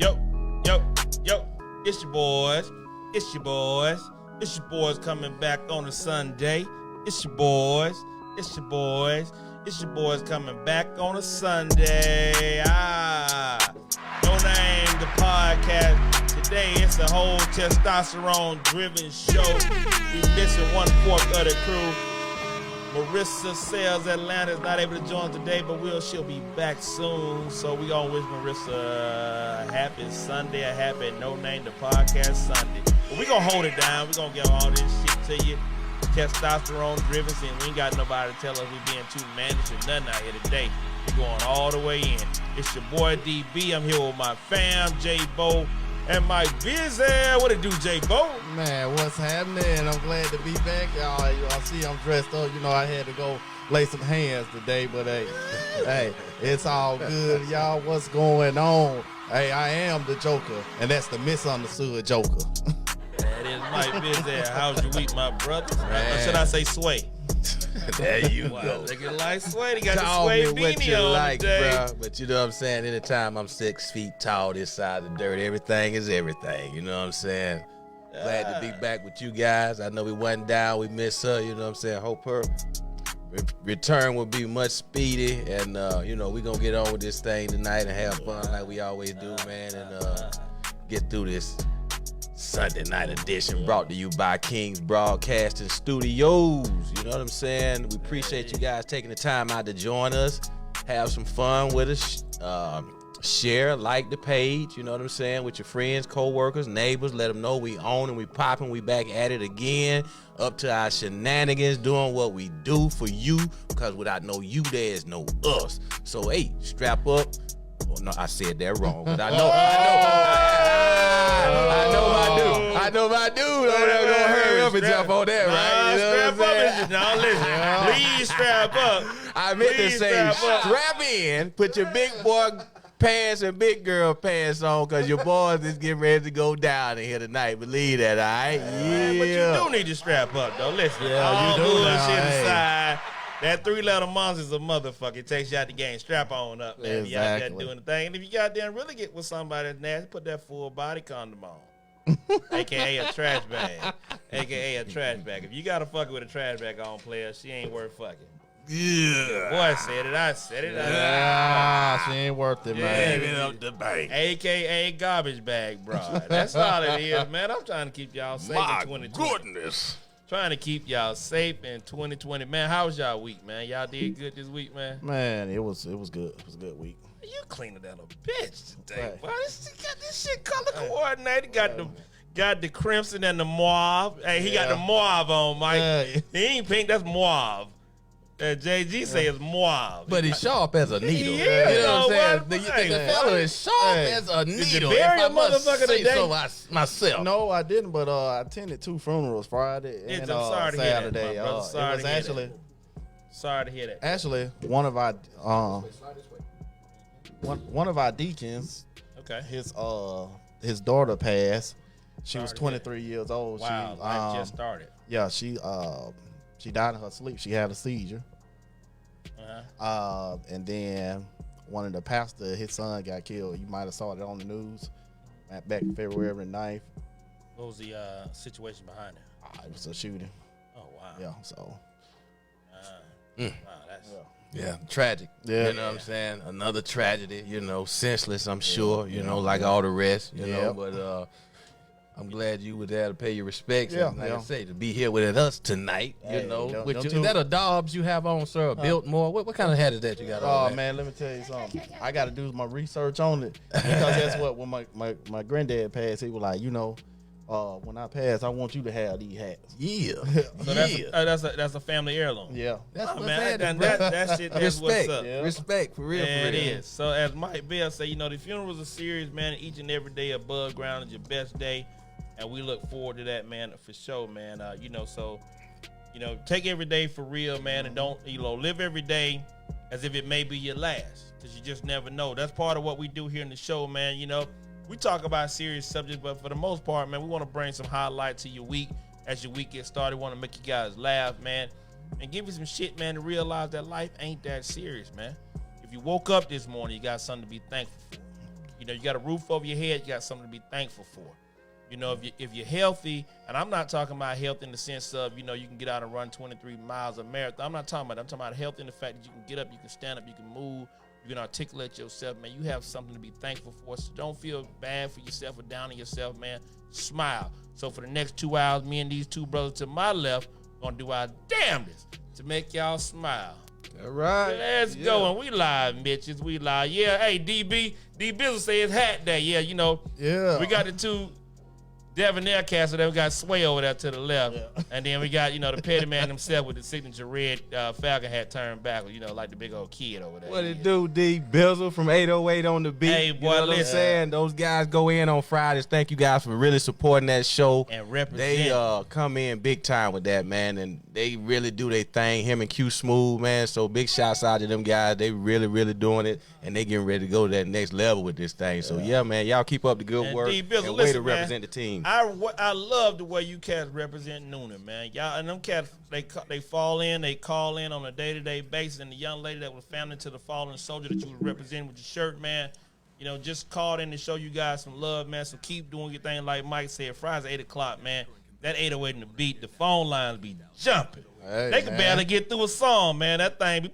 Yo, yo, yo. It's your boys. It's your boys. It's your boys coming back on a Sunday. It's your boys. It's your boys. It's your boys coming back on a Sunday. No Name, the podcast. Today it's a whole testosterone-driven show. We missing 1/4 of the crew. Marissa Sales Atlanta is not able to join today, but she'll be back soon. So we gonna wish Marissa a happy Sunday, a happy No Name the Podcast Sunday. But we gonna hold it down. We gonna give all this shit to you. Testosterone driven, and we ain't got nobody to tell us we being too managed or nothing out here today. We going all the way in. It's your boy DB. I'm here with my fam, J-Bo, and my busy. What it do, J-Bo? Man, what's happening? I'm glad to be back. Y'all see I'm dressed up. You know, I had to go lay some hands today, but hey, it's all good. Y'all, what's going on? Hey, I am the Joker, and that's the misunderstood Joker. That is my busy. How's your week, my brother? Or should I say sway? There you go. Looking like sway. They got Call the sway me what beanie you on like, today. bro. But you know what I'm saying? Anytime I'm 6 feet tall this side of the dirt, everything is everything. You know what I'm saying? Glad to be back with you guys. I know we wasn't down. We miss her. You know what I'm saying? Hope her return will be much speedy. And, you know, we going to get on with this thing tonight and have fun like we always do, man. And get through this Sunday night edition brought to you by King's Broadcasting Studios. You know what I'm saying? We appreciate you guys taking the time out to join us. Have some fun with us. Share, like the page, you know what I'm saying, with your friends, co-workers, neighbors. Let them know we own and we popping. We back at it again. Up to our shenanigans, doing what we do for you. Because without no you, there is no us. So, hey, strap up. Oh, no, I said that wrong. But I know my dude over there gonna hurry up and jump on that, right? You know what I'm saying? Now listen, please strap up. I meant to say strap in, put your big boy pants and big girl pants on, because your boys is getting ready to go down in here tonight. Believe that, all right? Yeah. But you do need to strap up, though. Listen, all you do bullshit now, aside, that 3-letter monster's a motherfucker. It takes you out the game. Strap on up, man. Exactly. You out there doing the thing. And if you got there and really get with somebody that's nasty, put that full body condom on. AKA a trash bag. AKA a trash bag. If you got to fuck with a trash bag on, player, she ain't worth fucking. Yeah. Boy said it. I said it. She ain't worth it, man. Give it up the bank. AKA garbage bag, bro. That's all it is, man. I'm trying to keep y'all safe My in 2020. goodness. Trying to keep y'all safe in 2020. Man, how was y'all week, man? Y'all did good this week, man? Man, it was good. It was a good week. You cleaner than a bitch today, Right. boy. Got this shit color coordinated. Got the crimson and the mauve. Hey, he got the mauve on, Mike. He ain't pink, that's mauve. JG say it's mauve. But he's sharp as a needle. Yeah, you know what I'm what? saying? The fella is sharp as a needle. Did you bury a motherfucker say today? so myself. No, I didn't, but I attended 2 funerals Friday and I'm sorry to hear that, Saturday. my brother. Sorry it was to hear actually that. Sorry to hear that. actually one of our deacons. Okay. His daughter passed. She was Sorry to hear 23 years old. Wow, She, life just started. Yeah, she died in her sleep. She had a seizure. And then one of the pastors, his son got killed. You might have saw it on the news back February 9th. What was the situation behind it? It was a shooting. Oh, wow. Yeah, so. Wow, that's... Yeah, tragic. Yeah. You know what I'm saying? Another tragedy, you know, senseless, I'm sure, you know, like all the rest, you know, but I'm glad you were there to pay your respects. Yeah, and like I say, to be here with us tonight, you know. Is that a Dobbs you have on, sir? Biltmore? What kind of hat is that you got on? Oh, man, let me tell you something. I got to do my research on it. Because that's what, when my granddad passed, he was like, you know, when I pass, I want you to have these hats. Yeah. So that's a family heirloom. Yeah. That's Oh, what's man, happening, that shit, that's Respect. what's up. Yeah. Respect, for real, Yeah, for real. it is. So as Mike Bell say, you know, the funerals are serious, man. Each and every day above ground is your best day. And we look forward to that, man, for sure, man. You know, so, you know, take every day for real, man. And don't, you know, live every day as if it may be your last. Because you just never know. That's part of what we do here in the show, man. You know, we talk about serious subjects, but for the most part, man, we want to bring some highlight to your week as your week gets started. We want to make you guys laugh, man, and give you some shit, man, to realize that life ain't that serious, man. If you woke up this morning, you got something to be thankful for. You know, you got a roof over your head. You got something to be thankful for. You know, if you're healthy, and I'm not talking about health in the sense of, you know, you can get out and run 23 miles a marathon. I'm not talking about that. I'm talking about health in the fact that you can get up, you can stand up, you can move, you can articulate yourself, man. You have something to be thankful for. So don't feel bad for yourself or down on yourself, man. Smile. So for the next 2 hours, me and these two brothers to my left gonna do our damnedest to make y'all smile. All right. Let's go. And we live, bitches. We live. Yeah, hey, D-Bizzle say it's hat day. Yeah, you know. Yeah. We got the two Debonair cats, then we got Sway over there to the left. Yeah. And then we got, you know, the petty man himself with the signature red Falcon hat turned backwards, you know, like the big old kid over there. What it do, D? Bizzle from 808 on the beat. Hey, boy, you know what I'm saying? Those guys go in on Fridays. Thank you guys for really supporting that show. And represent. They come in big time with that, man, and they really do their thing. Him and Q Smooth, man. So big shouts out to them guys. They really, really doing it, and they getting ready to go to that next level with this thing. So, yeah, man, y'all keep up the good and work. D-Bizzle, and listen, way to man, represent the team. I love the way you cats represent Noonan, man. Y'all and them cats, they fall in, they call in on a day-to-day basis. And the young lady that was family to the fallen soldier that you was representing with your shirt, man, you know, just called in to show you guys some love, man. So keep doing your thing, like Mike said. Fridays at 8 o'clock, man. That 808 in the beat, the phone lines be jumping. Hey, they can barely get through a song, man. That thing be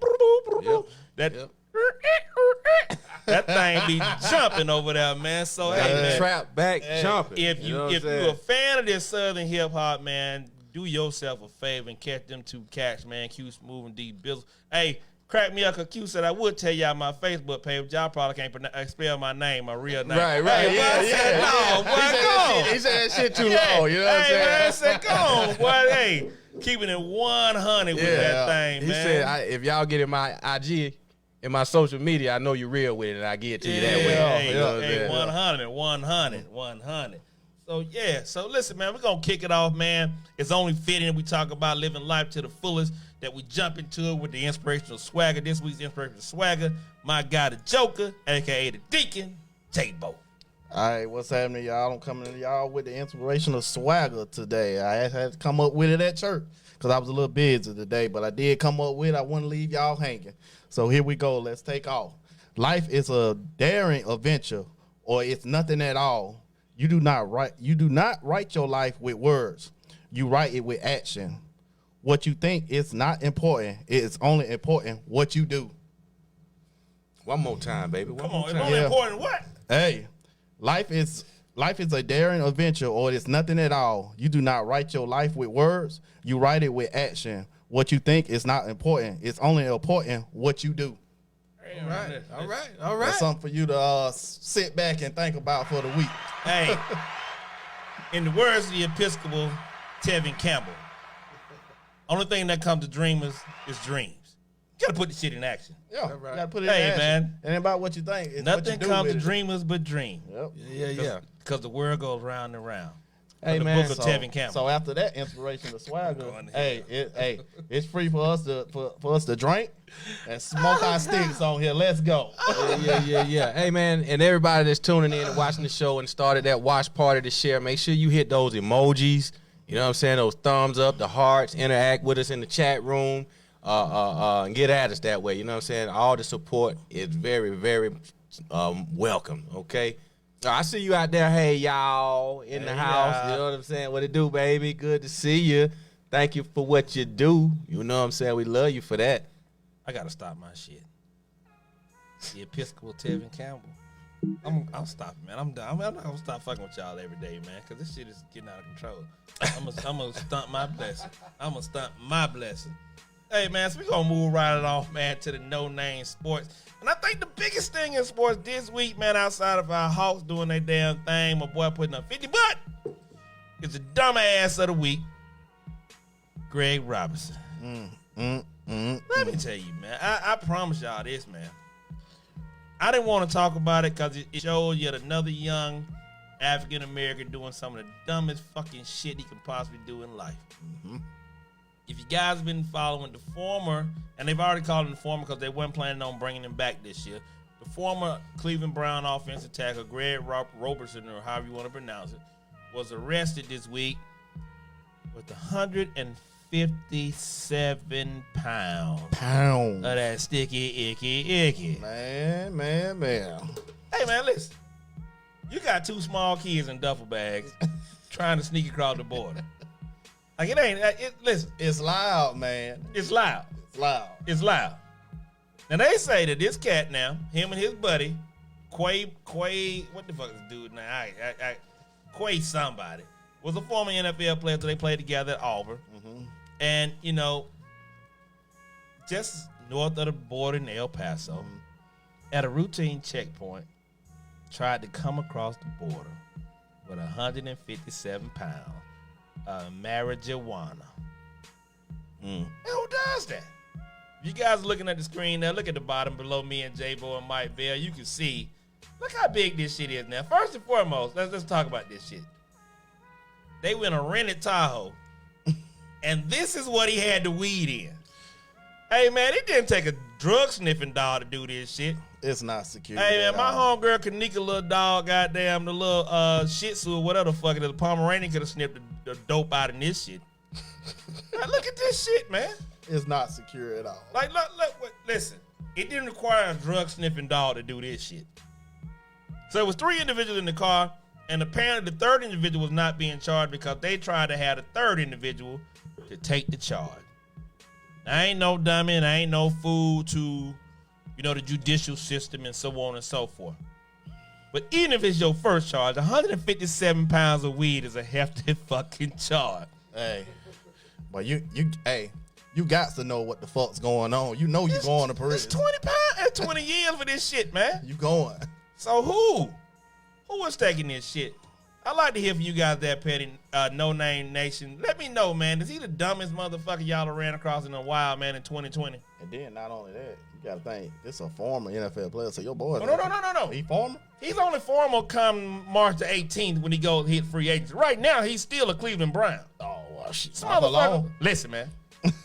that thing be jumping over there, man. So hey, man, trap back jumping. If you're a fan of this Southern hip hop, man, do yourself a favor and catch them two cats, man. Q Smooth and D-Bizzle. Hey, crack me up, cause Q said I would tell y'all my Facebook page, but y'all probably can't spell my name, my real name. Right, hey, yeah. No, boy, He said that shit too long. You know what I'm saying? Man, I said, go on, boy. Hey, keeping it 100 with that thing, he man. He said, if y'all get in my IG, in my social media, I know you're real with it, and I get it to you that way. Hey, 100. So, yeah. So, listen, man, we're going to kick it off, man. It's only fitting we talk about living life to the fullest that we jump into it with the inspirational swagger. This week's inspirational swagger, my guy, the Joker, a.k.a. the Deacon, J-Bo. All right, what's happening, y'all? I'm coming to y'all with the inspirational swagger today. I had to come up with it at church because I was a little busy today, but I did come up with it. I wouldn't leave y'all hanging. So here we go. Let's take off. Life is a daring adventure, or it's nothing at all. You do not write your life with words. You write it with action. What you think is not important. It is only important what you do. One more time, baby. Come on, it's only important what? Hey, life is a daring adventure, or it's nothing at all. You do not write your life with words. You write it with action. What you think is not important. It's only important what you do. All right. That's something for you to sit back and think about for the week. Hey, in the words of the Episcopal Tevin Campbell, only thing that comes to dreamers is dreams. You gotta put the shit in action. Yeah, you gotta put it in action. Man. And about what you think. It's nothing comes to dreamers but dreams. Yep. Yeah. Because the world goes round and round. Hey, the man, book of Tevin Campbell. So after that inspirational swagger, it's free for us to drink and smoke our sticks on here. Let's go. Yeah. Hey, man, and everybody that's tuning in and watching the show and started that watch party to share, make sure you hit those emojis. You know what I'm saying? Those thumbs up, the hearts, interact with us in the chat room, and get at us that way. You know what I'm saying? All the support is very, very welcome, okay? I see you out there. Hey, y'all, in the house. You know what I'm saying? What it do, baby? Good to see you. Thank you for what you do. You know what I'm saying? We love you for that. I got to stop my shit. The Episcopal Tevin Campbell. I'm stopping, man. I'm done. I'm not going to stop fucking with y'all every day, man, because this shit is getting out of control. I'm going to stunt my blessing. Hey, man, so we're going to move right off, man, to the no-name sports. And I think the biggest thing in sports this week, man, outside of our Hawks doing their damn thing, my boy putting up 50 butt, is the dumbass of the week, Greg Robinson. Let me tell you, man, I promise y'all this, man. I didn't want to talk about it because it shows yet another young African-American doing some of the dumbest fucking shit he can possibly do in life. Mm-hmm. If you guys been following the former, and they've already called him the former because they weren't planning on bringing him back this year, the former Cleveland Brown offensive tackle, Greg Robertson, or however you want to pronounce it, was arrested this week with 157 pounds of that sticky, icky. Man. Hey, man, listen. You got 2 small kids in duffel bags trying to sneak across the border. Like, it ain't, listen. It's loud, man. It's loud. It's loud. It's loud. Now, they say that this cat now, him and his buddy, Quay, what the fuck is the dude now? Quay somebody, was a former NFL player, so they played together at Auburn. Mm-hmm. And, you know, just north of the border in El Paso, at a routine checkpoint, tried to come across the border with 157 pounds of marijuana. And who does that? If you guys are looking at the screen now, look at the bottom below me and J-Bo and Mike Bell. You can see, look how big this shit is now. First and foremost, let's talk about this shit. They went a rented Tahoe, and this is what he had the weed in. Hey, man, it didn't take a drug-sniffing dog to do this shit. It's not secure. Hey, man, my homegirl Kanika little dog, goddamn, the little Shih Tzu or whatever the fuck it is, the Pomeranian could have sniffed the dope out in this shit. Now, look at this shit, man. It's not secure at all. Like, look, listen. It didn't require a drug-sniffing dog to do this shit. So it was 3 individuals in the car, and apparently the 3rd individual was not being charged because they tried to have the 3rd individual to take the charge. I ain't no dummy, and I ain't no fool to, you know, the judicial system and so on and so forth. But even if it's your first charge, 157 pounds of weed is a hefty fucking charge. Hey, but you got to know what the fuck's going on. You know you going to prison. It's 20 pounds and 20 years for this shit, man. You going. So who was taking this shit? I'd like to hear from you guys that petty No Name Nation. Let me know, man. Is he the dumbest motherfucker y'all ran across in a while, man, in 2020? And then not only that, you got to think, this a former NFL player, so your boy. No. He former? He's only former come March the 18th when he goes hit free agency. Right now, he's still a Cleveland Brown. Oh, well, shit. Motherfucker. Listen, man.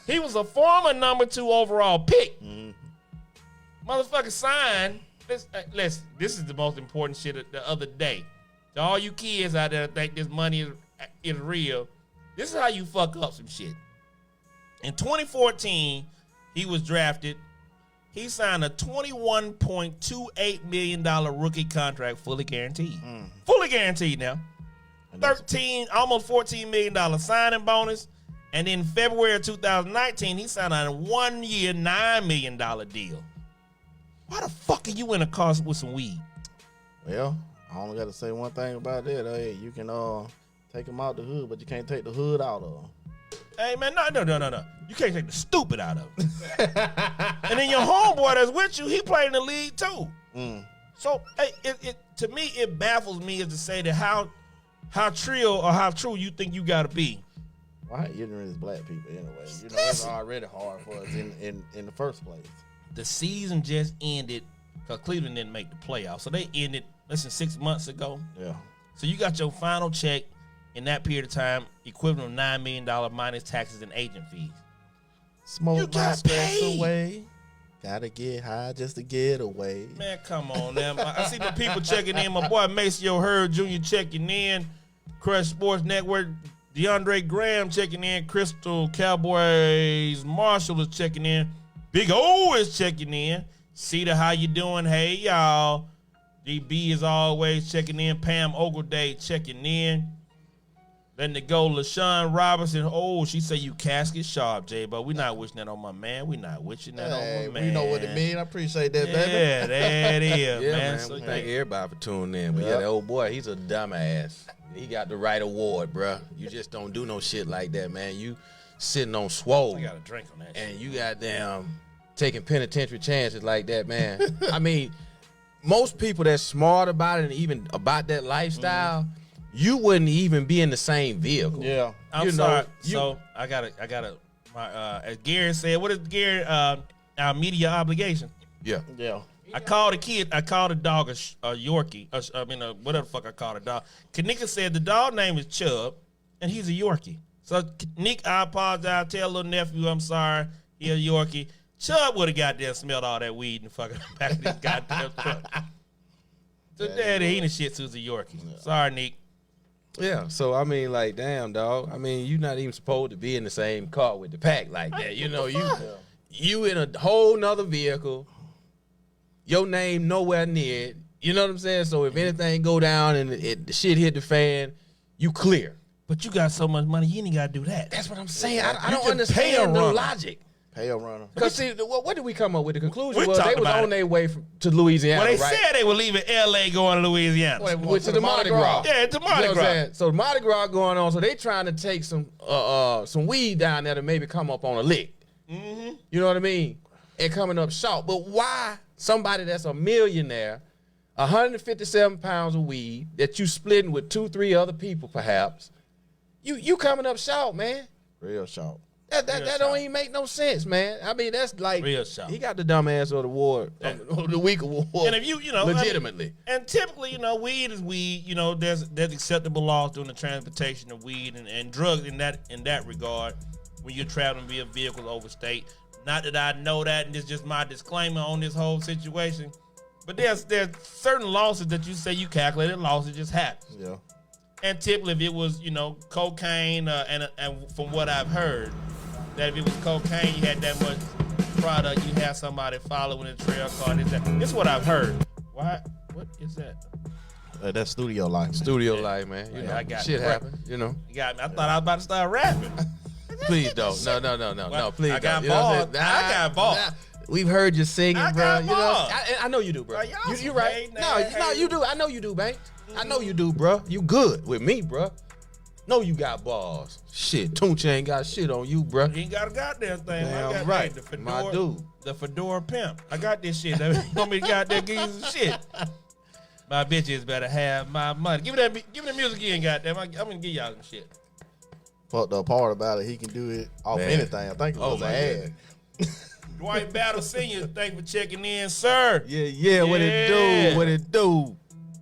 He was a former number 2 overall pick. Mm-hmm. Motherfucker signed. Listen, this is the most important shit the other day. To all you kids out there that think this money is real, this is how you fuck up some shit. In 2014, he was drafted. He signed a $21.28 million rookie contract, fully guaranteed. Fully guaranteed now. Almost $14 million signing bonus. And in February of 2019, he signed on a 1-year, $9 million deal. Why the fuck are you in a car with some weed? Well, I only got to say one thing about that. Hey, you can take them out the hood, but you can't take the hood out of them. Hey, man, no. You can't take the stupid out of it. And then your homeboy that's with you, he played in the league too. So, hey, to me, it baffles me as to say that how trill or how true you think you got to be. Why ignorant is black people anyway? You know, it's already hard for us in the first place. The season just ended because Cleveland didn't make the playoffs. So they ended less than 6 months ago. Yeah. So you got your final check in that period of time, equivalent of $9 million minus taxes and agent fees. Smoke my stress away. Gotta get high just to get away. Man, come on now. I see the people checking in. My boy Maceo Hurd Jr. checking in. Crush Sports Network. DeAndre Graham checking in. Crystal Cowboys Marshall is checking in. Big O is checking in. Cedar, how you doing? Hey, y'all. DB is always checking in. Pam Ogleday checking in. Letting it go. LaShawn Robinson. Oh, she say you casket sharp, Jay, but we not wishing that on my man. We not wishing that on my man. We know what it mean. I appreciate that, baby. Yeah, that is, yeah, man. So thank everybody for tuning in. But yeah, that old boy, he's a dumbass. He got the right award, bro. You just don't do no shit like that, man. You sitting on swole. I got a drink on that. And you goddamn taking penitentiary chances like that, man. I mean, most people that's smart about it and even about that lifestyle, you wouldn't even be in the same vehicle. Yeah. I'm sorry. So I got as Gary said, what is Gary our media obligation? Yeah. Yeah. I called a dog a Yorkie. Whatever the fuck I called a dog. Kanika said the dog name is Chubb, and he's a Yorkie. So, Nick, I apologize. Tell little nephew I'm sorry. He a Yorkie. Chubb would have goddamn smelled all that weed in the fucking back of this goddamn truck. So, daddy, he the shit who's a Yorkie. Sorry, Nick. Yeah, so, I mean, like, damn, dog. I mean, you're not even supposed to be in the same car with the pack like that. You know, you in a whole nother vehicle. Your name nowhere near it. You know what I'm saying? So if anything go down and the shit hit the fan, you clear. But you got so much money, you ain't got to do that. That's what I'm saying. I You don't can pay a understand the runner. logic. Pay a runner. Because see, what did we come up with? The conclusion We was they talked was about on it. their way to Louisiana, Well, they right? said they were leaving L.A. going to Louisiana. Which is the Mardi Gras. Yeah, it's the Mardi You know what Gras. I'm saying? So the Mardi Gras going on, so they trying to take some weed down there to maybe come up on a lick. Mm-hmm. You know what I mean? And coming up short. But why somebody that's a millionaire, 157 pounds of weed that you splitting with 2-3 other people perhaps, you coming up short, man? Real short. That Real don't short. even make no sense, man. I mean, that's like Real short. he got the dumbass of the award, the week award. And if you know, legitimately. and typically, weed is weed. There's acceptable laws during the transportation of weed and drugs in that regard when you're traveling via vehicles overstate. Not that I know that, and it's just my disclaimer on this whole situation. But there's certain losses that you say you calculated losses just happen. Yeah. And typically, if it was cocaine, and from what I've heard, that if it was cocaine, you had that much product, you had somebody following a trail car. This is what I've heard. Why? What is that? That's studio life. Studio life, man. You know, I got shit it. happen. You know. You got me. I thought I was about to start rapping. Please don't. No, please I got don't. You know what I'm balls. saying? I got balls. We've heard you singing, I bro. got You know, balls. I know you do, bro. Bro, y'all You some right. paid No, ass you do. I know you do, Bank. I know you do, bro. You good with me, bro. No, you got balls. Shit, Tunch ain't got shit on you, bro. He ain't got a goddamn thing. Damn I got right. the fedora, My dude. The fedora pimp. I got this shit. That want me to goddamn give you some shit. My bitches better have my money. Give me the music again, goddamn. I'm gonna give y'all some shit. But the part about it, he can do it off Man. anything. I think it was my an ad. Dwight Battle Sr., thank you for checking in, sir. Yeah. What it Yeah. do? What it do?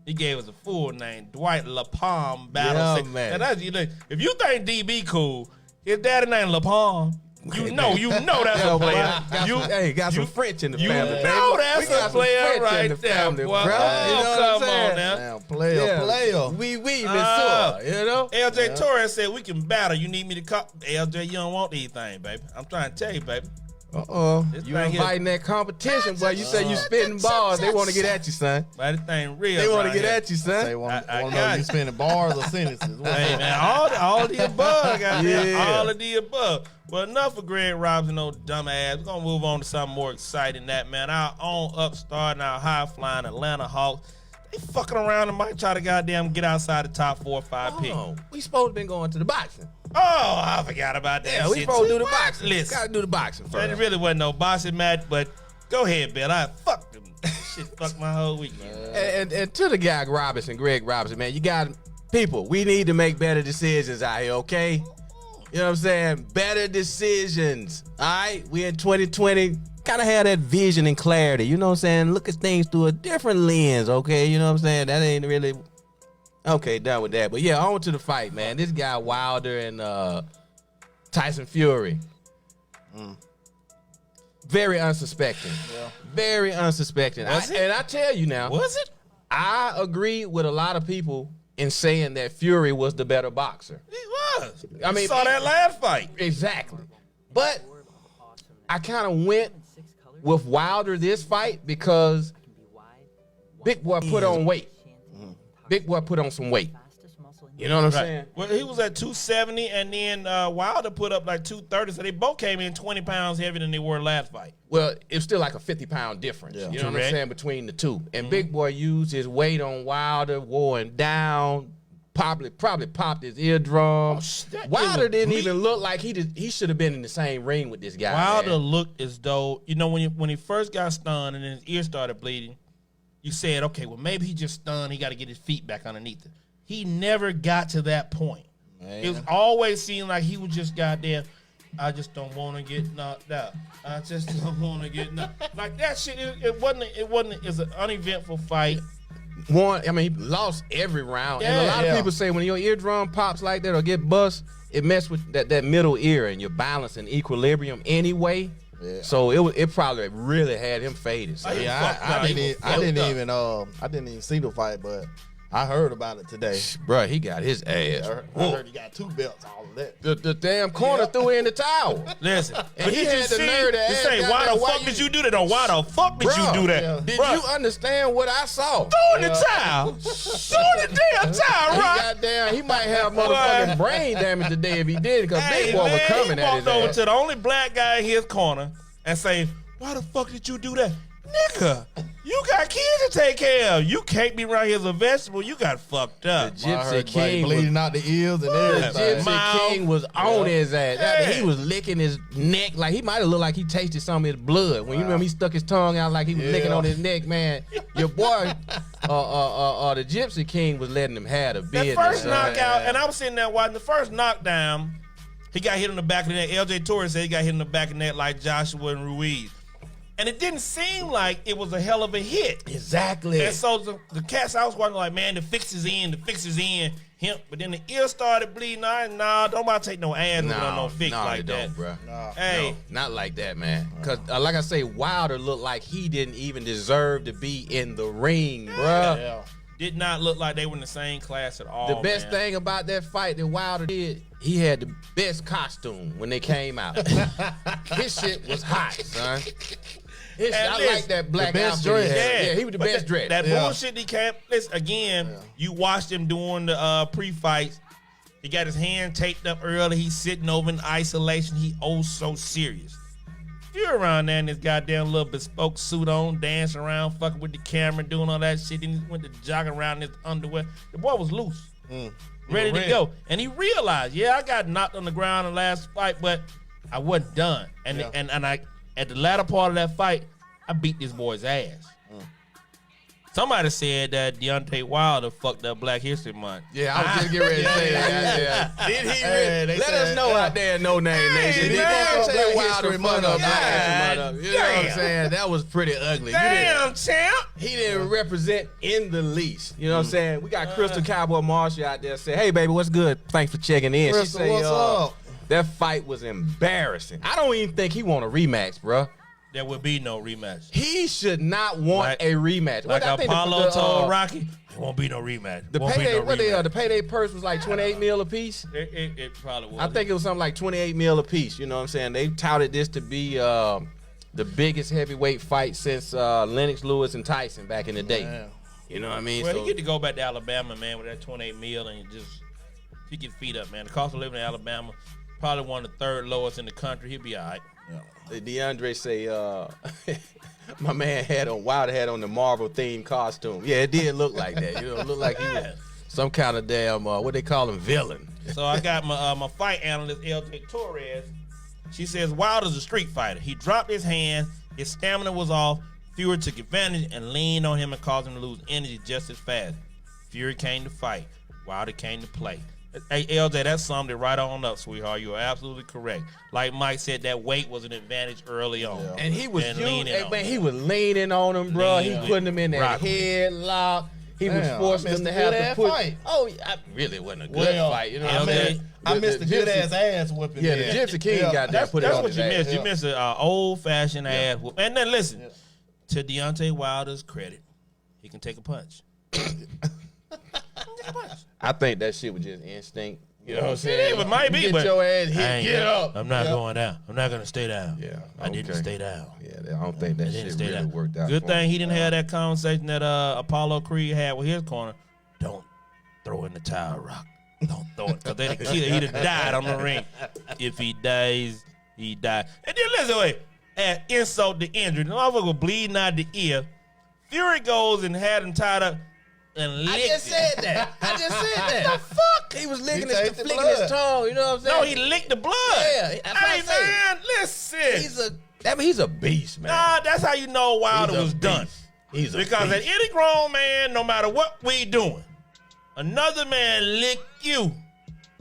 He gave us a full name, Dwight LaPalm Battle Yeah, Sr. man. Now that's, if you think DB cool, his daddy named LaPalm. You know that's a player. Got some French in the You family, baby. know We that's got a some player French in right the there, family, boy. bro. Oh, You know what I'm come saying? on now. Damn, player. We monsieur, you know? LJ Torres said we can battle. You need me to call LJ? You don't want these things, baby. I'm trying to tell you, baby. This You thing here- inviting that competition, boy. You say you spitting balls. They want to get at you, son. Man, this thing real. They want to right get here. at you, son. They want I to got know it. you spending bars or sentences. Hey man, all the above, goddamn, Yeah. all of the above. Well, enough of Greg Robinson, no dumbass. We're gonna move on to something more exciting than that, man. Our own upstart and our high flying Atlanta Hawks. They fucking around and might try to goddamn get outside the top 4 or 5 picks. Oh, we supposed to been going to the boxing. Oh, I forgot about that. Yeah, shit we supposed to too. do the boxing. Listen, Gotta do the boxing it first. really wasn't no boxing match, but go ahead, Bill. I fucked them. Shit fucked my whole weekend. And to the guy Greg Robinson, man, you got people. We need to make better decisions out here, okay? You know what I'm saying? Better decisions. All right, we in 2020. Kind of have that vision and clarity. You know what I'm saying? Look at things through a different lens, okay? You know what I'm saying? That ain't really okay. Done with that. But yeah, on to the fight, man. This guy Wilder and Tyson Fury. Very unsuspecting. Yeah. Very unsuspecting. And I tell you now, Was it? I agree with a lot of people in saying that Fury was the better boxer. He was. I mean, saw that last fight. Exactly. But I kind of went with Wilder this fight because Big Boy put on weight. Big Boy put on some weight. You know what I'm saying? Well, he was at 270, and then Wilder put up like 230, so they both came in 20 pounds heavier than they were last fight. Well, it's still like a 50-pound difference. Yeah. You know what I'm Correct. saying, between the two. And Big Boy used his weight on Wilder, wore him down, probably popped his eardrum. that Wilder nigga didn't bleed. even look like he should have been in the same ring with this guy. Wilder man. looked as though, when he first got stunned and then his ear started bleeding, you said, okay, well, maybe he just stunned. He got to get his feet back underneath it. He never got to that point. Man. It was always seemed like he was just goddamn, I just don't want to get knocked out. I just don't want to get knocked. Like that shit, it wasn't, it's an uneventful fight. He lost every round. And a lot of people say when your eardrum pops like that or get bust, it mess with that middle ear and your balance and equilibrium anyway. Yeah. So it probably really had him faded. So. Oh, Yeah, I didn't even see the fight, but I heard about it today. Bro, he got his I ass. heard he got 2 belts, all of that. The damn corner threw in the towel. Listen, And but he did had you the see? nerve to You ask say, that why man, the why fuck you- did you do that? Or why the fuck did you do that? Yeah. Did Bruh, you understand what I saw? throw in the towel. Throw in the damn towel, He right? goddamn, he might have motherfucking brain damage today if he did, because Big Boy was coming he at walked his over ass. to the only black guy in his corner and say, why the fuck did you do that? Nigga, you got kids to take care of. You can't be around here as a vegetable. You got fucked up. The Gypsy I heard King bleeding out the ears and The everything. Gypsy Mouth. King was on his ass. Yeah. He was licking his neck like he might have looked like he tasted some of his blood. When you remember he stuck his tongue out like he was licking on his neck, man. Your boy, the Gypsy King was letting him have a That business. first son. knockout, and I was sitting there watching the first knockdown, he got hit in the back of the neck. LJ Torres said he got hit in the back of the neck like Joshua and Ruiz. And it didn't seem like it was a hell of a hit. Exactly. And so the cats I was watching like, man, the fix is in. Him. But then the ear started bleeding. Nah, don't want to take no ass with no fix like that. bro. Hey, No, not like that, man. Because, like I say, Wilder looked like he didn't even deserve to be in the ring, bruh. Yeah. did not look like they were in the same class at all. The best man. thing about that fight that Wilder did, he had the best costume when they came out. His shit was hot, son. I listen, like that black the best outfit he dress. had. Yeah, he was the but best dressed. That Yeah. bullshit he can't. Listen, again, you watched him doing the pre-fights. He got his hand taped up early. He's sitting over in isolation. He so serious. If you're around there in this goddamn little bespoke suit on, dancing around, fucking with the camera, doing all that shit, then he went to jogging around in his underwear. The boy was loose, ready to go. And he realized, I got knocked on the ground in the last fight, but I wasn't done. And I at the latter part of that fight, I beat this boy's ass. Somebody said that Deontay Wilder fucked up Black History Month. Yeah, I was just getting ready to say that. Yeah. Did he really? they Let said- us know out there in No Name Nation. Did man. Deontay Wilder History fuck Month up up. Black History Month up? You know what I'm Damn. saying? That was pretty ugly. Damn, champ! He didn't represent in the least. You know what I'm saying? We got Crystal Cowboy Marshall out there say, "Hey, baby, what's good? Thanks for checking in." Crystal, she say, what's up? That fight was embarrassing. I don't even think he want a rematch, bro. There will be no rematch. He should not want Like- a rematch. Like I think Apollo told Rocky, there won't be no rematch. The won't payday, be no rematch. the payday purse was like 28 mil a piece. It probably was. I think it was something like 28 mil a piece. You know what I'm saying? They touted this to be the biggest heavyweight fight since Lennox Lewis and Tyson back in the day. Man. You know what I mean? Well, So- he get to go back to Alabama, man, with that 28 mil, and he get feet up, man. The cost of living in Alabama, probably one of the third lowest in the country. He'll be all right. DeAndre say, my man Wilder had on the Marvel themed costume. Yeah, it did look like that. You know, it looked like he was some kind of damn, what they call him, villain. So I got my fight analyst, LJ Torres. She says Wilder's a street fighter. He dropped his hand. His stamina was off. Fury took advantage and leaned on him and caused him to lose energy just as fast. Fury came to fight. Wilder came to play. Hey, LJ, that summed it right on up, sweetheart. You are absolutely correct. Like Mike said, that weight was an advantage early on. Yeah. And he was leaning on man, him. he was leaning on him, bro. Leaning He on putting him in that Rock. headlock. He was Damn, forcing I him missed to a have good-ass to put. fight. Oh, I really wasn't a good Well, fight. You know I what I'm missed- saying? I missed the good ass whooping. Yeah, the Gypsy King got that. Put it That's on what his you ass. missed. You Yeah. missed an old-fashioned ass whoop. And then listen, to Deontay Wilder's credit, he can take a punch. I think that shit was just instinct. You know what I'm saying? It might be, Get but your ass I hit, ain't- get up. I'm not going down. I'm not going to stay down. Yeah, I didn't okay. stay down. Yeah, I don't think that I didn't shit stay really down. worked out. Good for thing him. he didn't have that conversation that Apollo Creed had with his corner. Don't throw in the towel, Rock. Don't throw it. Because he'd have died on the ring. If he dies, he died. And then listen, wait. Add insult to injury. The motherfucker was bleeding out the ear. Fury goes and had him tied up and licked I just it. said that. I just said that. The fuck? He was licking He his, tasted flicking blood. his tongue. You know what I'm No, saying? he licked the blood. Yeah, that's what Hey, I say. man, listen. He's a beast, man. Nah, that's how you know Wilder He's a was done. beast. He's a Because at beast. any grown man, no matter what we doing, another man lick you.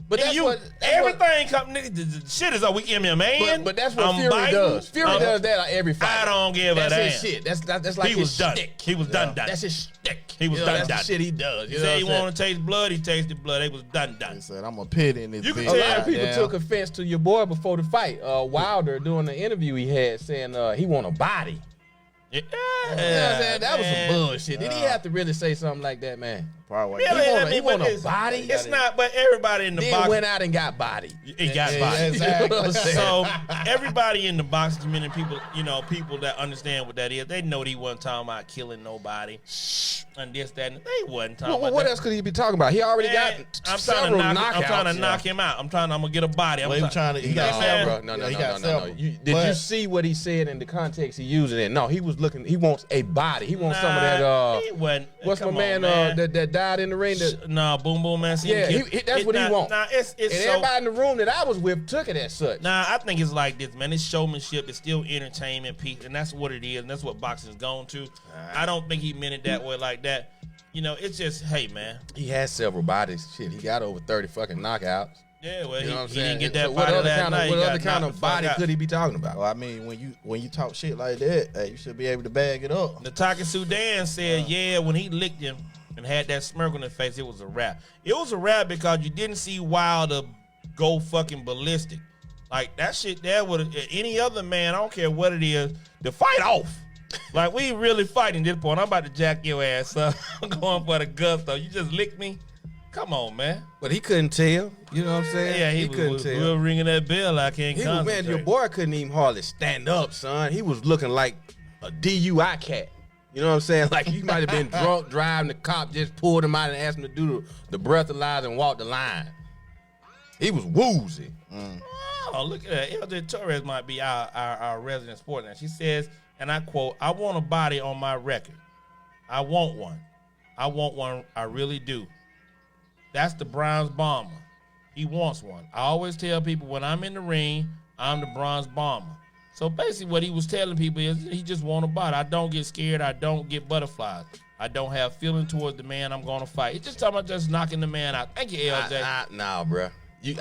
But And you, everything come, nigga, the shit is we MMA. But that's what I'm Fury biting, does. Fury I'm- does that on every fight. I don't give a That's damn. his shit. That's like He his was done. shtick. He was done. That's his shtick. He was You know, done. That's the shit he does. He You know said he what I'm want to taste blood. He tasted blood. They was done. He said, I'm a pit in this You can bitch. tell saying? A lot of people Goddamn. took offense to your boy before the fight. Wilder doing the interview he had saying he want a body. Yeah, You know what I'm saying? That was man. some bullshit. Did he have to really say something like that, man? Probably. Really? He want but a body? It's not, but everybody in the Then box. went out and got body. It got body. Exactly. So everybody in the boxing community, people that understand what that is, they know he wasn't talking about killing nobody and this, that, and they wasn't talking about What that. else could he be talking about? He already got several knockouts. I'm trying to knock him out. I'm gonna get a body. Well, he trying to. He got several. No. Did But- you see what he said in the context he used it in? No, he was looking. He wants a body. He wants some of that. He wasn't. What's my Come man? on, That died in the ring. Nah, Boom Boom Man. Yeah, that's what he wants. Nah, it's And so. everybody in the room that I was with took it as such. Nah, I think it's like this, man. It's showmanship. It's still entertainment piece, and that's what it is, and that's what boxing's gone to. I don't think he meant it that way, like that. It's just, hey, man. He has several bodies. Shit, he got over 30 fucking knockouts. Yeah, well, You know what I'm he saying? didn't get that So body last night. what other kind of body could he be talking about? Well, I mean, when you talk shit like that, hey, you should be able to bag it up. Nataka Sudan said, when he licked him and had that smirk on his face, it was a wrap. It was a wrap because you didn't see Wilder go fucking ballistic. Like, that shit there would any other man, I don't care what it is, to fight off. Like, we really fighting this point. I'm about to jack your ass up. I'm going for the gusto. You just licked me? Come on, man. But he couldn't tell. You know what I'm saying? Yeah, he couldn't was tell. ringing that bell. I can't He was, concentrate. man, your boy couldn't even hardly stand up, son. He was looking like a DUI cat. You know what I'm saying? Like he might have been drunk driving. The cop just pulled him out and asked him to do the breathalyzer and walk the line. He was woozy. Oh, look at that. LJ Torres might be our resident sport now. She says, and I quote, "I want a body on my record. I want one. I want one. I really do. That's the bronze bomber. He wants one. I always tell people when I'm in the ring, I'm the bronze bomber." So basically what he was telling people is he just want a body. I don't get scared. I don't get butterflies. I don't have feeling towards the man I'm going to fight. It's just talking about just knocking the man out. Thank you, LJ. Nah, bro.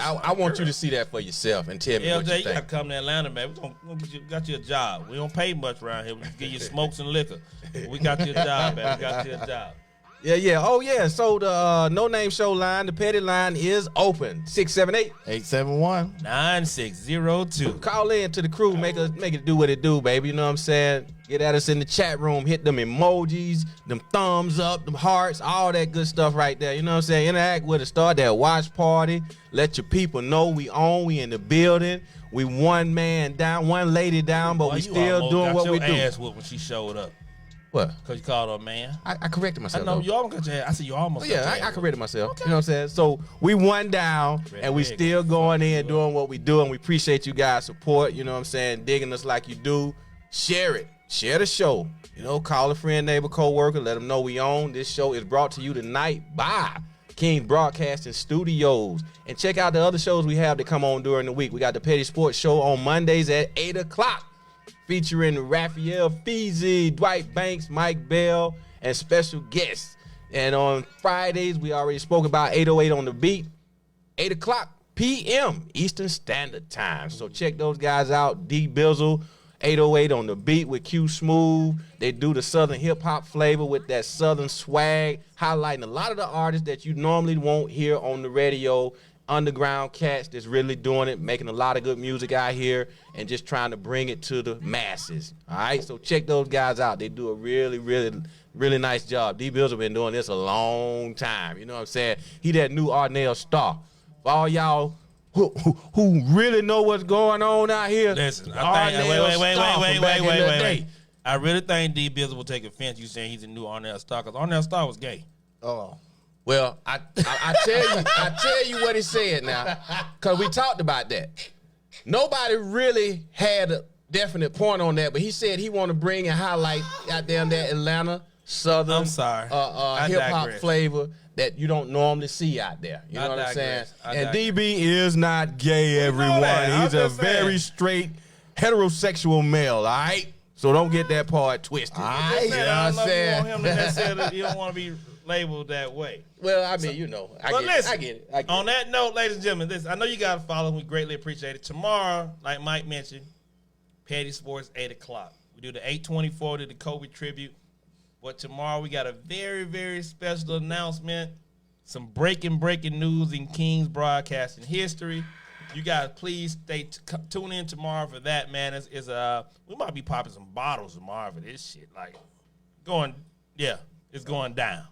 I want you to see that for yourself and tell me what you LJ, you think. got to come to Atlanta, man. We're gonna got you a job. We don't pay much around here. We just give you smokes and liquor. We got you a job, man. We got you a job. Yeah. Oh, yeah. So the No Name Show line, the petty line is open. 678-871. 9602. Call in to the crew. Make it do what it do, baby. You know what I'm saying? Get at us in the chat room. Hit them emojis, them thumbs up, them hearts, all that good stuff right there. You know what I'm saying? Interact with us. Start that watch party. Let your people know we in the building. We one man down, one lady down, but we still doing what we do. You almost got your ass whooped when she showed up. What? Because you called her a man. I corrected I myself. know though. you almost got your ass. I said you almost got your ass I whooped. corrected myself. Okay. You know what I'm saying? So we one down and we still going in doing what we do, and we appreciate you guys' support. You know what I'm saying? Digging us like you do. Share it. Share the show. You know, call a friend, neighbor, co-worker. Let them know we own. This show is brought to you tonight by King Broadcasting Studios. And check out the other shows we have that come on during the week. We got the Petty Sports Show on Mondays at 8 o'clock. Featuring Raphael Feezy, Dwight Banks, Mike Bell, and special guests. And on Fridays, we already spoke about 808 on the beat, 8 o'clock p.m. Eastern Standard Time. So check those guys out. D Bizzle, 808 on the beat with Q Smooth. They do the Southern hip-hop flavor with that Southern swag, highlighting a lot of the artists that you normally won't hear on the radio. Underground cats that's really doing it, making a lot of good music out here and just trying to bring it to the masses. All right, so check those guys out. They do a really, really, really nice job. D Bills have been doing this a long time. You know what I'm saying? He that new Arnell Star. For all y'all who really know what's going on out here. Listen, wait. I really think D Bizzle will take offense you saying he's a new Arnell Star, because Arnell Star was gay. Oh. Well, I tell you what he said now, because we talked about that. Nobody really had a definite point on that, but he said he want to bring and highlight out there in that Atlanta Southern hip hop flavor that you don't normally see out there. You know what I'm saying? And DB is not gay, everyone. He's a very straight heterosexual male. All right, so don't get that part twisted. All right, you know what I'm saying? You don't want to be labeled that way. Well, I mean, you know, I get it. On that note, ladies and gentlemen, I know you got to follow. We greatly appreciate it. Tomorrow, like Mike mentioned, Petty Sports, 8 o'clock. We do the 824 to the Kobe tribute. But tomorrow, we got a very, very special announcement. Some breaking news in King's broadcasting history. You guys, please tune in tomorrow for that, man. We might be popping some bottles tomorrow for this shit. It's going down.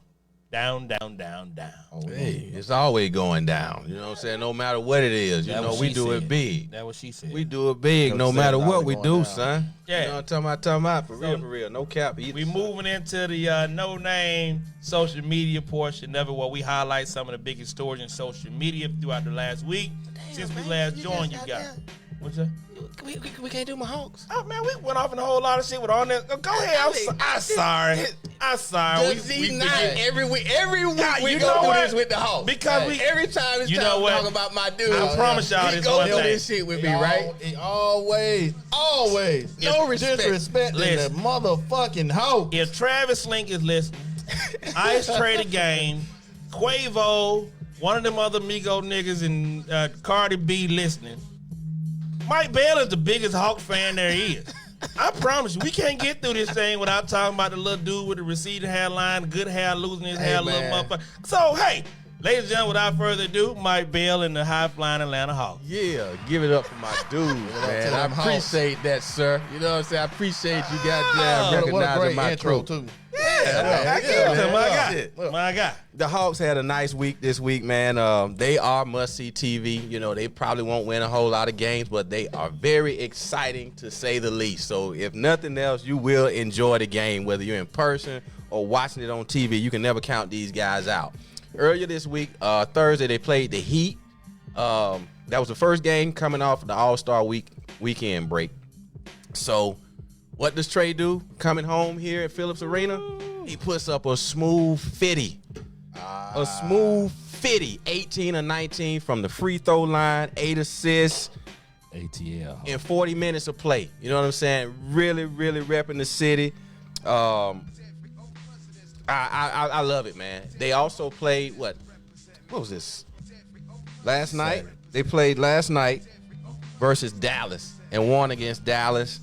Down, down, down, down. Hey, it's always going down. You know what I'm saying? No matter what it is, you That know, what we she do said. it big. That's what she said. We do it big Could've no said matter it what always we going do, down. son. Yeah. You know what I'm talking about? For real. No cap. We moving into the no-name social media portion of it, where we highlight some of the biggest stories in social media throughout the last week. Since we last joined you guys. What's that? We can't do my Hawks. Oh, man, we went off in a whole lot of shit with all that. Go ahead. I'm sorry. I'm sorry. We forget. every week God, we you go know through what? this with the Hawks. Because we- every time it's You time know to what? talk about my dude. I promise y'all he this go one through thing. this shit with me, right? Always. No respect. Disrespecting Listen. the motherfucking hoe. If Travis Link is listening, Ice Trade a Game, Quavo, one of them other Migo niggas, and Cardi B listening, Mike Bell is the biggest Hawk fan there is. I promise you, we can't get through this thing without talking about the little dude with the receding hairline, the good hair, losing his hair, little man. motherfucker. So, hey, ladies and gentlemen, without further ado, Mike Bell and the high-flying Atlanta Hawks. Yeah, give it up for my dude, to man. I them Hawks. appreciate that, sir. You know what I'm saying? I appreciate you goddamn What a recognizing great my intro, throat. too. I give it to man. my guy. Shit. My guy. The Hawks had a nice week this week, man. They are must-see TV. You know, they probably won't win a whole lot of games, but they are very exciting to say the least. So if nothing else, you will enjoy the game, whether you're in person or watching it on TV. You can never count these guys out. Earlier this week, Thursday, they played the Heat. That was the first game coming off the All-Star weekend break. So what does Trey do coming home here at Phillips Arena? He puts up a smooth 50. A smooth 50. 18 or 19 from the free throw line, 8 assists ATL. in 40 minutes of play. You know what I'm saying? Really, really repping the city. I love it, man. They also played, what was this? Last night? They played last night versus Dallas and won against Dallas.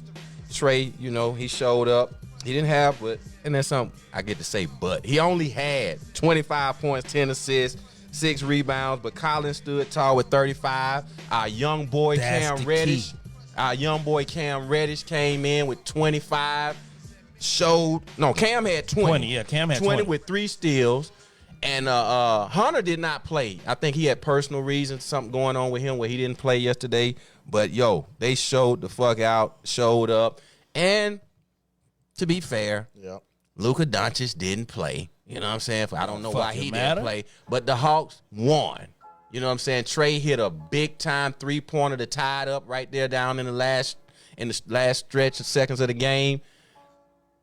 Trey, you know, he showed up. He didn't have, but, and that's something I get to say, but he only had 25 points, 10 assists, 6 rebounds, but Collins stood tall with 35. Our young boy That's Cam the Reddish. key. Our young boy Cam Reddish came in with 25. Cam had 20. 20, yeah, Cam had 20. with 3 steals. And Hunter did not play. I think he had personal reasons, something going on with him where he didn't play yesterday. But, they showed the fuck out, showed up. And to be fair, Yep. Luka Doncic didn't play. You know what I'm saying? I don't know why Fucking he matter. didn't play. But the Hawks won. You know what I'm saying? Trey hit a big-time three-pointer to tie it up right there down in the last stretch of seconds of the game.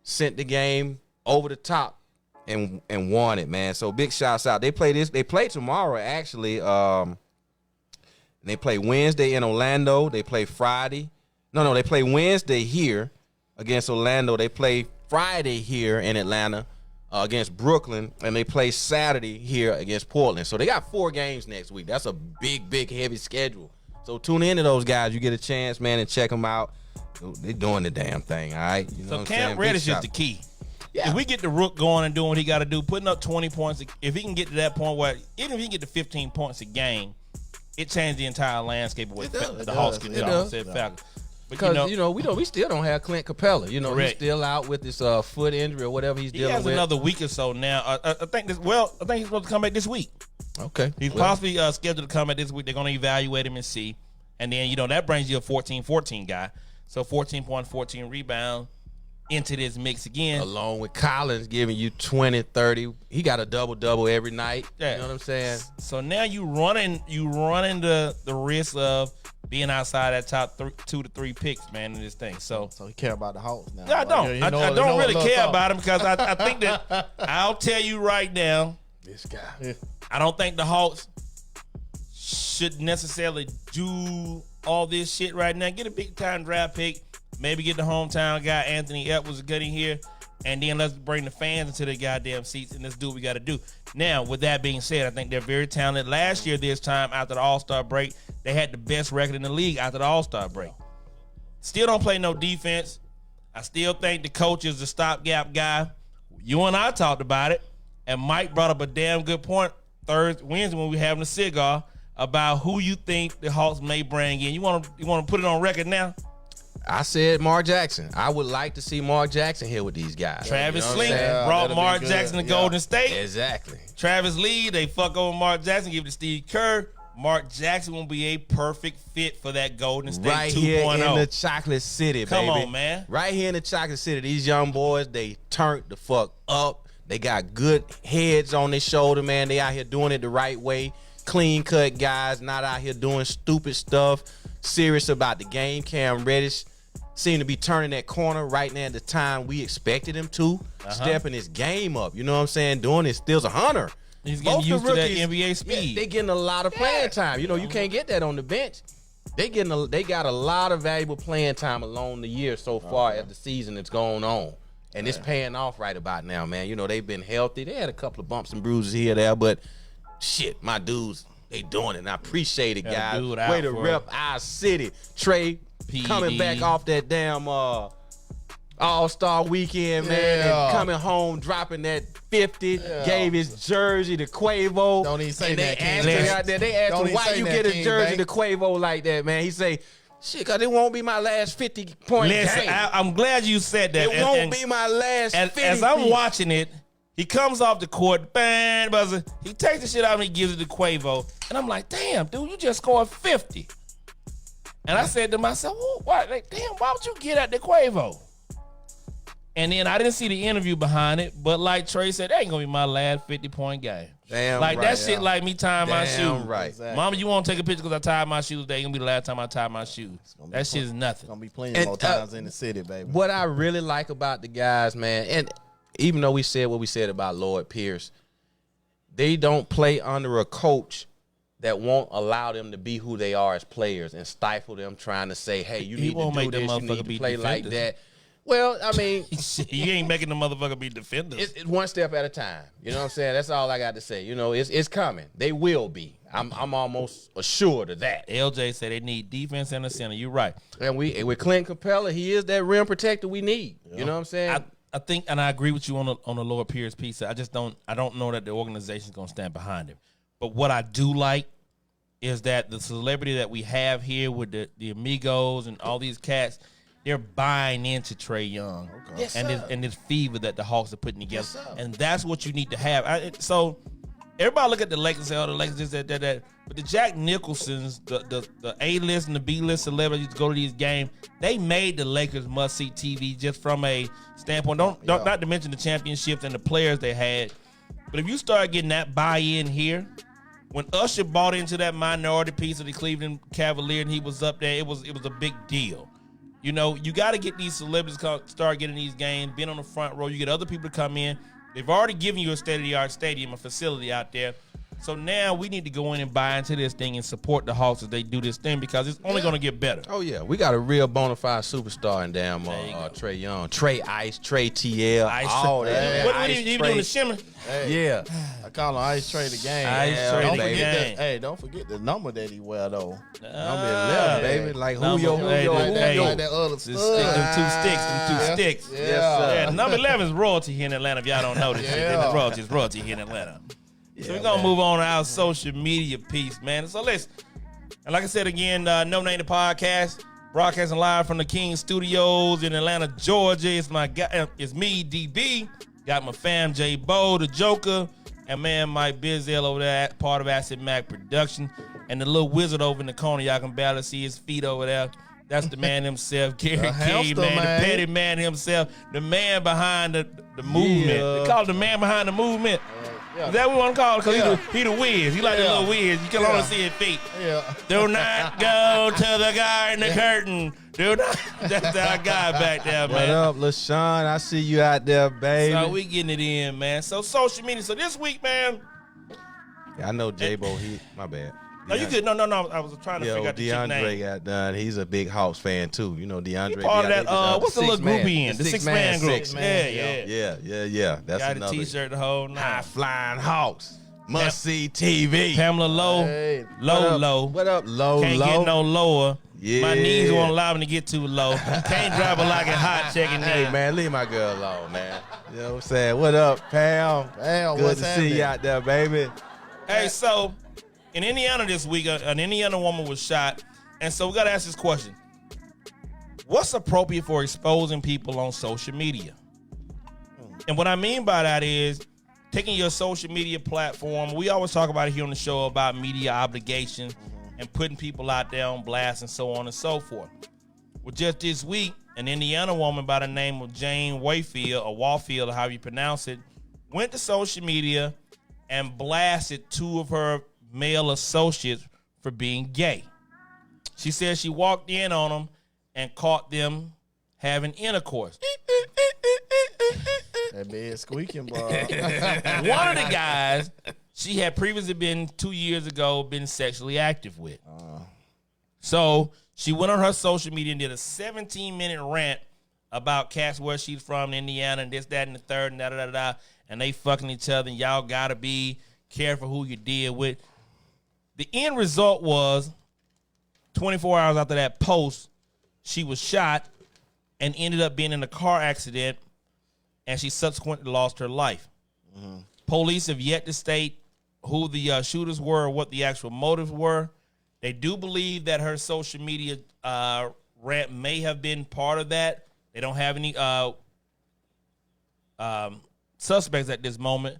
Sent the game over the top and won it, man. So big shouts out. They play tomorrow, actually. They play Wednesday in Orlando. They play Friday. No, they play Wednesday here against Orlando. They play Friday here in Atlanta against Brooklyn. And they play Saturday here against Portland. So they got 4 games next week. That's a big, heavy schedule. So tune in to those guys. You get a chance, man, and check them out. They're doing the damn thing, all right? You know So what I'm Cam saying? Big Reddish is shout. the key. Yeah. If we get the Rook going and doing what he got to do, putting up 20 points, if he can get to that point where, even if he can get to 15 points a game, it changed the entire landscape of what It does. the Hawks It can does. do. It I does. said Falcons. But Because, we still don't have Clint Capella. He's Correct. still out with this foot injury or whatever he's he dealing has with. another week or so now. I think he's supposed to come back this week. Okay. He's possibly scheduled to come back this week. They're going to evaluate him and see. And then, that brings you a 14-14 guy. So 14 points, 14 rebounds into this mix again. Along with Collins giving you 20, 30. He got a double-double every night. Yeah. You know what I'm saying? So now you running the risk of being outside that top 2 to 3 picks, man, in this thing. So he care about the Hawks now. no, I don't. Like, I know don't a really little care something. about him because I think that I'll tell you right now, This guy. Yeah. I don't think the Hawks should necessarily do all this shit right now. Get a big time draft pick, maybe get the hometown guy Anthony Edwards good in here, and then let's bring the fans into the goddamn seats and let's do what we got to do. Now, with that being said, I think they're very talented. Last year, this time after the All-Star break, they had the best record in the league after the All-Star break. Still don't play no defense. I still think the coach is the stopgap guy. You and I talked about it, and Mike brought up a damn good point Wednesday when we were having a cigar about who you think the Hawks may bring in. You want to put it on record now? I said Mark Jackson. I would like to see Mark Jackson here with these guys. Travis you know Sling brought Mark Jackson to Golden State. Exactly. Travis Lee, they fuck over Mark Jackson, give it to Steve Kerr. Mark Jackson will be a perfect fit for that Golden State 2.0. Right here in the Chocolate City, baby. Come on, man. Right here in the Chocolate City, these young boys, they turned the fuck up. They got good heads on their shoulder, man. They out here doing it the right way. Clean-cut guys, not out here doing stupid stuff. Serious about the game. Cam Reddish seem to be turning that corner right now at the time we expected him to. Stepping his game up. You know what I'm saying? Doing his steals a hunter. He's getting used to that NBA speed. They getting a lot of playing time. You know, you can't get that on the bench. They got a lot of valuable playing time along the year so far as the season that's going on. And it's paying off right about now, man. You know, they've been healthy. They had a couple of bumps and bruises here and there, but shit, my dudes, they doing it. And I appreciate it, guys. Way to rep our city. Trey coming back off that damn All-Star weekend, man, and coming home, dropping that 50, gave his jersey to Quavo. Don't even say that, King. They asked him, why you get a jersey to Quavo like that, man? He say, shit, because it won't be my last 50-point game. I'm glad you said that. It won't be my last 50. As I'm watching it, he comes off the court, bang, buzzer. He takes the shit out and he gives it to Quavo. And I'm like, damn, dude, you just scored 50. And I said to myself, why? Like, damn, why would you get at the Quavo? And then I didn't see the interview behind it, but like Trey said, that ain't gonna be my last 50-point game. Damn like right, that shit like me tying my shoes. Right. Exactly. Mama, you want to take a picture because I tied my shoes? That ain't gonna be the last time I tied my shoes. That shit is nothing. Gonna be plenty more times in the city, baby. What I really like about the guys, man, and even though we said what we said about Lloyd Pierce, they don't play under a coach that won't allow them to be who they are as players and stifle them trying to say, hey, you need to do this, you need to play like that. Well, I mean, you ain't making the motherfucker be defenders. It's one step at a time. You know what I'm saying? That's all I got to say. You know, it's coming. They will be. I'm almost assured of that. LJ said they need defense and a center. You're right. And with Clint Capella, he is that rim protector we need. Yeah. You know what I'm saying? I think, and I agree with you on the Lloyd Pierce piece. I don't know that the organization's gonna stand behind him. But what I do like is that the celebrity that we have here with the Amigos and all these cats, they're buying into Trae Young and this fever that the Hawks are putting together. Yes, and that's what you need to have. So everybody look at the Lakers and say, oh, the Lakers, this, that. But the Jack Nicholsons, the A-list and the B-list celebrities to go to these games, they made the Lakers must-see TV just from a standpoint. Not to mention the championships and the players they had. But if you start getting that buy-in here, when Usher bought into that minority piece of the Cleveland Cavalier and he was up there, it was a big deal. You know, you got to get these celebrities start getting these games, being on the front row. You get other people to come in. They've already given you a state-of-the-art stadium, a facility out there. So now we need to go in and buy into this thing and support the Hawks as they do this thing because it's only going to get better. Oh, yeah. We got a real bona fide superstar in damn Trae Young. Trey Ice, Trey TL, all that. What are you doing, the shimmer? Hey, yeah. I call him Ice Trey the game. Ice Trey the game. Hey, don't forget the number that he wear, though. Number 11, baby. Like, who your like that other stud. Them two sticks. Yeah. Number 11 is royalty here in Atlanta if y'all don't know this shit. It's royalty here in Atlanta. So we're going to move on to our social media piece, man. So listen, and like I said again, No Name the Podcast, broadcasting live from the King Studios in Atlanta, Georgia. It's me, DB. Got my fam, J Bo, the Joker, and man, Mike Bizel over there, part of Acid Mac Production. And the little wizard over in the corner, y'all can barely see his feet over there. That's the man himself, Gary King, man, the petty man himself, the man behind the movement. They call it the man behind the movement. Is that what we want to call it? Because he the whiz. He like the little whiz. You can only see his feet. Yeah. Do not go to the guy in the curtain. Do not. That's our guy back there, man. What up, LaShawn? I see you out there, baby. So we getting it in, man. So social media. So this week, man. Yeah, I know J-Bo. My bad. No, you good. No. I was trying to figure out the chick name. DeAndre got done. He's a big Hawks fan, too. You know, DeAndre. He part of that, what's the little group he in? The six-man group. Yeah. That's got another. A T-shirt the whole night. High-flying Hawks. Must-see TV. Pamela Lowe. Hey. Low. What up, Low? Can't get no lower. Yeah. My knees won't allow me to get too low. Can't drive her like it hot checking Hey, in. man, leave my girl alone, man. You know what I'm saying? What up, Pam? Good to see you out there, baby. Hey, so in Indiana this week, an Indiana woman was shot. And so we got to ask this question. what's appropriate for exposing people on social media? And what I mean by that is taking your social media platform. We always talk about it here on the show about media obligation and putting people out there on blast and so on and so forth. Well, just this week, an Indiana woman by the name of Jane Wayfield, or Wallfield, or however you pronounce it, went to social media and blasted 2 of her male associates for being gay. She said she walked in on them and caught them having intercourse. That bed squeaking, bro. One of the guys she had previously been 2 years ago been sexually active with. So she went on her social media and did a 17-minute rant about cats where she's from, Indiana, and this, that, and the third, and da-da-da-da. And they fucking each other, and y'all gotta be careful who you deal with. The end result was 24 hours after that post, she was shot and ended up being in a car accident, and she subsequently lost her life. Police have yet to state who the shooters were or what the actual motives were. They do believe that her social media rant may have been part of that. They don't have any suspects at this moment,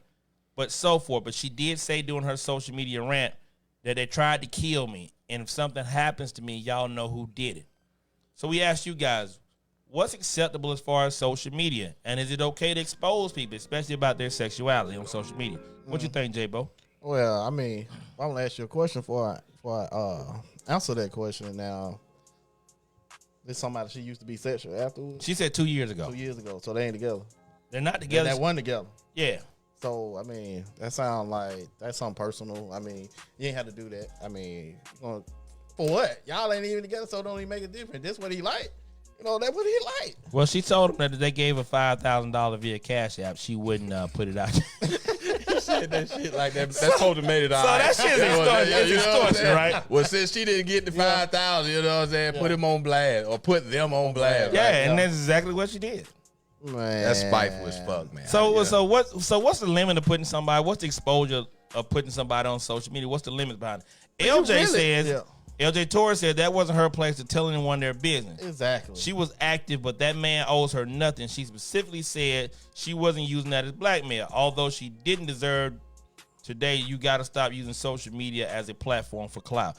but so forth. But she did say during her social media rant that they tried to kill me, and if something happens to me, y'all know who did it. So we asked you guys, what's acceptable as far as social media? And is it okay to expose people, especially about their sexuality on social media? What you think, J-Bo? Well, I mean, I'm gonna ask you a question before I answer that question. Now, this somebody she used to be sexual afterwards. She said 2 years ago. 2 years ago, so they ain't together. They're not together. That one together. Yeah. So I mean, that sound like that's something personal. I mean, you ain't have to do that. I mean, for what? Y'all ain't even together, so it don't even make a difference. This what he like. You know, that's what he like. Well, she told him that if they gave her $5,000 via Cash App, she wouldn't put it out. Said that shit like that. That's supposed to made it all So right. that shit is extortion, You know what I'm saying? right? Well, since she didn't get the 5,000, you know what I'm saying? Put him on blast or put them on blast. Yeah, Like, and that's exactly what she did. Man. that's spiteful as fuck, man. So Yeah. what's the limit of putting somebody? What's the exposure of putting somebody on social media? What's the limit behind it? LJ says. LJ Torres said that wasn't her place to tell anyone their business. Exactly. She was active, but that man owes her nothing. She specifically said she wasn't using that as blackmail. Although she didn't deserve today, you got to stop using social media as a platform for clout.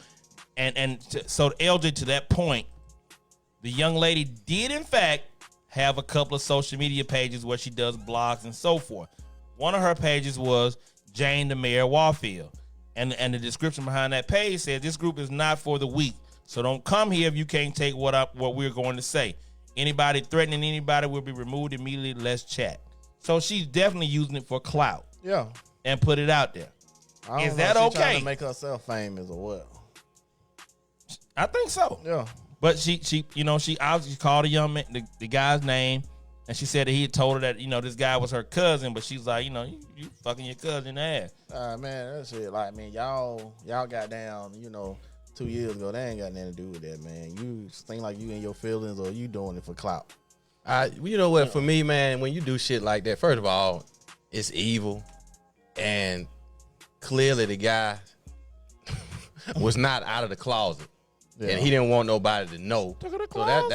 So LJ, to that point, the young lady did in fact have a couple of social media pages where she does blogs and so forth. One of her pages was Jane the Mayor Warfield. And the description behind that page says this group is not for the weak. So don't come here if you can't take what we're going to say. Anybody threatening anybody will be removed immediately. Let's chat. So she's definitely using it for clout. Yeah. And put it out there. Is that if she okay? Trying to make herself famous or what? I think so. Yeah. But she obviously called the young man, the guy's name, and she said that he had told her that, this guy was her cousin, but she's like, you fucking your cousin ass. Man, that shit, like, man, y'all got down, 2 years ago. They ain't got nothing to do with that, man. You seem like you in your feelings or you doing it for clout. You know what? For me, man, when you do shit like that, first of all, it's evil, and clearly the guy was not out of the closet, and he didn't want nobody to know. So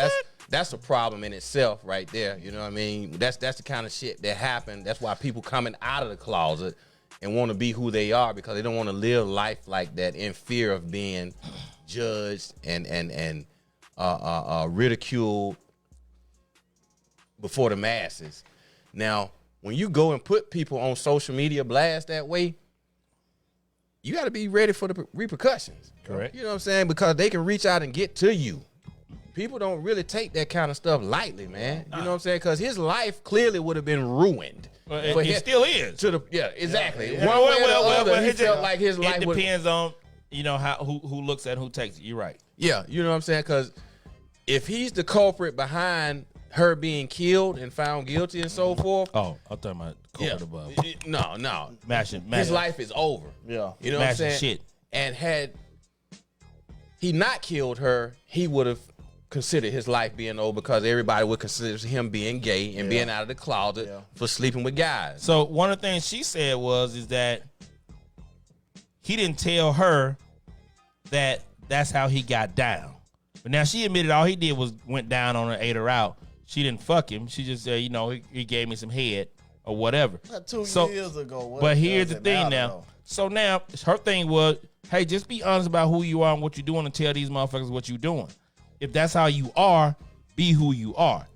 that's a problem in itself, right there. You know what I mean? That's the kind of shit that happened. That's why people coming out of the closet and want to be who they are, because they don't want to live life like that in fear of being judged and ridiculed before the masses. Now, when you go and put people on social media blast that way, you got to be ready for the repercussions. Correct. You know what I'm saying? Because they can reach out and get to you. People don't really take that kind of stuff lightly, man. You know what I'm saying? Because his life clearly would have been ruined. Well, it still is. Exactly. Yeah. One way or the other, he it felt like his life it would. depends on who looks at who takes it. You're right. Yeah, you know what I'm saying? Because if he's the culprit behind her being killed and found guilty and so forth. Oh, I thought about culprit above. No. Mashing. His life is over. Yeah. You know what I'm Mashing saying? shit. And had he not killed her, he would have considered his life being over, because everybody would consider him being gay and being out of the closet for sleeping with guys. So one of the things she said is that he didn't tell her that that's how he got down. But now she admitted all he did was went down on her, ate her out. She didn't fuck him. She just said, he gave me some head or whatever. Not 2 years ago. But here's the thing now. So now her thing was, hey, just be honest about who you are and what you're doing and tell these motherfuckers what you're doing. If that's how you are, be who you are.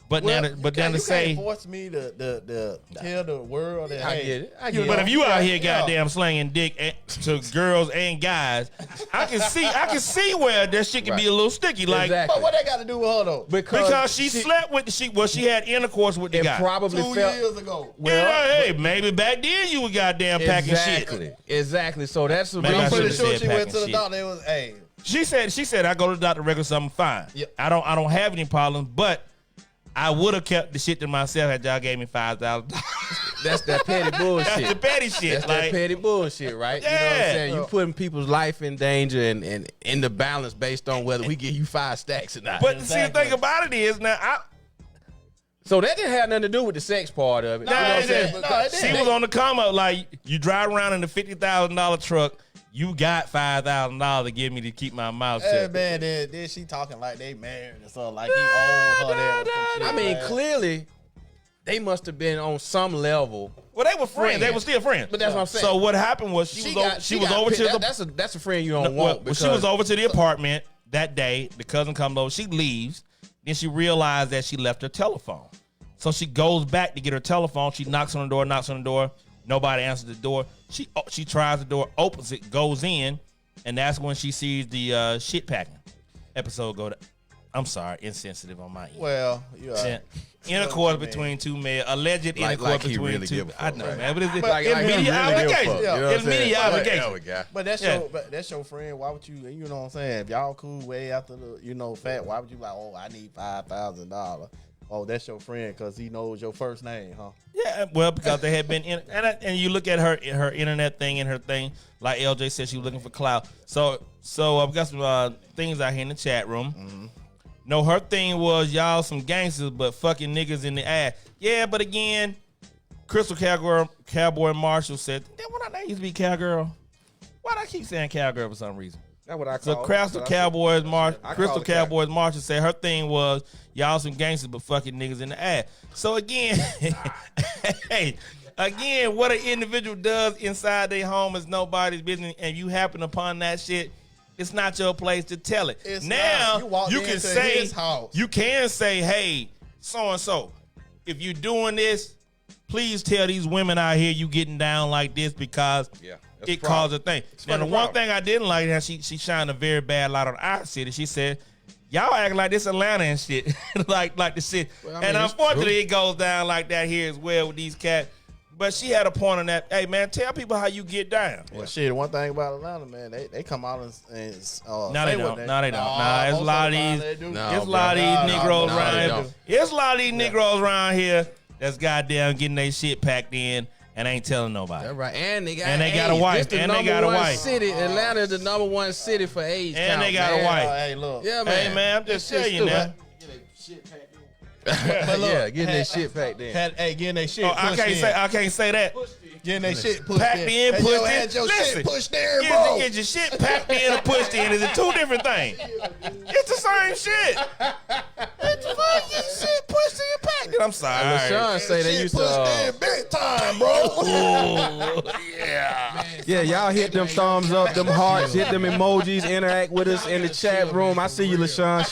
But well, now to say, can't force me to tell the world that I get it. But if you out here goddamn slanging dick to girls and guys, I can see where that shit can be a little sticky. Like, exactly. But what they got to do with her though? Because she slept with she had intercourse with the guy. Probably 2 years ago. Well, hey, maybe back then you were goddamn packing shit. Exactly. So that's the Maybe I'm I pretty should've sure said she went to the packing doctor. It was, hey. She said I go to the doctor regular, so I'm fine. Yep. I don't have any problems, but I would have kept the shit to myself had y'all gave me $5,000. That's that petty bullshit. That's the petty shit. That's like, that petty bullshit, right? Yeah. You know what I'm saying? You putting people's life in danger and in the balance based on whether we give you 5 stacks or not. But see, the thing about it is now So that didn't have nothing to do with the sex part of it. No, You know what I'm it saying? didn't. No, it She didn't. was on the come up like, you drive around in the $50,000 truck. You got $5,000 to give me to keep my mouth shut. Hey, man, then she talking like they married or something, like he owed her that. or some shit, I mean, man. clearly, they must have been on some level. Well, they were friends. They were still friends. But that's what I'm saying. So what happened was she was over to the that's a friend you don't want. well, she was over to the apartment that day. The cousin comes over. She leaves. Then she realized that she left her telephone. So she goes back to get her telephone. She knocks on the door. Nobody answers the door. She tries the door, opens it, goes in, and that's when she sees the shit packing episode go to. I'm sorry, insensitive on my end. Well, yeah. Intercourse between two men, alleged intercourse he between really two. give a fuck, I know, right? man, but it's Like it's he media really give a obligation. fuck, you know what It's I'm saying? media obligation. Hell, guy. But that's your friend. Why would you know what I'm saying? If y'all cool way after the fat, why would you like, oh, I need $5,000? Oh, that's your friend because he knows your first name, huh? Yeah, well, because they had been in, and you look at her internet thing and her thing, like LJ said, she was looking for clout. So I've got some things out here in the chat room. Mm-hmm. No, her thing was y'all some gangsters, but fucking niggas in the ass. Yeah, but again, Crystal Cowboy Marshall said, "Then when I used to be Cowgirl, why do I keep saying Cowgirl for some reason?" That's what I So call Crystal Cowboys Marshall said her thing was y'all some gangsters but fucking niggas in the ass. So again, what an individual does inside their home is nobody's business, and you happen upon that shit, it's not your place to tell it. It's now not. You can say his house. you can say, hey, so and so, if you're doing this, please tell these women out here you getting down like this because it caused a thing. Now, the one thing I didn't like, how she shined a very bad light on our city. She said, y'all acting like this Atlanta and shit. like the shit. Well, I mean, and unfortunately, it goes down like that here as well with these cats. But she had a point on that. Hey, man, tell people how you get down. Well, shit, one thing about Atlanta, man, they come out and no, they don't. No, they don't. Nah, it's a lot of these. It's a lot of these Negroes around here. It's a lot of these Negroes around here that's goddamn getting their shit packed in and ain't telling nobody. That's right. And they got a wife. And they got a wife. Atlanta is the number one city for AIDS. And they got a wife. Hey, look. Yeah, man. Hey, man, I'm just telling you now. But look, getting their shit packed in. Getting their shit. I can't say that. Getting their shit pushed packed in, pushed in. Had your Listen, shit pushed in, bro. Get your shit packed in or pushed in. Is it two different things? It's the same shit. It's the fucking shit pushed in and packed in. I'm sorry. LaShawn say they used pushed to. in big time, bro. Yeah. Yeah, y'all hit them thumbs up, them hearts, hit them emojis, interact with us in the chat room. I see you, LaShawn.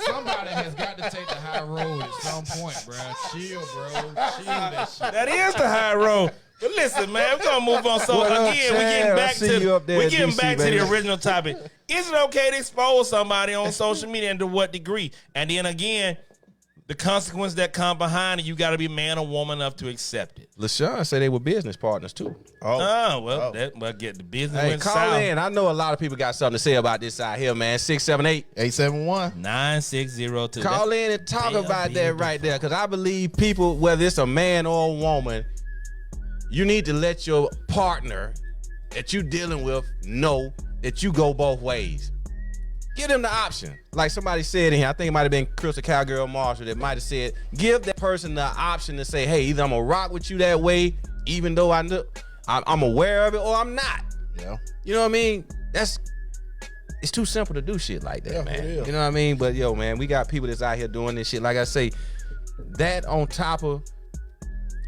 Somebody has got to take the high road at some point, bro. Chill, bro. Chill that shit. That is the high road. But listen, man, we're gonna move on. So again, we're getting back to the original topic. Is it okay to expose somebody on social media and to what degree? And then again, the consequence that come behind it, you got to be man or woman enough to accept it. LaShawn said they were business partners too. Get the business. Hey, went call south. in. I know a lot of people got something to say about this out here, man. 678-871. 9602. Call in and talk about that right there, because I believe people, whether it's a man or a woman, you need to let your partner that you dealing with know that you go both ways. Give them the option. Like somebody said in here, I think it might have been Crystal Cowgirl Marshall that might have said, give that person the option to say, hey, either I'm going to rock with you that way, even though I'm aware of it, or I'm not. Yeah. You know what I mean? It's it's too simple to do shit like that, Yeah, man. it is. You know what I mean? But yo, man, we got people that's out here doing this shit. Like I say, that on top of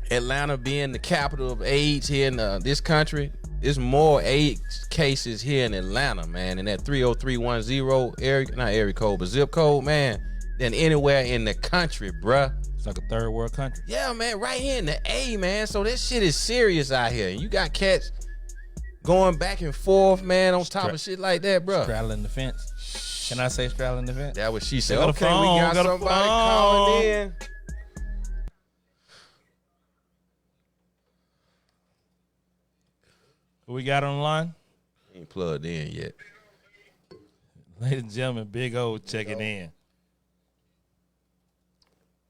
Atlanta being the capital of AIDS here in this country, there's more AIDS cases here in Atlanta, man, in that 30310 area, not area code, but zip code, man, than anywhere in the country, bruh. It's like a third world country. Yeah, man, right here in the A, man. So that shit is serious out here. You got cats going back and forth, man, on top of shit like that, bruh. Straddling the fence. Can I say straddling the fence? That what she said. Got a Okay, phone, we got got a somebody phone. calling in. Who we got on the line? Ain't plugged in yet. Ladies and gentlemen, Big O checking in.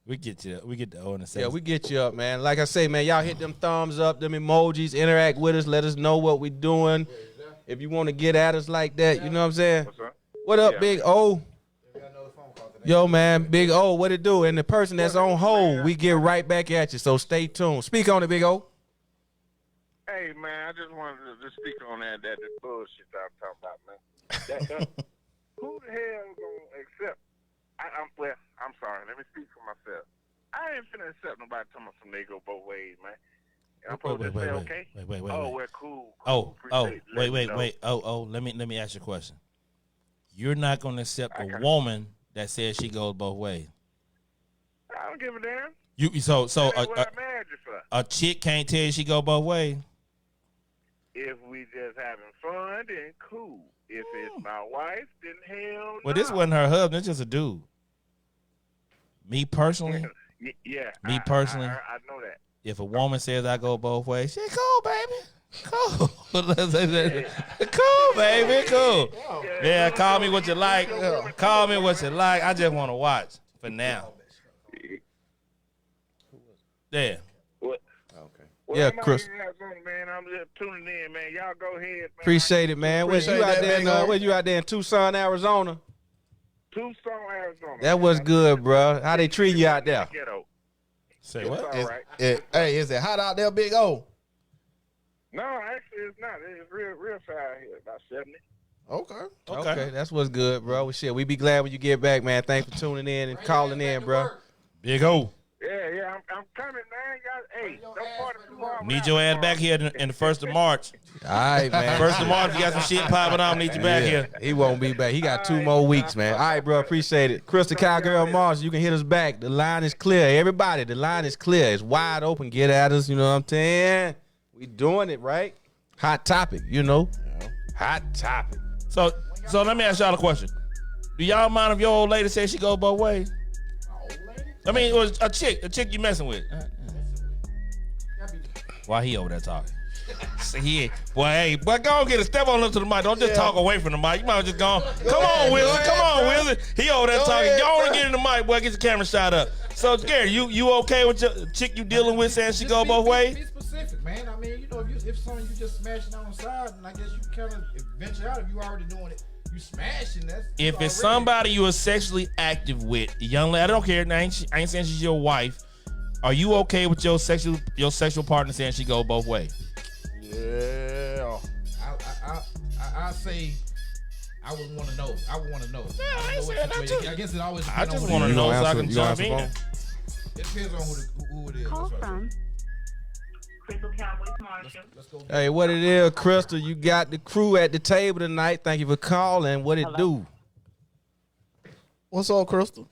We get the O in a second. Yeah, we get you up, man. Like I say, man, y'all hit them thumbs up, them emojis, interact with us, let us know what we doing. If you want to get at us like that, you know what I'm saying? What's up? What up, Yeah. Big O? Yo, man, Big O, what it do? And the person that's on hold, we get right back at you, so stay tuned. Speak on it, Big O. Hey, man, I just wanted to speak on that bullshit I'm talking about, man. Who the hell gonna accept? I'm sorry. Let me speak for myself. I ain't finna accept nobody talking about some they go both ways, man. And I'm supposed to say, okay? Wait. Oh, we're cool. Oh, Appreciate it. Let me know. wait. Let me ask you a question. You're not gonna accept a Okay. woman that says she goes both ways. I don't give a damn. So That's what I married you for. a chick can't tell you she go both ways. If we just having fun, then cool. If it's my wife, then hell Well, no. this wasn't her husband. It's just a dude. Me personally, Yeah. Me personally. I know that. if a woman says I go both ways, she cool, baby. Cool. Cool, baby. Cool. Yeah, call me what you like. Call me what you like. I just want to watch for now. Yeah. What? Okay. Well, Yeah, I'm Chris. Man, I'm just tuning in, man. Y'all go ahead, man. Appreciate it, man. Where Appreciate you out that, there? Big O. Where you out there in Tucson, Arizona? Tucson, Arizona. That was good, bro. How they treat you out there? Ghetto. Say It's what? all right. Hey, is it hot out there, Big O? No, actually, it's not. It's real fire here, about 70. Okay. Okay, that's what's good, bro. Well, shit, we be glad when you get back, man. Thanks for tuning in and calling in, bro. Big O. Yeah, I'm coming, man. Y'all, hey, don't party too hard. Need your ass back here in the 1st of March. All right, man. 1st of March, you got some shit popping on. Need you back here. He won't be back. He got 2 more weeks, man. All right, bro. Appreciate it. Crystal Cowgirl Mars, you can hit us back. The line is clear. Everybody, the line is clear. It's wide open. Get at us. You know what I'm saying? We doing it, right? Hot topic, you know. Hot topic. So let me ask y'all a question. Do y'all mind if your old lady says she goes both ways? I mean, it was a chick you messing with. Why he over there talking? See, boy, go on get a step on up to the mic. Don't just talk away from the mic. You might just go. Come on, Wilson. Come on, Wilson. He over there talking. ahead, Go on and bro. get in the mic, boy. Get your camera shot up. So, Gary, you okay with your chick you dealing with saying she go both ways? Be specific, man. I mean, you know, if something you just smashing on the side, and I guess you kind of venture out if you already doing it. You smashing, that's If it's already- somebody you are sexually active with, young lady, I don't care. I ain't saying she's your wife. Are you okay with your sexual partner saying she go both ways? Yeah. I say I would want to know. I would want to know. Yeah, I ain't don't know saying what that situation- too. I guess it always I depends just on want to who know it so I answer- can you jump answer in. phone? is. It depends on who it is. Call That's right. from Crystal Cowboys Marshall. Let's go. Hey, what it is, Crystal? You got the crew at the table tonight. Thank you for calling. What it do? What's up, Crystal?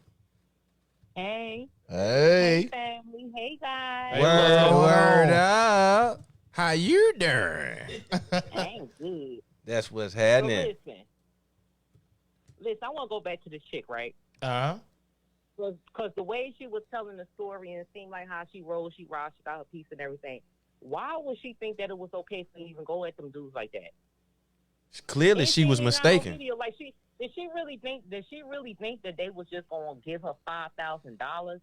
Hey, Hey. family. Hey, guys. Hey, what's Word, going word up. How you doing? I ain't good. That's what's So happening. listen, I want to go back to this chick, right? Uh-huh. Because the way she was telling the story and it seemed like how she rolled, she rocked, she got her piece and everything. Why would she think that it was okay to even go at them dudes like that? Clearly, And she was ain't got no mistaken. video. Like did she really think that they was just gonna give her $5,000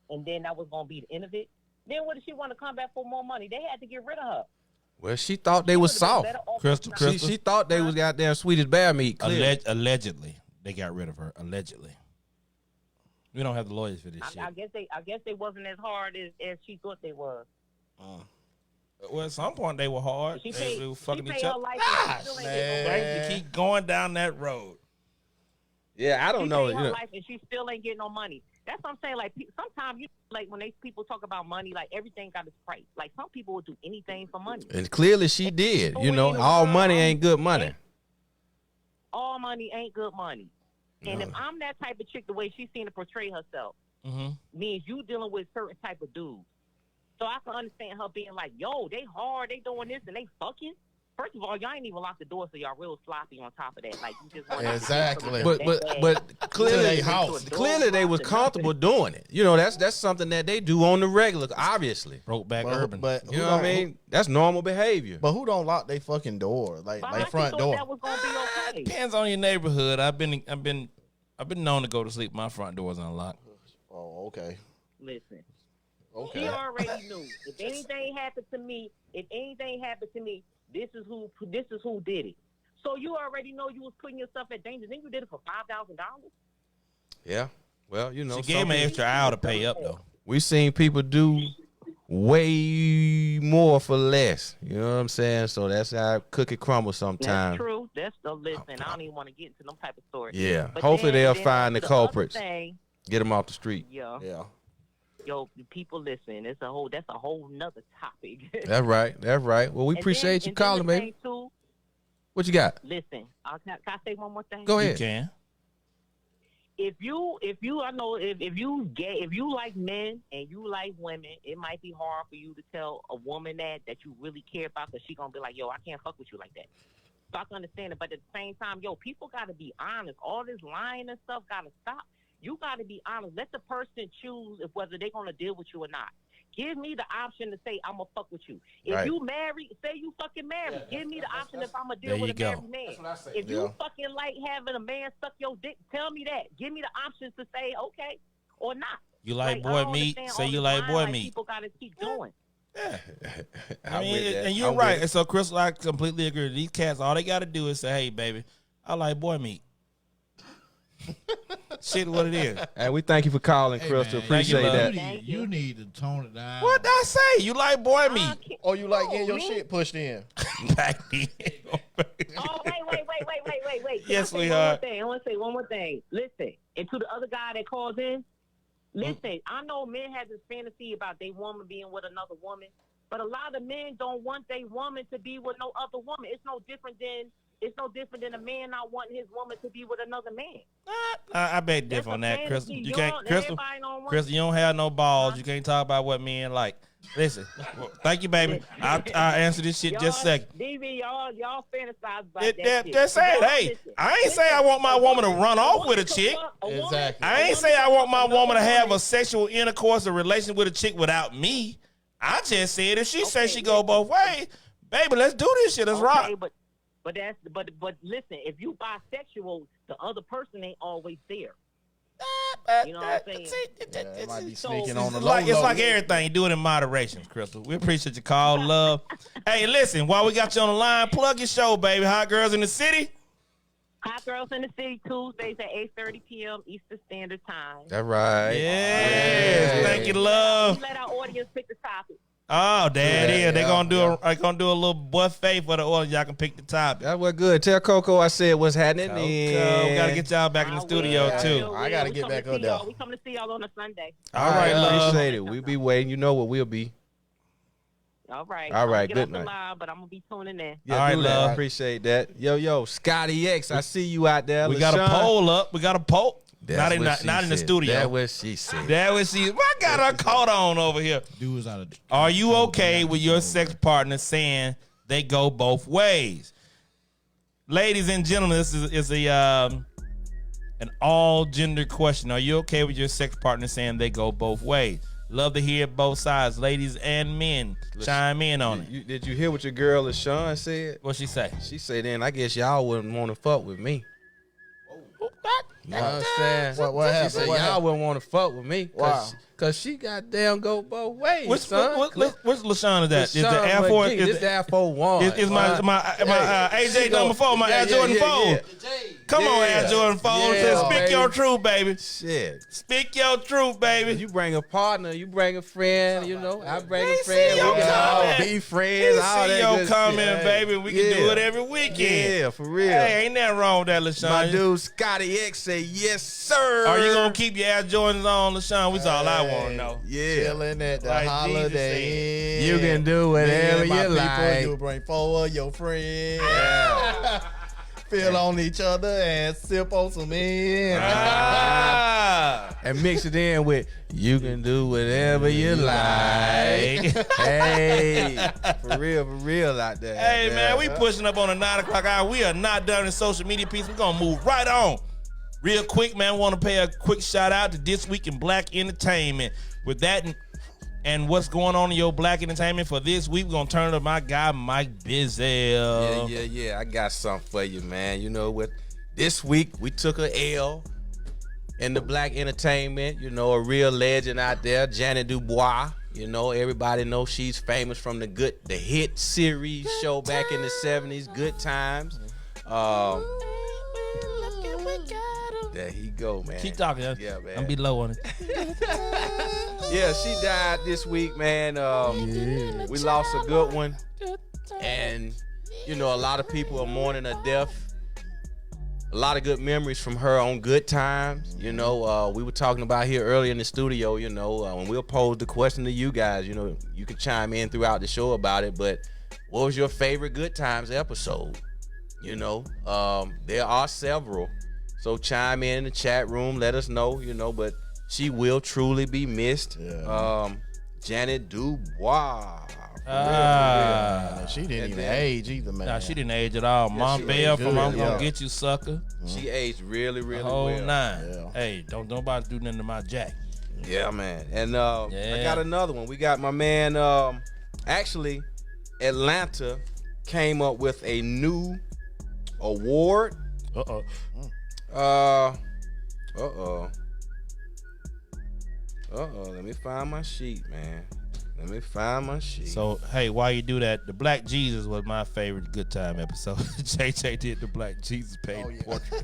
and then that was gonna be the end of it? Then what did she want to come back for more money? They had to get rid of her. Well, she thought they was She would've soft. been better off Crystal, not- Crystal. She thought they was goddamn Swedish bear meat. Clearly. Allegedly, they got rid of her. Allegedly. We don't have the lawyers for this shit. I guess they wasn't as hard as she thought they was. Well, at some point they were hard. She They paid, were she fucking paid each her other. life. Gosh, She still ain't man. get no You keep going down that road. Yeah, I don't know. Her life and she still ain't getting no money. That's what I'm saying. Like sometimes like when people talk about money, like everything got its price. Like some people will do anything for money. And clearly she did. You know, all money ain't good money. All money ain't good money. And if I'm that type of chick, the way she's seen to portray herself, means you dealing with certain type of dudes. So I can understand her being like, yo, they hard, they doing this, and they fucking. First of all, y'all ain't even locked the door, so y'all real sloppy on top of that. Like you just want exactly. But clearly they was comfortable doing it. You know, that's something that they do on the regular. Obviously, Brokeback urban. But you know what I mean? That's normal behavior. But who don't lock their fucking door, like front door? That was gonna be okay. Depends on your neighborhood. I've been known to go to sleep. My front door's unlocked. Oh, okay. Listen. Okay. She already knew. If anything happened to me, this is who did it. So you already know you was putting yourself at danger. Then you did it for $5,000. Yeah. Well, you know, she gave me an extra hour to pay up though. We seen people do way more for less. You know what I'm saying? So that's how cookie crumbles sometimes. That's true. That's the listen. I don't even want to get into them type of stories. Yeah. But hopefully they'll find the culprits. Thing, get them off the street. Yeah. Yeah. Yo, people, listen. That's a whole nother topic. That's right. Well, we appreciate you calling, baby. Too, what you got? Listen, can I say one more thing? Go ahead. You can. If you like men and you like women, it might be hard for you to tell a woman that you really care about, because she gonna be like, yo, I can't fuck with you like that. So I can understand it, but at the same time, yo, people gotta be honest. All this lying and stuff gotta stop. You got to be honest. Let the person choose if whether they're going to deal with you or not. Give me the option to say, I'm going to fuck with you. If you married, say you fucking married. Give me the option if I'm going to deal with a married man. That's what I say. If you fucking like having a man suck your dick, tell me that. Give me the options to say, okay, or not. You like boy meat, say you like boy meat. People got to keep doing. Yeah. I mean, and you're right. And so, Crystal, I completely agree. These cats, all they got to do is say, hey, baby, I like boy meat. Shit, what it is. And we thank you for calling, Crystal. Man, appreciate that. You need to tone it down. What did I say? You like boy meat? Or you like getting your shit pushed in? Back in. Oh, wait. Yes, sweetheart. I want to say one more thing. Listen, and to the other guy that calls in, listen, I know men have this fantasy about their woman being with another woman, but a lot of men don't want their woman to be with no other woman. It's no different than a man not wanting his woman to be with another man. I beg differ on that, Crystal. You can't, Crystal, you don't have no balls. You can't talk about what men like. Listen, thank you, baby. I'll answer this shit just a second. DV, y'all fantasize about that Just say it. Hey, I ain't say I want my woman to run off with a chick. Exactly. I ain't say I want my woman to have a sexual intercourse or relation with a chick without me. I just said if she says she go both ways, baby, let's do this shit. Let's rock. But listen, if you bisexual, the other person ain't always there. You know what I'm saying? It might be sneaking on the It's low. like everything. Do it in moderation, Crystal. We appreciate your call, love. Hey, listen, while we got you on the line, plug your show, baby. Hot Girls in the City. Hot Girls in the City, Tuesdays at 8:30 p.m. Eastern Standard Time. That's right. Yes. Thank you, love. Let our audience pick the topic. Oh, there it is. They're gonna do a little buffet for the audience. Y'all can pick the topic. That was good. Tell Coco I said what's happening. Coco. We gotta get y'all back in the studio too. I gotta get back up there. We come to see y'all on a Sunday. All right, love. Appreciate it. We'll be waiting. You know what we'll be. All right. Good night. Live, but I'm gonna be tuning in. Yeah, all right, love. Appreciate that. Yo, Scotty X. I see you out there. We got a poll up. We got a poll. Not in the studio. That's what she said. I got her coat on over here. Dudes out of. Are you okay with your sex partner saying they go both ways? Ladies and gentlemen, this is an all gender question. Are you okay with your sex partner saying they go both ways? Love to hear both sides, ladies and men. Chime in on it. Did you hear what your girl LaShawn said? What'd she say? She said, then I guess y'all wouldn't want to fuck with me. You know what I'm saying? What happened? She said, y'all wouldn't want to fuck with me. Wow. Cause she goddamn go both ways, Which son. which LaShawn is that? Is the LaShawn Air Force? McGee, this the Air Force 1. Is my AJ number 4, my Air Jordan 4. Come on, Air Jordan 4. Yeah, Speak your truth, baby. Shit. Speak your truth, baby. You bring a partner, you bring a friend, you know. I bring a They friend. see your We can all comment. be friends. All See that your good comment, shit. baby. We can do it every weekend. Yeah, for real. Hey, ain't nothing wrong with that, LaShawn. My dude Scotty X say yes, sir. Are you gonna keep your Air Jordans on, LaShawn? That's all I want to know. Yeah. Chilling at the Like Holiday Inn. You can do whatever Me and my you people, like. You bring forward your friends. Feel on each other and sip on some in. And mix it in with you can do whatever you like. Hey, for real out there. Hey, man, we pushing up on the 9 o'clock hour. We are not done in social media piece. We're going to move right on. Real quick, man, want to pay a quick shout out to This Week in Black Entertainment. With that and what's going on in your Black Entertainment for this week, we're going to turn to my guy, Mike Bizzell. Yeah. I got something for you, man. You know what? This week, we took a L in the Black Entertainment. You know, a real legend out there, Janet Dubois. You know, everybody knows she's famous from the hit series show back in the 70s, Good Times. There he go, man. Keep talking. Yeah, man. I'm be low on it. Yeah, she died this week, man. We lost a good one. And, you know, a lot of people are mourning her death. A lot of good memories from her on Good Times. You know, we were talking about here earlier in the studio, you know, when we'll pose the question to you guys, you know, you can chime in throughout the show about it, but what was your favorite Good Times episode? You know, there are several. So chime in the chat room, let us know, you know, but she will truly be missed. Yeah. Janet Dubois. She didn't And even then- age either, man. Nah, she didn't age at all. Mom she Bell aged from good, I'm Gonna yeah. Get You, Sucker. She aged really, really The whole well. 9. Yeah. Hey, don't nobody do nothing to my Jack. Yeah, man. And I Yeah. got another one. We got my man, actually, Atlanta came up with a new award. Uh-oh. Let me find my sheet, man. Let me find my sheet. So, hey, while you do that, the Black Jesus was my favorite Good Time episode. JJ did the Black Jesus painting portrait.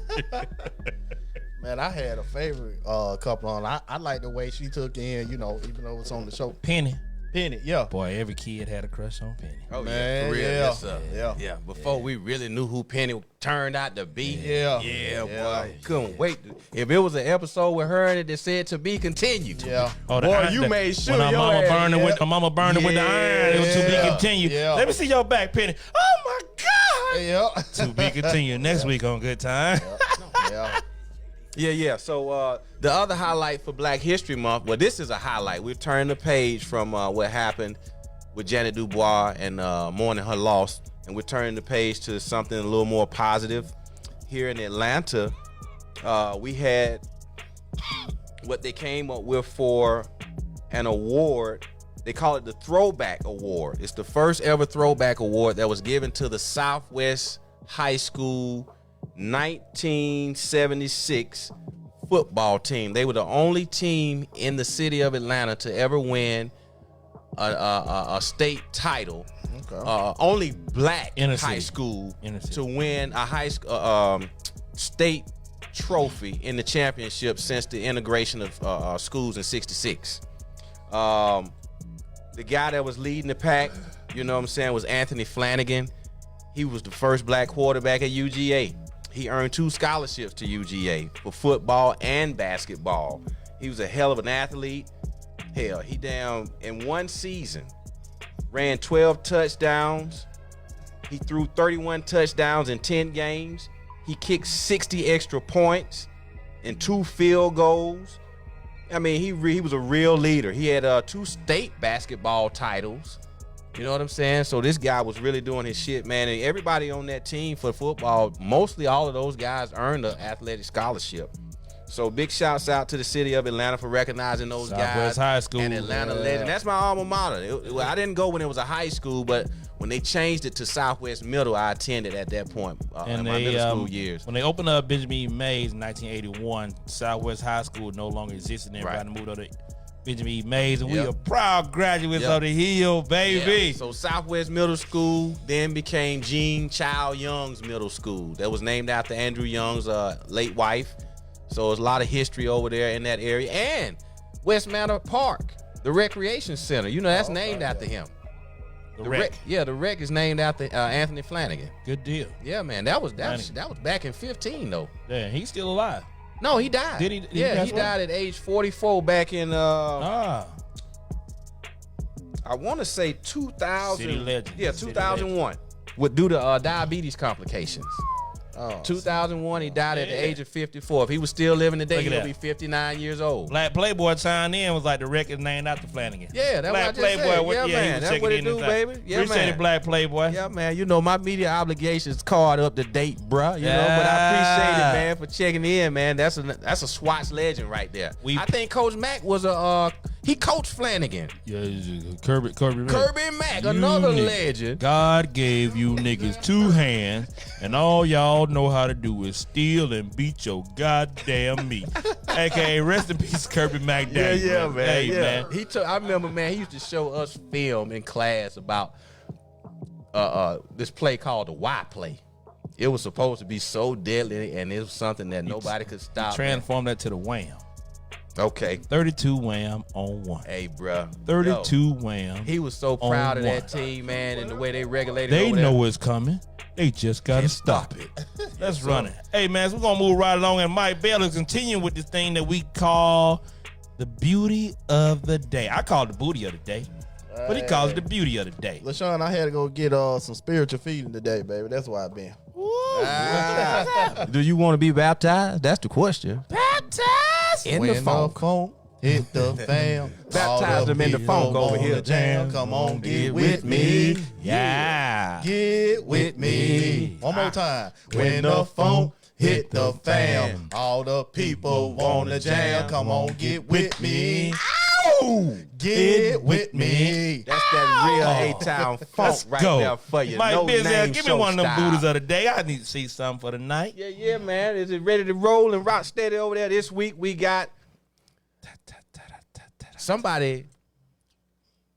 Man, I had a favorite couple on. I like the way she took in, you know, even though it's on the show. Penny. Penny, yeah. Boy, every kid had a crush on Penny. oh, Man, yeah, for real. yeah. Yes, sir. Yeah. Before we really knew who Penny turned out to be. Yeah. Yeah, Yeah. boy. Couldn't wait. If it was an episode with her in it that said to be continued. Yeah. Oh, the Boy, iron- you made sure when her your mama ass- burned her with yeah. her mama burned her with the iron. It was to be Yeah. continued. Yeah. Let me see your back, Penny. Oh my God. Yeah. To be continued next week on Good Time. Yeah. Yeah. So the other highlight for Black History Month, well, this is a highlight. We're turning the page from what happened with Janet Dubois and mourning her loss, and we're turning the page to something a little more positive. Here in Atlanta, we had what they came up with for an award. They call it the Throwback Award. It's the first ever Throwback Award that was given to the Southwest High School 1976 football team. They were the only team in the city of Atlanta to ever win a state title. Okay. Only black Inner high city. school Inner city. to win a high school state trophy in the championship since the integration of schools in '66. The guy that was leading the pack, you know what I'm saying, was Anthony Flanagan. He was the first black quarterback at UGA. He earned 2 scholarships to UGA for football and basketball. He was a hell of an athlete. Hell, he down in one season ran 12 touchdowns. He threw 31 touchdowns in 10 games. He kicked 60 extra points and 2 field goals. I mean, he was a real leader. He had 2 state basketball titles. You know what I'm saying? So this guy was really doing his shit, man. And everybody on that team for football, mostly all of those guys earned an athletic scholarship. So big shouts out to the city of Atlanta for recognizing those Southwest guys. High School. And Atlanta legend. That's my alma mater. I didn't go when it was a high school, but when they changed it to Southwest Middle, I attended at that point in my middle school years. When they opened up Benjamin Mays in 1981, Southwest High School no longer existed. And everybody moved over to Benjamin E. Mays, and we Yep. are proud graduates Yep. of the Hill, baby. Yeah. So Southwest Middle School then became Jean Child Young's Middle School. That was named after Andrew Young's late wife. So there's a lot of history over there in that area. And West Manor Park, the recreation center, that's named after him. The Rec. The Rec is named after Anthony Flanagan. Good deal. Yeah, man, that was back in 15 though. Yeah, he's still alive. No, he died. Did he? Yeah, he died at age 44 back in I want to say 2000. City legend. Yeah, City 2001. Due to diabetes complications. Oh, 2001, he died at the age of 54. If he was still living today, Look at he'll that. be 59 years old. Black Playboy chimed in, was like the record named after Flanagan. Yeah, that's Black what I just Playboy. said. What, Yeah, he man, was that's checking what it in do, inside. baby. Yeah, Appreciate man. it, Black Playboy. Yeah, man, my media obligations card up to date, bruh. But I appreciate it, man, for checking in, man. That's a Swatch legend right there. I think Coach Mack was he coached Flanagan. Yeah, Kirby Mack. Kirby Mack, another legend. God gave you niggas 2 hands, and all y'all know how to do is steal and beat your goddamn meat. AKA rest in peace, Kirby Mack. Man. Hey, man. I remember, man, he used to show us film in class about this play called the Y play. It was supposed to be so deadly, and it was something that nobody could stop. Transform that to the wham. Okay. 32 wham on 1. Hey, bruh. 32 wham. He was so proud of on that team, man, and the way they regulated They over there. know it's coming. They just got to stop it. Let's run it. Hey, man, so we're going to move right along, and Mike Bell is continuing with this thing that we call the beauty of the day. I call it the booty of the day, but he calls it the beauty of the day. LaShawn, I had to go get some spiritual feeding today, baby. That's why I've been. Do you want to be baptized? That's the question. Baptized In When the funk. hit the fam. Baptize them in the funk over here. Jam. Come on, get with me. Yeah. Get with me. One more time. When the funk hit the fam, all the people wanna jam. Come on, get with me. Ow! Get with me. That's that real A-Town funk right Go. there for you. Mike No Bizzle, name give me show one of them style. booties of the day. I need to see something for the night. Yeah, man. Is it ready to roll and rock steady over there? This week we got somebody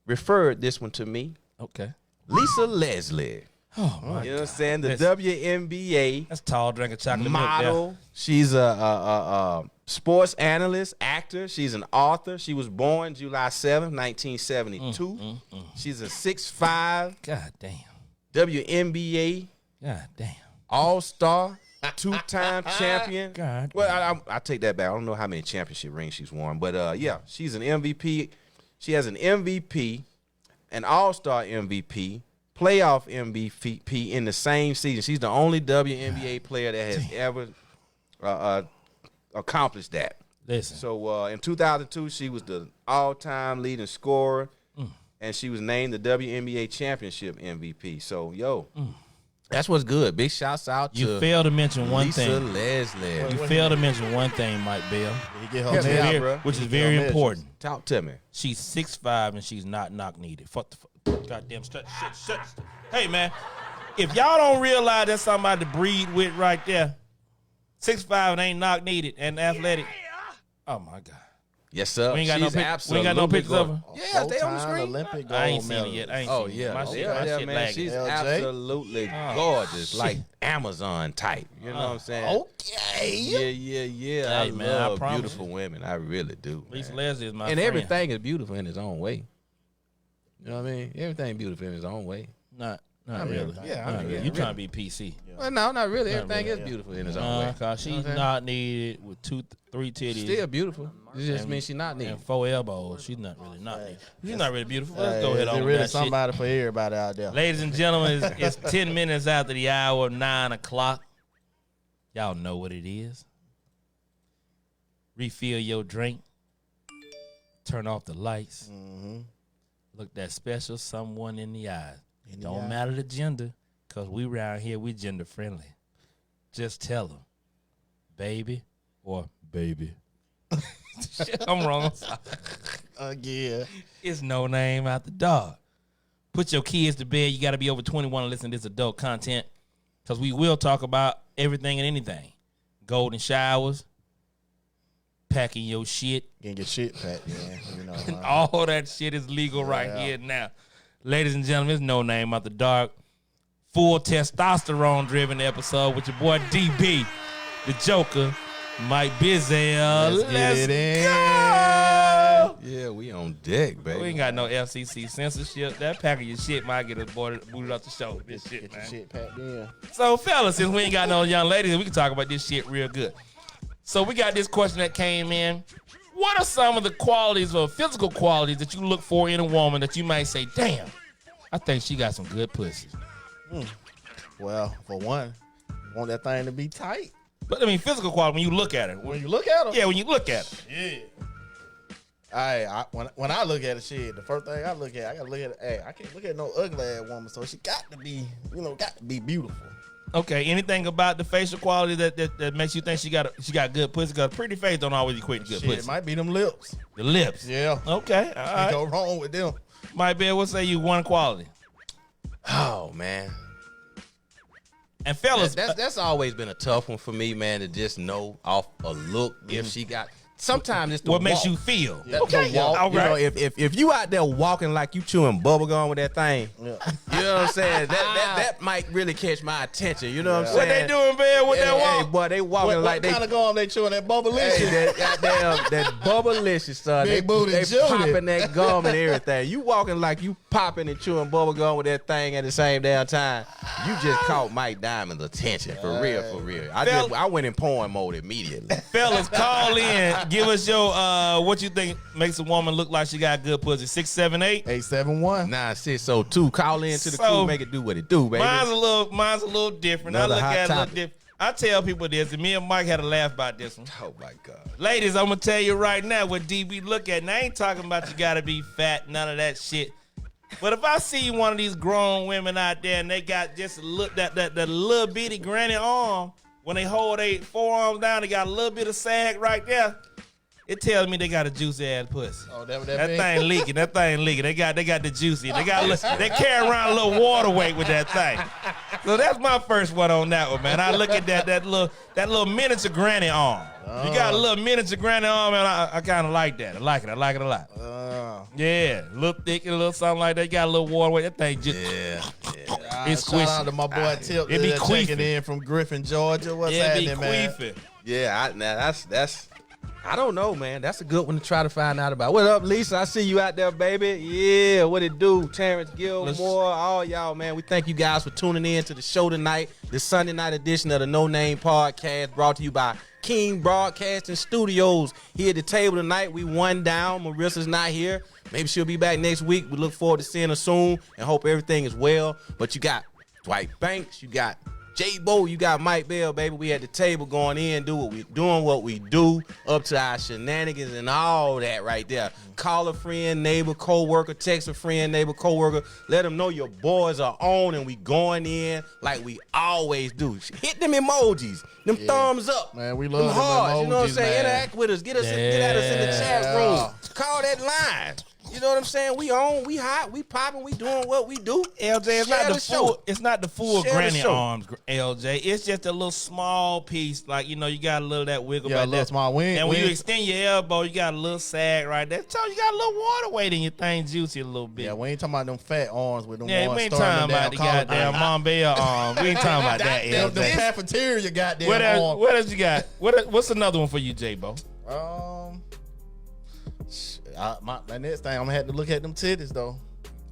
referred this one to me. Okay. Lisa Leslie. Oh, my You know what I'm saying? The Listen. WNBA That's tall drinking chocolate model. She's a sports analyst, actor. She's an author. She was born July 7th, 1972. She's a 6'5", milk there. God damn. WNBA God damn. All-Star, 2-time champion. God. Well, I take that back. I don't know how many championship rings she's won, but yeah, she's an MVP. She has an MVP, an All-Star MVP, playoff MVP in the same season. She's the only WNBA player that has ever accomplished that. Listen. So in 2002, she was the all-time leading scorer, and she was named the WNBA championship MVP. So, that's what's good. Big shouts out You to failed to mention one Lisa thing. Leslie. You failed to mention one thing, Mike Bell, You get her Yeah, measure. yeah, bro. which is very measures. important. Talk to me. She's 6'5" and she's not knock needed. Fuck the fuck. Goddamn shut. Hey, man, if y'all don't realize that's somebody to breed with right there, 6'5" and ain't knock needed and athletic. Oh my God. Yes, sir. We ain't got no She's pic- we ain't got no absolutely pictures of her? gorgeous. Yeah, they on the Four-time screen. Olympic I ain't gold seen it medalist. yet. I ain't Oh, seen it. yeah. My shit, yeah, my yeah, shit man. lagging. She's LJ. absolutely gorgeous, like Amazon type. You know what I'm saying? Okay. Yeah. Hey, I man, I love promise beautiful women. I really do. Lisa man. Leslie is my And friend. everything is beautiful in its own way. You know what I mean? Everything beautiful in its own way. Not I mean, really. yeah, I Not mean, really. yeah, You trying to be PC. Well, no, not really. Not Everything really, is beautiful in its own way. Cause she's You know what I'm saying? not needed with 3 titties. Still beautiful. It just And- means she's not needed. and 4 elbows. She's not really not needed. She's not really beautiful. Let's go Hey, ahead is on it with really that shit. somebody for everybody out there? Ladies and gentlemen, it's 10 minutes after the hour of 9 o'clock. Y'all know what it is. Refill your drink. Turn off the lights. Look that special someone in the eyes. It don't matter the gender, because we around here, we gender friendly. Just tell them, baby or baby. I'm wrong. I'm sorry. Again. It's no name out the dog. Put your kids to bed. You got to be over 21 to listen to this adult content, because we will talk about everything and anything. Golden showers, packing your shit. Getting your shit packed, man. You know, All that shit is legal right here now. Ladies and gentlemen, it's No Name After Dark. Full testosterone-driven episode with your boy DB, the Joker, Mike Bizel. Let's go! Yeah, we on deck, baby. We ain't got no FCC censorship. That packing your shit might get us booted off the show. This shit, Get man. your shit packed in. So, fellas, since we ain't got no young ladies, we can talk about this shit real good. So, we got this question that came in. What are some of the qualities or physical qualities that you look for in a woman that you might say, damn, I think she got some good pussy? Well, for one, you want that thing to be tight. But, I mean, physical quality, when you look at her. When you look at her? Yeah, when you look at her. Yeah. When I look at a shit, the first thing I look at, I gotta look at it. Hey, I can't look at no ugly ass woman, so she got to be, beautiful. Okay, anything about the facial quality that makes you think she got good pussy? Because pretty face don't always equate to good Shit, pussy. it might be them lips. The lips. Yeah. Okay, all Can't right. go wrong with them. Might be able to say you one quality. Oh man, And fellas, that's always been a tough one for me, man. To just know off a look if she got. Sometimes it's the what makes walk. you feel? Yeah, Okay, the walk, all You know, right. if you out there walking like you chewing bubble gum with that thing, Yeah. you know what I'm saying? That might really catch my attention. You know what I'm What saying? they doing, man, with that Hey, walk? boy, they walking What like they. kind of gum they chewing? That bubblicious? Hey, that goddamn that bubblicious, son. Big booty they Judy. popping that gum and everything. You walking like you popping and chewing bubble gum with that thing at the same damn time. You just caught Mike Diamond's attention for real, for real. I went in porn mode immediately. Fellas, call in. Give us your what you think makes a woman look like she got good pussy. 678. 871. 960-2. Call in to the So, crew, make it do what it do, baby. Mine's a little different. Another I look hot at it a little topic. different. I tell people this, and me and Mike had a laugh about this one. Oh my God. Ladies, I'm gonna tell you right now what DB look at. And I ain't talking about you gotta be fat, none of that shit. But if I see one of these grown women out there and they got just a look that little bitty granny arm, when they hold their forearms down, they got a little bit of sag right there. It tells me they got a juicy ass pussy. Oh, that That big? thing leaking. That thing leaking. They got the juicy. They carry around a little water weight with that thing. So that's my first one on that one, man. I look at that little miniature granny arm. You got a little miniature granny arm, and I kind of like that. I like it a lot. Yeah, a little thick and a little something like that. You got a little water weight. That thing just it's Shout out squishy. to my boy Tip. It be there checking queefing. in from Griffin, Georgia. What's Yeah, be happening, man? queefing. Yeah, now that's I don't know, man. That's a good one to try to find out about. What up, Lisa? I see you out there, baby. Yeah, what it do? Terrence Gilmore, all y'all, man. We thank you guys for tuning in to the show tonight. The Sunday night edition of the No Name Podcast, brought to you by King Broadcasting Studios. Here at the table tonight, we one down. Marissa's not here. Maybe she'll be back next week. We look forward to seeing her soon and hope everything is well. But you got Dwight Banks, you got J-Bo, you got Mike Bell, baby. We at the table going in, doing what we do, up to our shenanigans and all that right there. Call a friend, neighbor, co-worker, text a friend, neighbor, co-worker. Let them know your boys are on and we going in like we always do. Hit them emojis, them thumbs up. Man, we love them hearts, you know what I'm emojis, saying? man. Interact with us, get at us in the chat room. Yeah. Call that line. You know what I'm saying? We on, we hot, we popping, we doing what we do. LJ, it's Share not the the show. full. It's not the full Share the granny show. arms, LJ. It's just a little small piece, like you got a little of that wiggle Yeah, a back little there. small wing. And when you wing- extend your elbow, you got a little sag right there. So you got a little water weight in your thing, juicy a little bit. Yeah, we ain't talking about them fat arms with them Yeah, ones we ain't starting talking about the down goddamn Montbell arm. We ain't talking about that, The LJ. cafeteria goddamn What else, arm. what else you got? What's another one for you, J-Bo? My next thing, I'm gonna have to look at them titties though.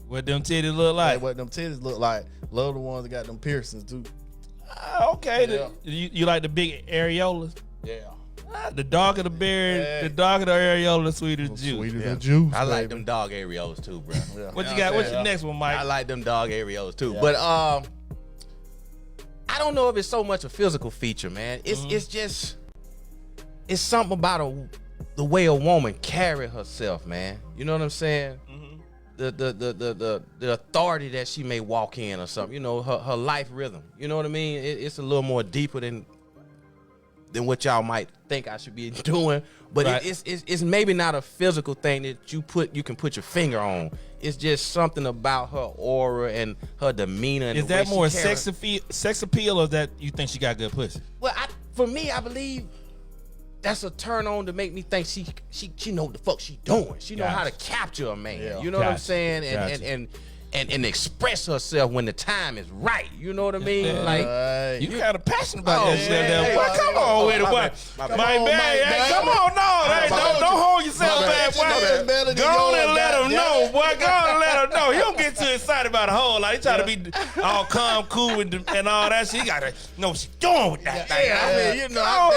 What them titties look Like like? what them titties look like. Love the ones that got them piercings too. Okay, Yeah. you like the big areolas? Yeah. The darker the berry, Yeah. the darker the areola, the sweeter the juice. Sweeter Yeah. than juice. I like baby. them dog areolas too, bro. Yeah. What you Yeah, got? What's yeah. your next one, Mike? I like them dog areolas too. Yeah. But I don't know if it's so much a physical feature, man. It's just something about the way a woman carry herself, man. You know what I'm saying? The authority that she may walk in or something. You know, her life rhythm. You know what I mean? It's a little more deeper than what y'all might think I should be doing. But Right. it's maybe not a physical thing that you can put your finger on. It's just something about her aura and her demeanor. And Is the way that more she carry- sex appeal, or that you think she got good pussy? Well, for me, I believe that's a turn on to make me think she know what the fuck she doing. She know how to capture a man. Yeah. You know what I'm saying? And express herself when the time is right. You know what I mean? Like You kind of passionate about that shit there. hey, Boy, come on with it, boy. Mike Bag, hey, come on, no. Hey, don't hold yourself back, boy. Go on and let him know, boy. Go on and let him know. He don't get too excited about a whole lot. He try to be all calm, cool, and all that shit. He got to know what she doing with that thing. I mean, you know,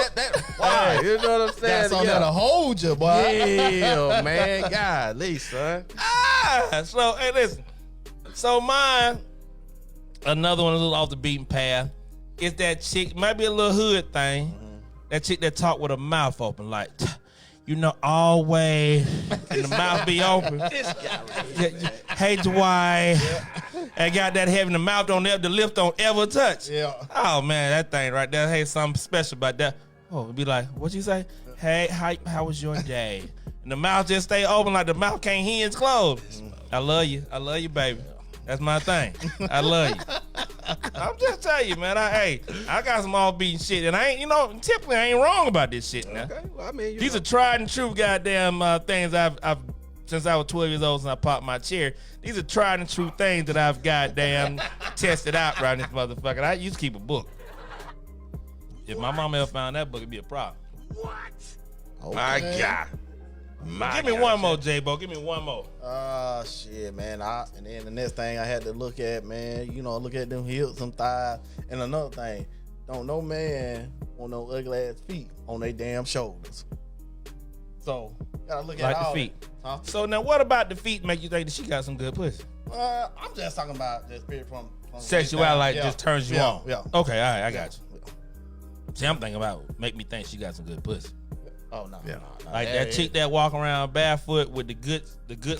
why? You know what I'm saying? Got something that'll hold you, boy. Yeah, man. Golly, son. So, hey, listen. So mine, another one a little off the beaten path, is that chick, might be a little hood thing, that chick that talk with her mouth open, like, you know, always, and the mouth be open. Hey, Dwight. And got that having the mouth don't ever, the lip don't ever touch. Yeah. Oh, man, that thing right there, hey, something special about that. Oh, it'd be like, what you say? Hey, how was your day? And the mouth just stay open like the mouth can't hinge closed. I love you, baby. That's my thing. I love you. I'm just telling you, man. I got some off-beaten shit, and I ain't, you know, typically I ain't wrong about this shit now. Okay, well, I mean, These are tried and true goddamn things I've since I was 12 years old, since I popped my chair. These are tried and true things that I've goddamn tested out around this motherfucker. I used to keep a book. If my mama ever found that book, it'd be a problem. Okay. My God. Give me one more, J-Bo. Give me one more. Shit, man. And then the next thing I had to look at, man, you know, look at them hips, them thighs. And another thing, don't no man want no ugly ass feet on their damn shoulders. So, gotta look Like at the all feet. that. Huh? So now what about the feet make you think that she got some good pussy? I'm just talking about the spirit from Sexuality like yeah. just turns you Yeah, on. yeah. Okay, all right, I got you. See, I'm thinking about make me think she got some good pussy. Oh no. Yeah. No. Like that chick that walk around barefoot with the good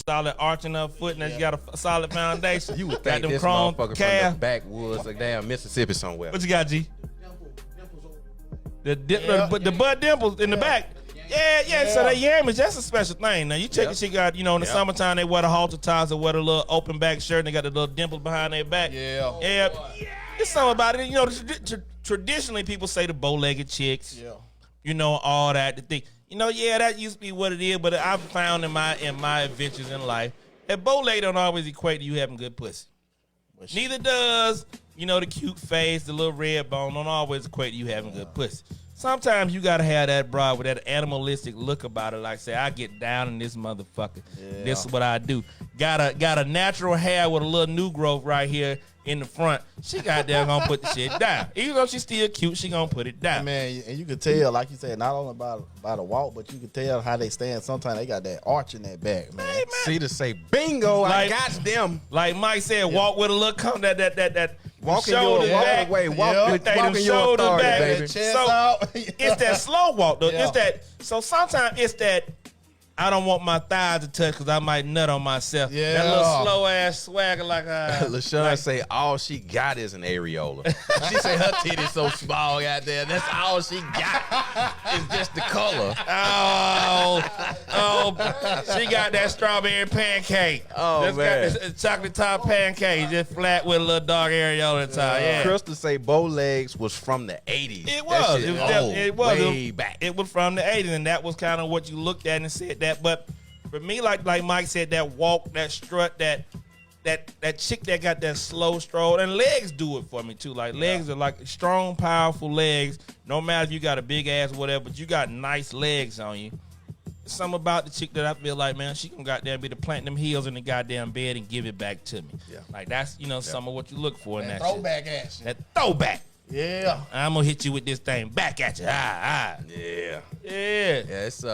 solid arching up foot, and then she got a solid foundation. You would got think them this chrome motherfucker calf. from the backwoods, like damn Mississippi somewhere. What you got, G? The butt dimples in the back. Yeah. So that yammies, that's a special thing. Now you check she got, you know, in the summertime they wear the halter ties or wear the little open back shirt and they got the little dimples behind their back. Yeah. It's something about it. You know, traditionally people say the bow-legged chicks. Yeah. You know, all that. The thing. You know, that used to be what it is, but I've found in my adventures in life that bow-legged don't always equate to you having good pussy. Neither does, you know, the cute face, the little red bone don't always equate to you having good pussy. Sometimes you gotta have that broad with that animalistic look about it, like say, I get down in this motherfucker. Yeah. This is what I do. Got a natural hair with a little new growth right here in the front. She goddamn gonna put the shit down. Even though she's still cute, she gonna put it down. Man, and you can tell, like you said, not only by the walk, but you can tell how they stand. Sometimes they got that arch in that back, man. Hey, man. See to say bingo, I Like- got them. Like Mike said, walk with a look, come that Walking shoulder your back. way, Yeah. walking They them your shoulder authority, back. baby. Chest So, out. It's that slow walk though. Yeah. It's that. So sometimes it's that. I don't want my thighs to touch because I might nut on myself. Yeah. That little slow ass swagger like LaShawn say all she got is an areola. She say her titty's so small out there. That's all she got. It's just the color. She got that strawberry pancake. Oh, Just man. got this chocolate top pancake, just flat with a little dark areola on the top. Yeah. Crystal say bow legs was from the 80s. It was. That shit It was. way back. It was from the 80s, and that was kind of what you looked at and said that. But for me, like Mike said, that walk, that strut, that chick that got that slow stroll, and legs do it for me too. Like legs are like strong, powerful legs. No matter if you got a big ass or whatever, but you got nice legs on you. There's something about the chick that I feel like, man, she can goddamn be to plant them heels in the goddamn bed and give it back to me. Yeah. Like that's, you know, some of what you look for in that Throwback shit. action. That throwback. Yeah. I'm gonna hit you with this thing back at you. Yeah. Yeah. Yeah, it's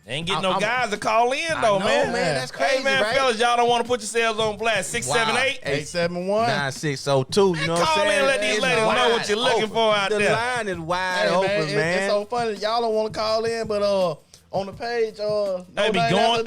Ain't getting no guys to call in though, know, man. man. That's crazy, Hey, man, right? fellas, y'all don't want to put yourselves on blast. 678. 871. 9602. You know what I'm Call in saying? and let these It's ladies know wide what you're looking open. for out the there. The line is wide Hey, open, It's man. so funny. Y'all don't want to call in, but on the page, They be going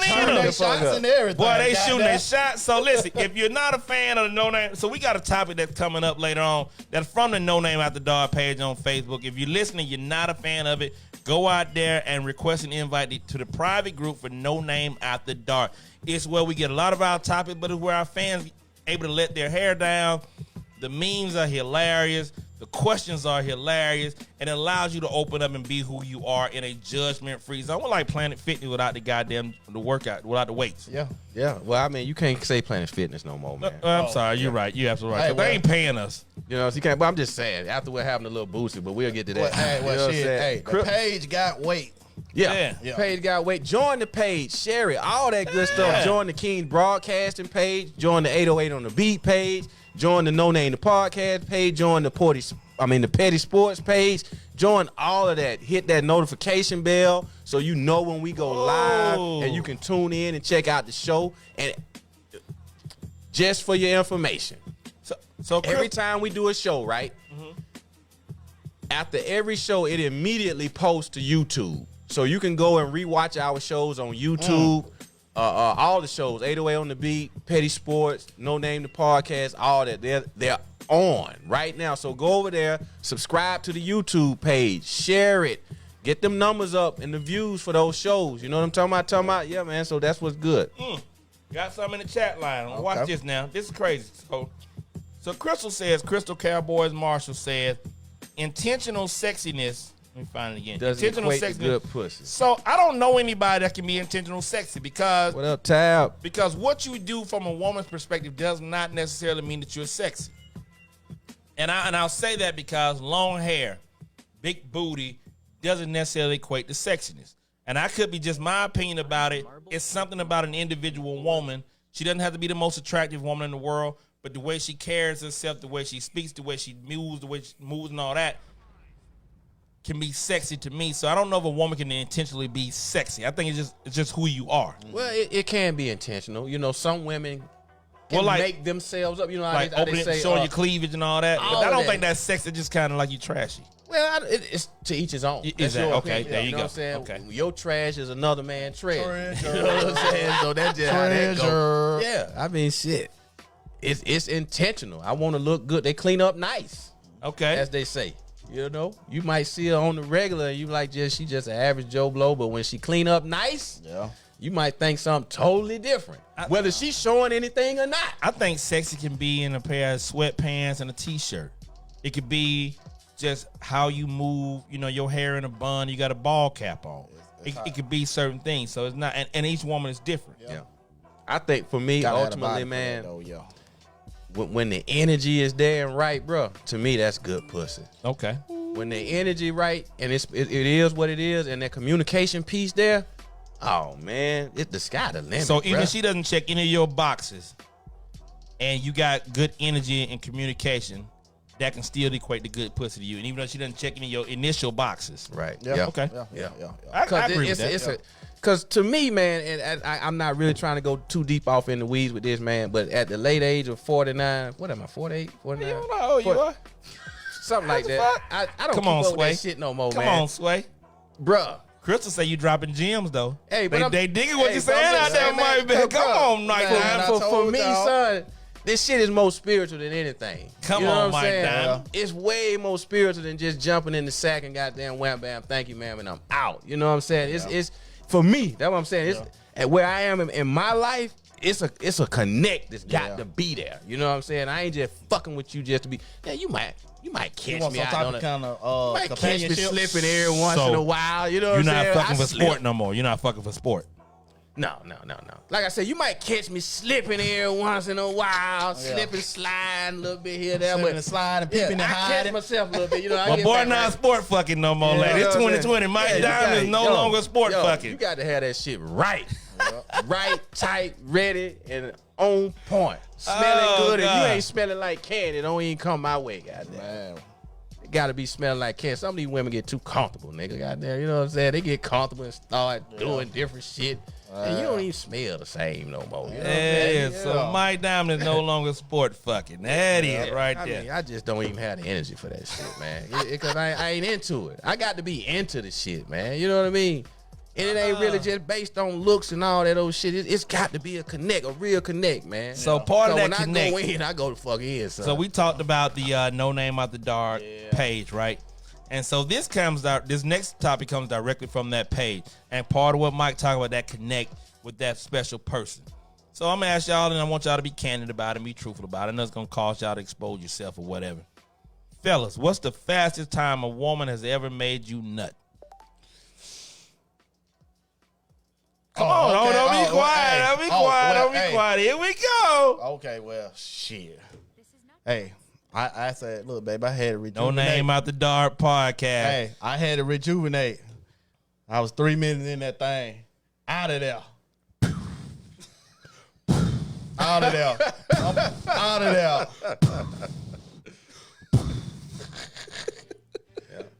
shooting in. their shots and everything. Boy, they shooting their Goddamn. shots. So listen, if you're not a fan of the No Name, so we got a topic that's coming up later on that's from the No Name After Dark page on Facebook. If you're listening, you're not a fan of it, go out there and request an invite to the private group for No Name After Dark. It's where we get a lot of our topics, but it's where our fans able to let their hair down. The memes are hilarious. The questions are hilarious, and it allows you to open up and be who you are in a judgment-free zone. We're like Planet Fitness without the workout, without the weights. Yeah. Yeah. Well, I mean, you can't say Planet Fitness no more, man. I'm sorry, you're right. You're absolutely right. Hey, 'Cause well- they ain't paying us. You know, so you can't. But I'm just saying, after we're having a little boosted, but we'll get to that. Well, hey, You well, know what I'm shit. saying? Hey, the page got weight. Yeah. Yeah. Page got weight. Join the page, share it, all that good stuff. Join the King Broadcasting page. Join the 808 on the Beat page. Join the No Name the Podcast page. Join the Petty Sports page. Join all of that. Hit that notification bell so you know when we go live, and you can tune in and check out the show. And just for your information, So every time we do a show, right? After every show, it immediately posts to YouTube. So you can go and rewatch our shows on YouTube. All the shows, 808 on the Beat, Petty Sports, No Name the Podcast, all that. They're on right now. So go over there, subscribe to the YouTube page, share it, get them numbers up and the views for those shows. You know what I'm talking about? Yeah, man. So that's what's good. Got something in the chat line. Watch this now. This is crazy. So Crystal Cowboys Marshall says, intentional sexiness. Let me find it again. Doesn't Intentional equate to sexiness. good pussy. So I don't know anybody that can be intentional sexy because What up, Tab? what you do from a woman's perspective does not necessarily mean that you're sexy. And I'll say that because long hair, big booty doesn't necessarily equate to sexiness. And I could be just my opinion about it. It's something about an individual woman. She doesn't have to be the most attractive woman in the world, but the way she carries herself, the way she speaks, the way she moves and all that can be sexy to me. So I don't know if a woman can intentionally be sexy. I think it's just who you are. Well, it can be intentional. You know, some women can make themselves up. You know, Like how they opening, say, showing your cleavage and all that. all But I don't that. think that's sexy. It's just kind of like you trashy. Well, it's to each his own. Is That's that- your okay, opinion. there you know go. What I'm saying? Okay. Your trash is another man's treasure. Treasure. You know what I'm saying? So that's just how that Treasure. goes. Yeah, I mean, shit. It's intentional. I want to look good. They clean up nice, Okay. as they say. You know, you might see her on the regular, and you like she just an average Joe Blow, but when she clean up nice, Yeah. you might think something totally different. Whether she's showing anything or not. I think sexy can be in a pair of sweatpants and a t-shirt. It could be just how you move, you know, your hair in a bun, you got a ball cap on. It could be certain things. So it's not, and each woman is different. Yeah. I think for me, Gotta have a ultimately, body for man, that, though, yeah. when the energy is there and right, bro, to me, that's good pussy. Okay. When the energy right and it is what it is, and that communication piece there, oh man, it's the sky the limit. So even bruh. if she doesn't check any of your boxes and you got good energy and communication, that can still equate to good pussy to you. And even though she doesn't check any of your initial boxes. right, Yeah. Okay. Yeah. I agree with that. Because to me, man, and I'm not really trying to go too deep off in the weeds with this, man, but at the late age of 49, what am I, 48, 49? You don't know how old you are. Something like the that. fuck? I don't Come keep on, up with Sway. that shit no more, Come man. on, Sway. Bruh. Crystal say you dropping gems though. Hey, but they digging what hey, you but I'm saying just out there, saying, Mike. man, Come on, Mike. man, Dime. I For told me, y'all. son, this shit is more spiritual than anything. Come you know on, what I'm Mike saying? Dime. It's way more spiritual than just jumping in the sack and goddamn wham bam, thank you, ma'am, and I'm out. You know what I'm saying? It's for me. That's what I'm saying. It's at where I am in my life. It's a connect that's got to be there. You know what I'm saying? I ain't just fucking with you just to be. Yeah, you might catch Want me some out type on of a. kind of Might catch me companionship? slipping every once So, in a while. You know what You're I'm not saying? fucking I for slip. sport no more. You're not fucking for sport. No. Like I said, you might catch me slipping here once in a while, slipping, sliding a little bit here, there. Slipping But and sliding, yeah, peeping and I catch hiding. myself a little bit. You know, I My get boy back not right. sport fucking no more, Yeah, lady. you It's know what I'm 2020. saying? Mike Yeah, you Diamond gotta- is no yo, longer sport yo, fucking. You got to have that shit right. Right, tight, ready, and on point. Smelling Oh, good. And God. you ain't smelling like candy, don't even come my way, goddamn. Man. It gotta be smelling like candy. Some of these women get too comfortable, nigga. Goddamn, you know what I'm saying? They get comfortable and start doing different shit. And you don't even smell the same no more. You know what I'm saying? Yeah, so Mike Diamond is no longer sport fucking. That is right I there. mean, I just don't even have the energy for that shit, man. Because I ain't into it. I got to be into the shit, man. You know what I mean? And it ain't really just based on looks and all that old shit. It's got to be a connect, a real connect, man. So part of that when connect. I go in, I go the fuck in, son. So we talked about the No Name Out the Dark page, right? And so this next topic comes directly from that page. And part of what Mike talked about, that connect with that special person. So I'm gonna ask y'all, and I want y'all to be candid about it and be truthful about it. And that's gonna cause y'all to expose yourself or whatever. Fellas, what's the fastest time a woman has ever made you nut? Come on, okay. don't be quiet. Don't be quiet. Don't be quiet. Here we go. Okay, well, shit. Hey, I said, look, babe, I had to rejuvenate. No Name Out the Dark podcast. Hey, I had to rejuvenate. I was 3 minutes in that thing. Out of there. Out of there. I'm out of there.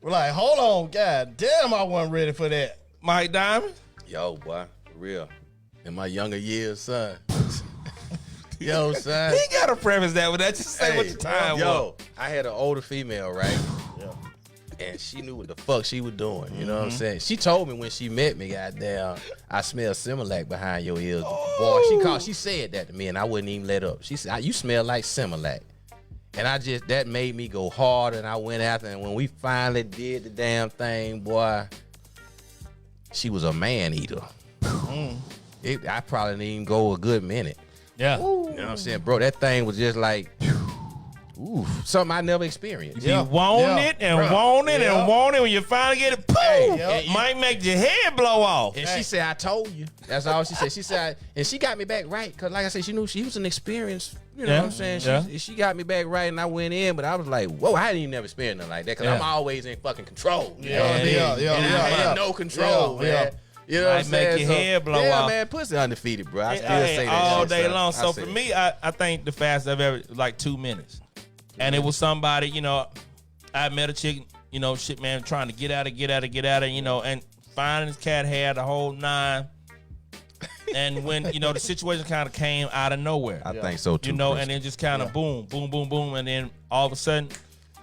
We're like, hold on, god damn, I wasn't ready for that. Mike Diamond? Yo, boy, for real. In my younger years, son. Yo, son. He got to preface that with that. Just say what your time yo, was. I had an older female, right? Yeah. And she knew what the fuck she was doing. You know what I'm saying? She told me when she met me, goddamn, I smell Similac behind your ears. Boy, she said that to me, and I wouldn't even let up. She said, you smell like Similac. And that made me go hard, and I went after, and when we finally did the damn thing, boy, she was a man eater. I probably didn't even go a good minute. Yeah. You know what I'm saying? Bro, that thing was just like, ooh, something I never experienced. You want it and want it and want it. When you finally get it, boom, it might make your head blow off. And she said, I told you. That's all she said. She said, and she got me back right. Because like I said, she knew she was an experienced, you know what I'm saying? She got me back right, and I went in, but I was like, whoa, I didn't even never experienced nothing like that. Because I'm always in fucking control. You know what I mean? And I had no control, man. You know what I'm saying? Make your head blow off. Yeah, man, pussy undefeated, bro. I still say that all shit, day son. long. So I for say me, I think the fastest I've ever, like 2 minutes. And it was somebody, you know, I met a chick, you know, shit, man, trying to get out of, you know, and finding this cat had the whole 9. And when, you know, the situation kind of came out of nowhere. I think so, too. You know, and then just kind of boom, boom, boom, boom. And then all of a sudden,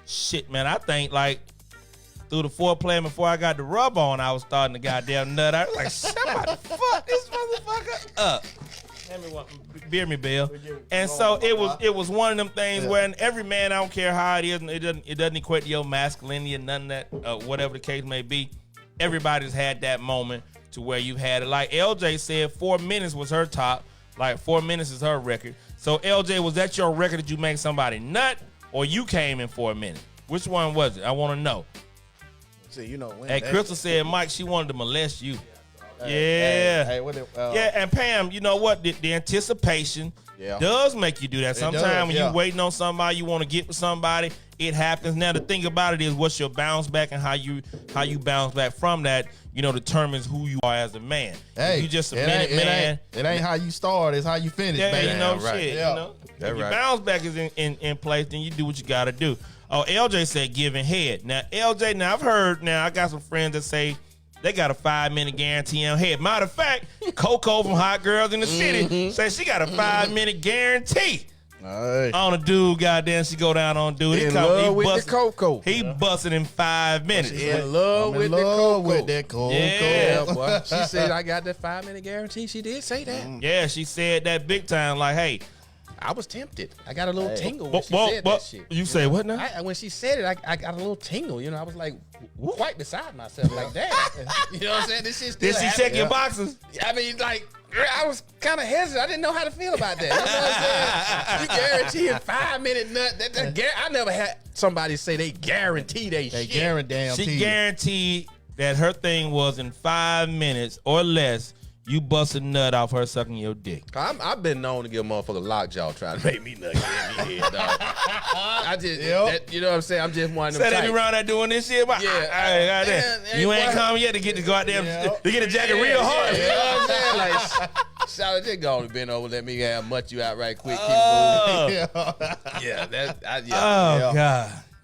shit, man, I think like through the foreplay before I got the rub on, I was starting to goddamn nut. I was like, somebody fuck this motherfucker up. Hand me one, beer me, Bill. And so it was one of them things where every man, I don't care how it is, it doesn't equate to your masculinity or none of that, whatever the case may be. Everybody's had that moment to where you've had it. Like LJ said, 4 minutes was her top. Like 4 minutes is her record. So LJ, was that your record that you make somebody nut, or you came in 4 minutes? Which one was it? I want to know. See, you know, Hey, Crystal said, Mike, she wanted to molest you. Hey, Yeah, and Pam, you know what? The anticipation does make you do that. Sometimes when you're waiting on somebody, you want to get with somebody, it happens. Now, the thing about it is what's your bounce back and how you bounce back from that, you know, determines who you are as a man. Hey, if you just a minute man. It ain't how you start, it's how you finish, baby. You know, right. shit. Yeah. You know? If your bounce back is in place, then you do what you got to do. Oh, LJ said giving head. Now, LJ, I've heard, I got some friends that say they got a 5-minute guarantee on head. Matter of fact, Coco from Hot Girls in the City says she got a 5-minute guarantee on a dude. Goddamn, she go down on dude. In love with the Coco. He busting in 5 minutes. In love with that Coco. Yeah, boy. She said I got that 5-minute guarantee. She did say that. Yeah, she said that big time. Like, hey, I was tempted. I got a little tingle when she said that shit. You say what now? When she said it, I got a little tingle. You know, I was like quite beside myself, like that. You know what I'm saying? This shit still Did she happening. check your boxes? I mean, like, I was kind of hesitant. I didn't know how to feel about that. You know what I'm saying? You guarantee a 5-minute nut. I never had somebody say they guarantee they shit. She guaranteed that her thing was in 5 minutes or less. You bust a nut off her sucking your dick. I've been known to give a motherfucker lockjaw trying to make me nut. I just, you know what I'm saying? I'm just one of them. Said they be around there doing this shit. You ain't come yet to get the goddamn to get a jacket real hard. You know what I'm saying? Like, shout out, just go on and bend over, let me mutt you out right quick. Keep moving. God.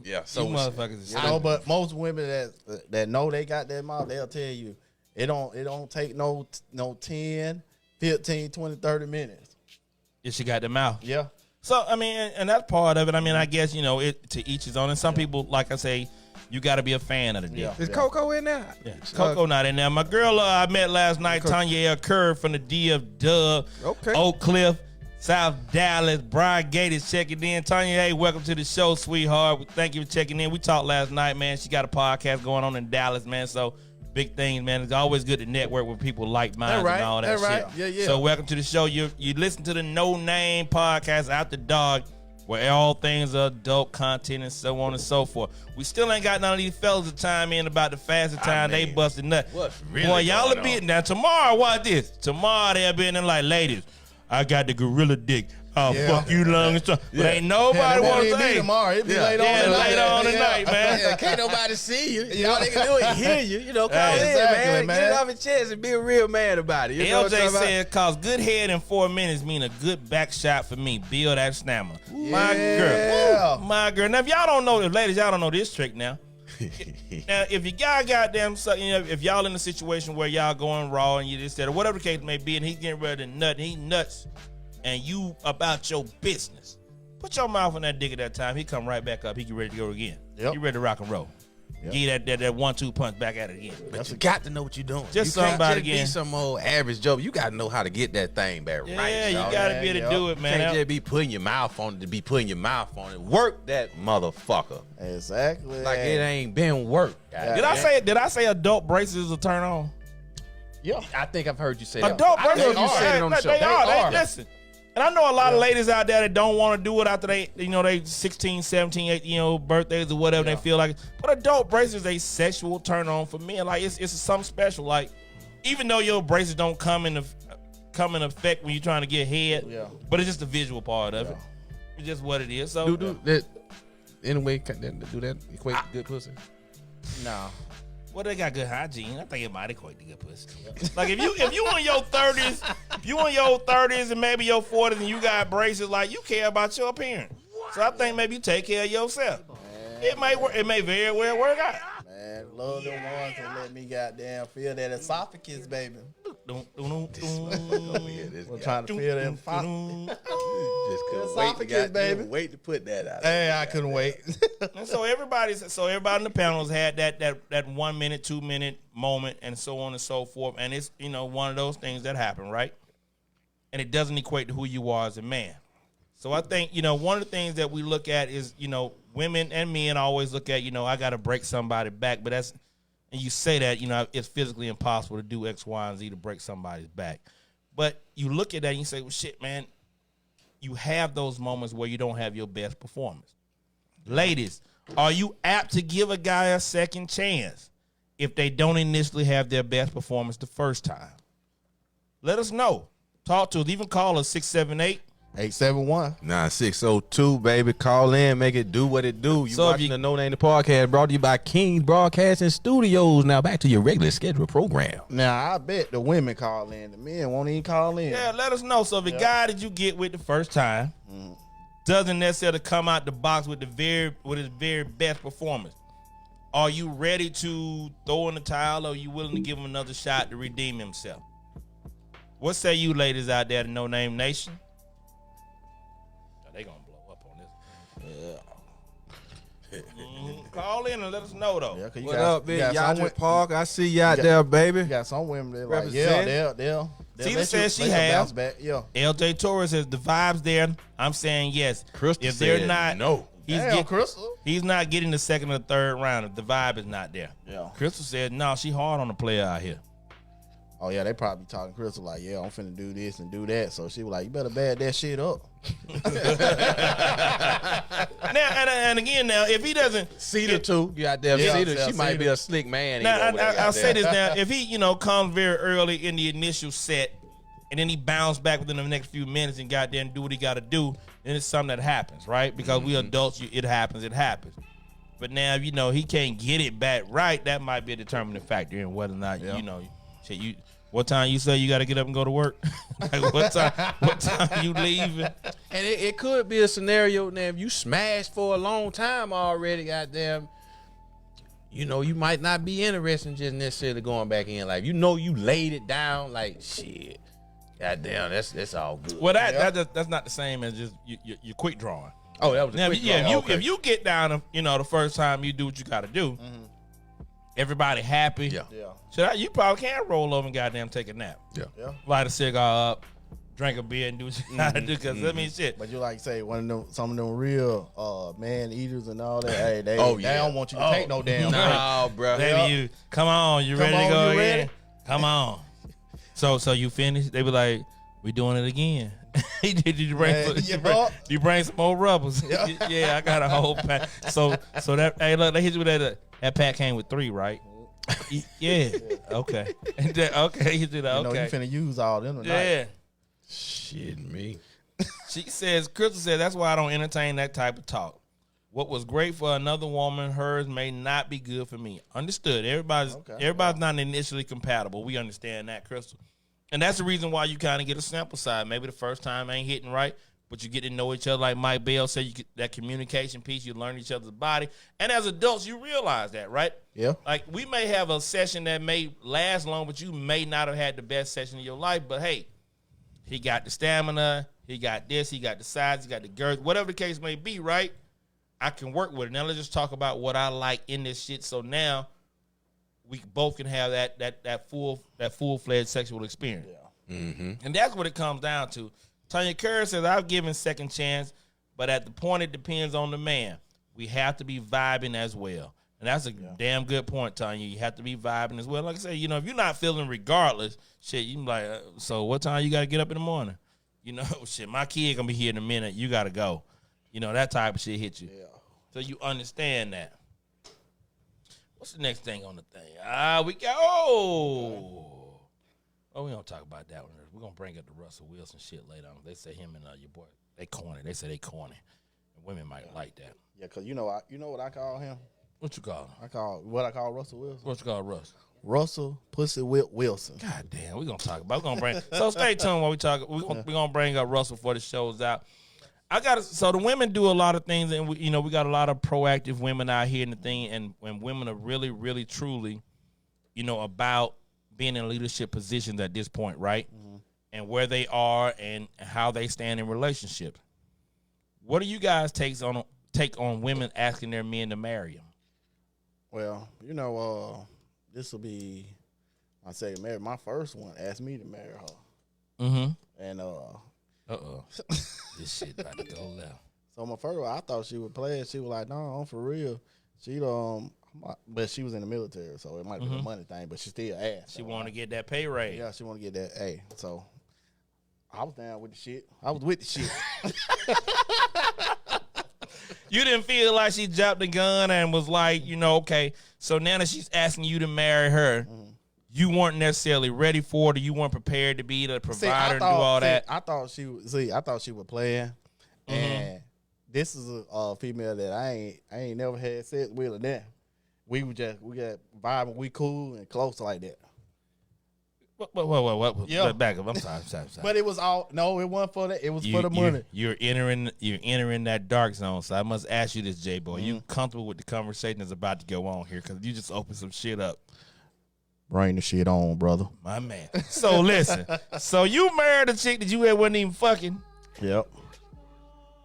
Yeah, so you motherfuckers. You know, but most women that know they got that mouth, they'll tell you. It don't take no 10, 15, 20, 30 minutes. If she got the mouth. Yeah. So, I mean, and that's part of it. I mean, I guess, you know, it to each his own. And some people, like I say, you got to be a fan of the dick. Is Coco in there? Yeah. Coco not in there. My girl I met last night, Tanya L. Kerr from the DF Dub, Oak Cliff, South Dallas. Brian Gate is checking in. Tanya, hey, welcome to the show, sweetheart. Thank you for checking in. We talked last night, man. She got a podcast going on in Dallas, man. So, big things, man. It's always good to network with people like minds and all that shit. Yeah. So welcome to the show. You listen to the No Name podcast, Out the Dog. where all things are adult content and so on and so forth. We still ain't got none of these fellas to chime in about the fastest time they busted nut. What's really Boy, y'all going will be on? now tomorrow. Watch this. Tomorrow they'll be in there like, ladies, I got the gorilla dick. Oh, fuck you, long and stuff. But ain't nobody want to say. Tomorrow. It'll be Yeah. later on Yeah, tonight. later on tonight, man. Yeah, can't nobody see you. All they can do is hear you. You know, call in, exactly, man. Get it off your chest and be a real man about it. You know what I'm LJ talking about? said, cause good head in 4 minutes mean a good back shot for me. Build that stamina. My Yeah. girl. My girl. Now, if y'all don't know, ladies, y'all don't know this trick now. Now, if you got goddamn, if y'all in a situation where y'all going raw and you just said, or whatever the case may be, and he getting ready to nut, and he nuts, and you about your business, put your mouth on that dick at that time. He come right back up. He get ready to go again. Yep. He ready to rock and roll. Yep. Give that 1-2 punch back at it again. But you got to know what you're doing. Just you can't somebody just again. be some old average Joe. You got to know how to get that thing back right. Yeah, you dog. gotta be able to Yep. do it, You man. can't just be putting your mouth on it to be putting your mouth on it. Work that motherfucker. Exactly. Like it ain't been worked. Did I say adult braces is a turn on? Yeah. I think I've heard you say that. Adult I don't know braces, if you said it on the show. They are. are. Listen. And I know a lot of ladies out there that don't want to do it after they 16, 17, 18 birthdays or whatever they feel like. But adult braces is a sexual turn on for men. Like it's something special. Like even though your braces don't come in effect when you're trying to get head, but it's just the visual part of it. It's just what it is. So Do that. Anyway, do that equate to good pussy? No. well, they got good hygiene. I think it might equate to good pussy. Like if you in your 30s, and maybe your 40s, and you got braces, like you care about your appearance. So I think maybe you take care of yourself. It may work. It may very well work out. Man, love them ones that let me goddamn feel that esophagus, baby. Yeah, this I'm guy. trying to feel that esophagus. Just couldn't Esophagus, baby. wait to put that out. Hey, I couldn't wait. And so everybody in the panels had that 1 minute, 2 minute moment, and so on and so forth. And it's one of those things that happen, right? And it doesn't equate to who you are as a man. So I think one of the things that we look at is women and men always look at I got to break somebody back, but and you say that it's physically impossible to do X, Y, and Z to break somebody's back. But you look at that and you say, well, shit, man, you have those moments where you don't have your best performance. Ladies, are you apt to give a guy a second chance if they don't initially have their best performance the first time? Let us know. Talk to us. Even call us 678. 871. 9602, baby. Call in, make it do what it do. You So if watching you- the No Name the Podcast brought to you by King's Broadcasting Studios. Now back to your regular scheduled program. Now, I bet the women call in. The men won't even call in. Yeah, let us know. So if a guy that you get with the first time doesn't necessarily come out the box with his very best performance, are you ready to throw in the towel, or are you willing to give him another shot to redeem himself? What say you ladies out there, the No Name Nation? They gonna blow up on this. Call in and let us know though. Yeah, 'cause you What got- up, you big got some Yandra wo- Park? I see you out got- there, baby. You got some women that like, Represent. they'll Tina let says you- she let you have. bounce back. Yeah. LJ Torres says the vibes there. I'm saying yes. Crystal if they're said not, no. Damn, Crystal. He's not getting the second or third round if the vibe is not there. Yeah. Crystal said, no, she hard on the player out here. Oh, yeah, they probably talking Crystal like, yeah, I'm finna do this and do that. So she was like, you better bad that shit up. Now, and again, now, if he doesn't, Cedar too. You out there, Yeah, Cedar. yeah, She might Cedar. be a slick man. now, over there, I'll out say there. this now, if he, comes very early in the initial set, and then he bounced back within the next few minutes and got there and do what he got to do, then it's something that happens, right? Because we adults, it happens. But now, if he can't get it back right, that might be a determining factor in whether or not, shit, what time you say you got to get up and go to work? Like what time you leaving? And it could be a scenario now if you smashed for a long time already, goddamn. You might not be interested in just necessarily going back in. Like, you laid it down. Like, shit, goddamn, that's all good. Well, that's not the same as just you quick drawing. Oh, that was a Now, quick yeah, draw. if you get down, the first time you do what you got to do, everybody happy. Yeah. Yeah. You probably can roll over and goddamn take a nap, Yeah. light a cigar up, drink a beer, and do what you got to do. Because I mean, shit. But you like say some of them real man eaters and all that. Hey, they Oh, they yeah. don't want you to take no damn break. No, bro. Baby, you come on, you Come ready to on, go you again? ready? Come on. So you finished? They be like, We doing it again. Did you bring Man, you bring some more rubbers? Yeah. Yeah, I got a whole pack. So that hey look, they hit you with that pack came with 3, right? Yeah. Okay. Okay, you do that. You know you Okay. finna use all them tonight. Yeah. Shit, me. She says, Crystal said, that's why I don't entertain that type of talk. What was great for another woman, hers may not be good for me. Understood. Everybody's not initially compatible. We understand that, Crystal. And that's the reason why you kind of get a sample size. Maybe the first time ain't hitting right, but you get to know each other. Like Mike Bell said, you get that communication piece, you learn each other's body. And as adults, you realize that, right? Yeah. Like, we may have a session that may last long, but you may not have had the best session of your life. But, hey, he got the stamina, he got this, he got the size, he got the girth, whatever the case may be, right? I can work with it. Now, let's just talk about what I like in this shit. So now we both can have that full-fledged sexual experience. Yeah. Mm-hmm. And that's what it comes down to. Tanya Kerr says, I've given second chance, but at the point it depends on the man. We have to be vibing as well. And that's a damn good point, Tanya. You have to be vibing as well. Like I say, you know, if you're not feeling regardless, shit, you be like, so what time you got to get up in the morning? You know, shit, my kid going to be here in a minute. You got to go. You know, that type of shit hit you. Yeah. So you understand that. What's the next thing on the thing? We got, we don't talk about that one. We're going to bring up the Russell Wilson shit later on. They say him and your boy, they corny. They say they corny. And women might like that. Yeah, because you know what I call him? What you call him? I call Russell Wilson. What you call Russ? Russell Pussy Whip Wilson. God damn, we're going to talk about it. We're going to bring, so stay tuned while we talk. We're going to bring up Russell before the show's out. So the women do a lot of things, and we got a lot of proactive women out here in the thing, and when women are really, really, truly, about being in leadership positions at this point, right? Mm-hmm. And where they are and how they stand in relationships. What do you guys take on women asking their men to marry them? Well, this will be my second marriage. My first one asked me to marry her. Mm-hmm. And this shit about to go left. So my first one, I thought she would play it. She was like, "No, I'm for real." But she was in the military, so it might be a money thing. But she still asked. She wanted to get that pay raise. Yeah, she want to get that. Hey, so I was down with the shit. I was with the shit. You didn't feel like she dropped the gun and was like, okay. So now that she's asking you to marry her, you weren't necessarily ready for it, or you weren't prepared to be the provider and do all that. I thought she was playing, and this is a female that I ain't never had sex with or that. We got vibing, we cool and close like that. What? Yeah. Back up. I'm sorry. But it was it wasn't for that. It was for the money. You're entering that dark zone. So I must ask you this, J-Boy. You comfortable with the conversation that's about to go on here? Because you just opened some shit up. Bring the shit on, brother. My man. So listen. So you married a chick that you wasn't even fucking. Yep.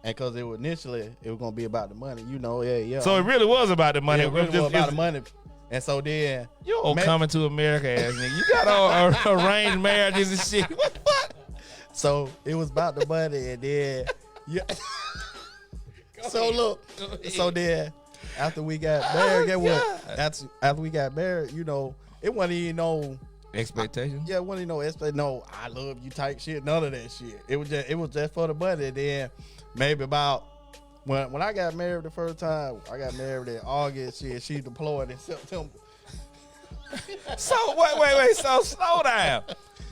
And because it was going to be about the money, yeah. So it really was about the money. Yeah, it really was about the money. And so then... You old coming to America ass nigga. You got all arranged marriages and shit. What the fuck? So it was about the money, and then... Yeah. So look. So then, after we got married, get what? After we got married, it wasn't even no... Expectation? Yeah, it wasn't even no expectation. No, I love you type shit. None of that shit. It was just for the money. And then maybe about... When I got married the first time, I got married in August. She deployed in September. So wait. So slow down.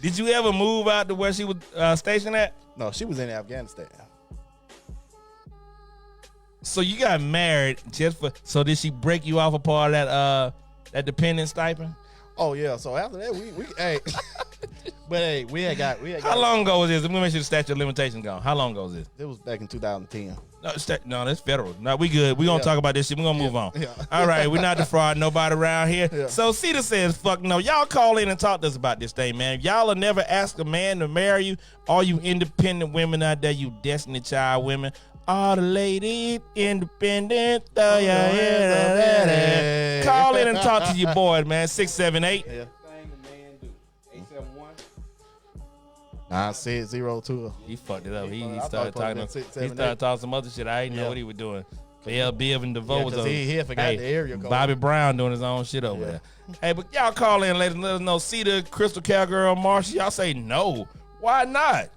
Did you ever move out to where she was stationed at? No, she was in Afghanistan. So you got married so did she break you off a part of that dependent stipend? Oh yeah. So after that, we hey. But hey, we had got. How long ago was this? Let me make sure the statute of limitations gone. How long ago was this? It was back in 2010. No, that's federal. No, we good. We gonna talk about this shit. We gonna move on. Yeah. All right, we're not defrauding nobody around here. Yeah. So Cedar says, fuck no. Y'all call in and talk to us about this thing, man. If y'all will never ask a man to marry you, all you independent women out there, you Destiny Child women, all the ladies independent. Call in and talk to your boys, man. 678. Yeah. 960 He fucked it up. He started talking some other shit. I didn't know what he was doing. Biv and DeVoe was on. He forgot the area code. Bobby Brown doing his own shit over there. Hey, but y'all call in, ladies, and let us know. Cedar, Crystal, Cowgirl, Marsha, y'all say no. Why not?